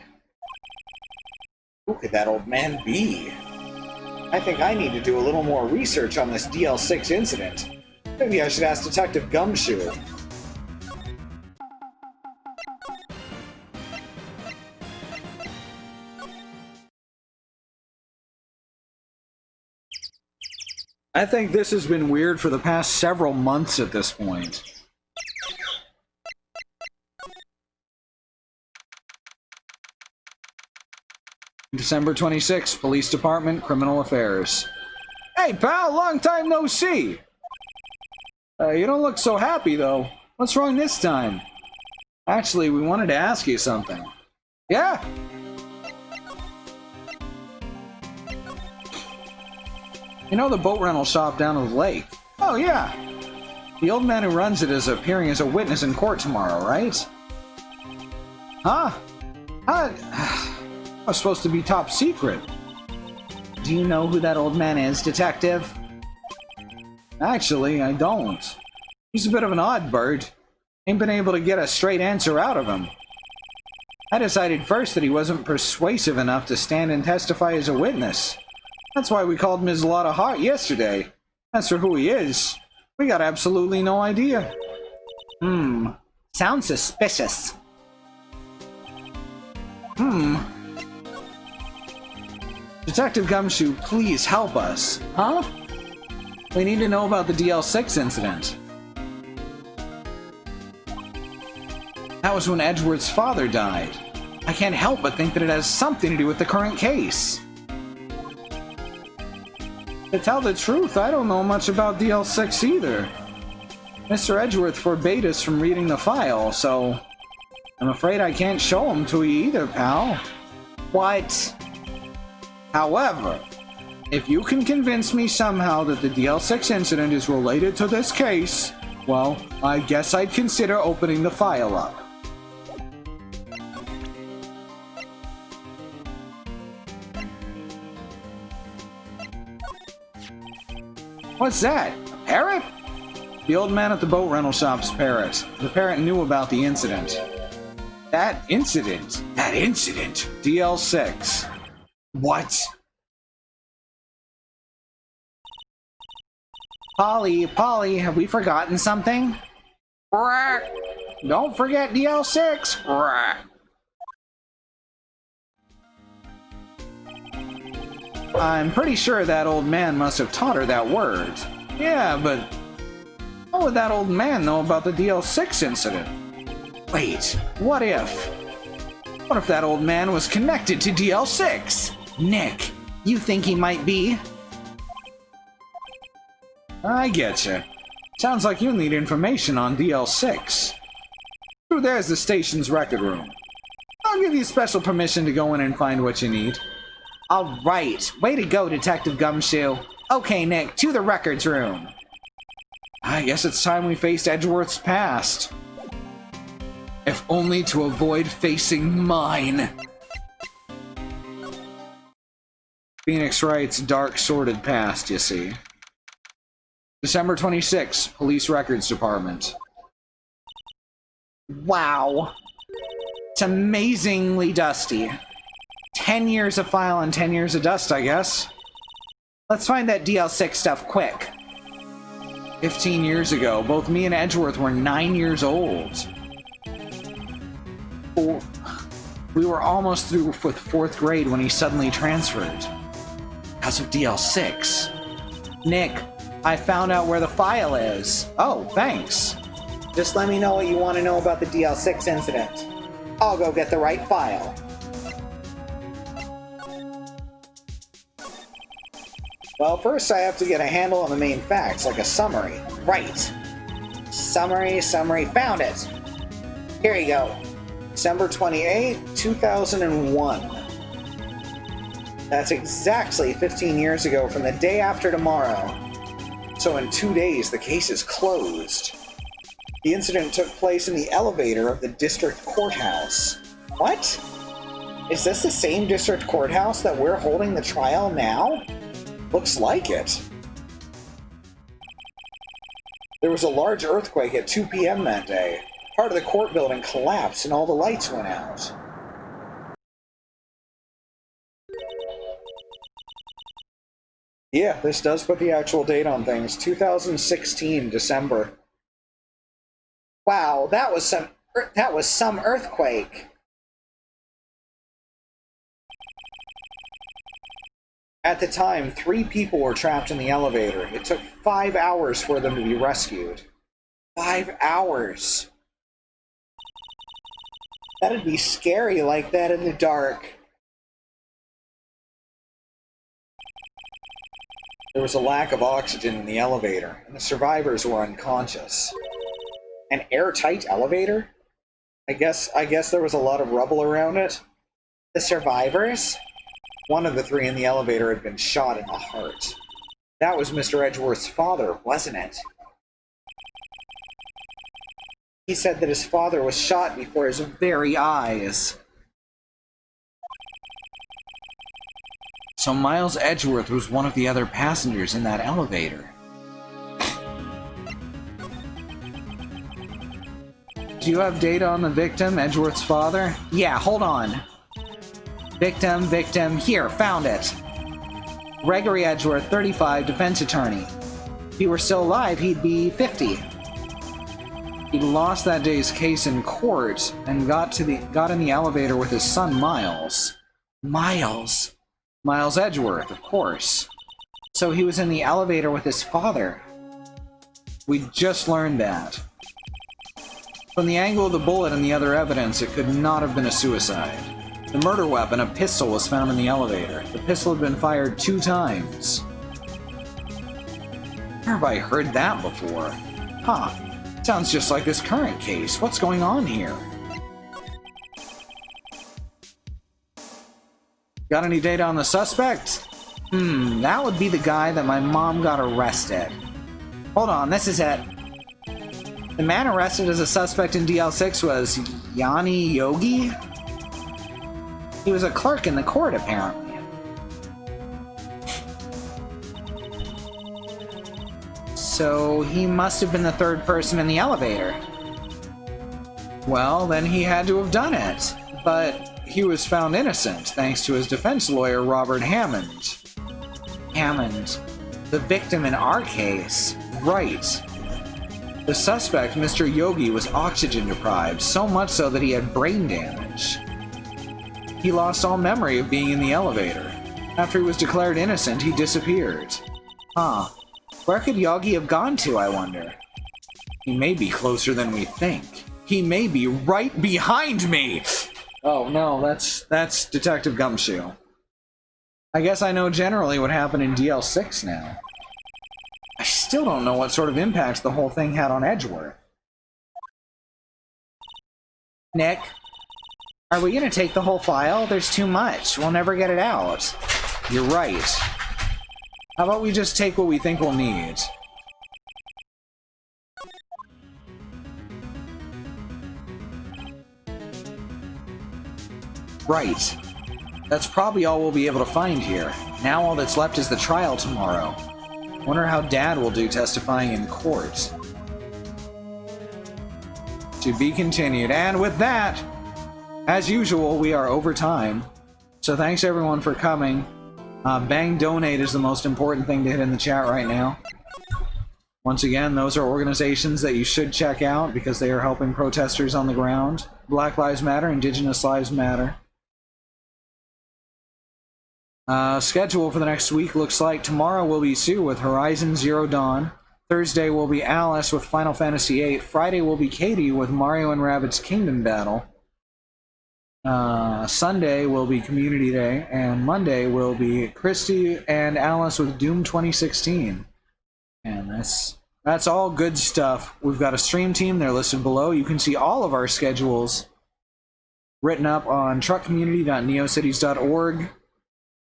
S2: Who could that old man be? I think I need to do a little more research on this DL6 incident. Maybe I should ask Detective Gumshoe.
S6: I think this has been weird for the past several months at this point. December 26th, Police Department, Criminal Affairs. Hey, pal, long time no see! You don't look so happy, though. What's wrong this time? Actually, we wanted to ask you something. Yeah? You know the boat rental shop down at the lake? Oh, yeah. The old man who runs it is appearing as a witness in court tomorrow, right? Huh? Was supposed to be top secret.
S5: Do you know who that old man is, Detective?
S6: Actually, I don't. He's a bit of an odd bird. Ain't been able to get a straight answer out of him. I decided first that he wasn't persuasive enough to stand and testify as a witness. That's why we called him his lot of heart yesterday. As for who he is, we got absolutely no idea.
S5: Sounds suspicious.
S6: Detective Gumshoe, please help us. Huh? We need to know about the DL6 incident. That was when Edgeworth's father died. I can't help but think that it has something to do with the current case. To tell the truth, I don't know much about DL6 either. Mr. Edgeworth forbade us from reading the file, so I'm afraid I can't show him to you either, pal.
S5: What?
S6: However, if you can convince me somehow that the DL6 incident is related to this case, well, I guess I'd consider opening the file up. What's that? A parrot? The old man at the boat rental shop's parrot. The parrot knew about the incident. That incident? That incident? DL6. What?
S5: Polly, have we forgotten something?
S6: Don't forget DL6. I'm pretty sure that old man must have taught her that word. Yeah, but how would that old man know about the DL6 incident? Wait, what if? What if that old man was connected to DL6?
S5: Nick, you think he might be?
S6: I getcha. Sounds like you need information on DL6. Through there's the station's record room. I'll give you special permission to go in and find what you need.
S5: All right, way to go, Detective Gumshoe. Okay, Nick, to the records room.
S6: I guess it's time we faced Edgeworth's past. If only to avoid facing mine. Phoenix Wright's dark, sordid past, you see. December 26th, Police Records Department.
S5: Wow. It's amazingly dusty. 10 years of file and 10 years of dust, I guess. Let's find that DL6 stuff quick.
S6: 15 years ago, both me and Edgeworth were 9 years old. We were almost through with 4th grade when he suddenly transferred. Because of DL6.
S5: Nick, I found out where the file is.
S6: Oh, thanks.
S5: Just let me know what you want to know about the DL6 incident. I'll go get the right file. Well, first I have to get a handle on the main facts, like a summary. Right. Summary, found it. Here you go. December 28, 2001. That's exactly 15 years ago from the day after tomorrow. So in 2 days, the case is closed. The incident took place in the elevator of the district courthouse. What? Is this the same district courthouse that we're holding the trial now? Looks like it. There was a large earthquake at 2 p.m. that day. Part of the court building collapsed and all the lights went out. Yeah, this does put the actual date on things. 2016, December. Wow, that was some earthquake. At the time, 3 people were trapped in the elevator. It took 5 hours for them to be rescued. 5 hours! That'd be scary like that in the dark. There was a lack of oxygen in the elevator, and the survivors were unconscious. An airtight elevator? I guess there was a lot of rubble around it. The survivors? One of the 3 in the elevator had been shot in the heart. That was Mr. Edgeworth's father, wasn't it? He said that his father was shot before his very eyes.
S6: So Miles Edgeworth was one of the other passengers in that elevator. Do you have data on the victim, Edgeworth's father? Yeah, hold on. Victim, here, found it. Gregory Edgeworth, 35, defense attorney. If he were still alive, he'd be 50. He lost that day's case in court and got in the elevator with his son Miles. Miles Edgeworth, of course. So he was in the elevator with his father. We just learned that. From the angle of the bullet and the other evidence, it could not have been a suicide. The murder weapon, a pistol, was found in the elevator. The pistol had been fired 2 times. Where have I heard that before? Huh. Sounds just like this current case. What's going on here? Got any data on the suspect? That would be the guy that my mom got arrested. Hold on, this is it. The man arrested as a suspect in DL6 was Yanni Yogi? He was a clerk in the court, apparently. So he must have been the 3rd person in the elevator. Well, then he had to have done it. But he was found innocent, thanks to his defense lawyer, Robert Hammond. Hammond. The victim in our case. Right. The suspect, Mr. Yogi, was oxygen deprived, so much so that he had brain damage. He lost all memory of being in the elevator. After he was declared innocent, he disappeared. Huh. Where could Yogi have gone to, I wonder? He may be closer than we think. He may be right behind me! Oh no, that's Detective Gumshoe. I guess I know generally what happened in DL6 now. I still don't know what sort of impact the whole thing had on Edgeworth. Nick? Are we gonna take the whole file? There's too much. We'll never get it out. You're right. How about we just take what we think we'll need? Right. That's probably all we'll be able to find here. Now all that's left is the trial tomorrow. Wonder how Dad will do testifying in court. To be continued. And with that, as usual, we are over time. So thanks everyone for coming. Bang Donate is the most important thing to hit in the chat right now. Once again, those are organizations that you should check out because they are helping protesters on the ground. Black Lives Matter, Indigenous Lives Matter. Schedule for the next week looks like tomorrow will be Sue with Horizon Zero Dawn. Thursday will be Alice with Final Fantasy VIII. Friday will be Katie with Mario and Rabbids Kingdom Battle. Sunday will be Community Day, and Monday will be Christy and Alice with Doom 2016. And that's all good stuff. We've got a stream team, they're listed below. You can see all of our schedules written up on truckcommunity.neocities.org.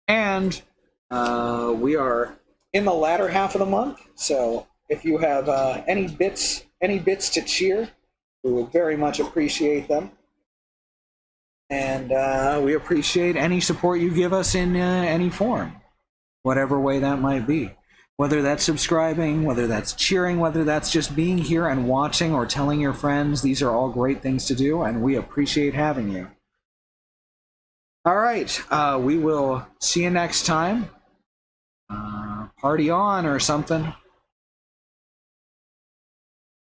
S6: And we are in the latter half of the month, so if you have any bits to cheer, we would very much appreciate them. And we appreciate any support you give us in any form, whatever way that might be. Whether that's subscribing, whether that's cheering, whether that's just being here and watching or telling your friends, these are all great things to do, and we appreciate having you. All right, we will see you next time. Party on or something.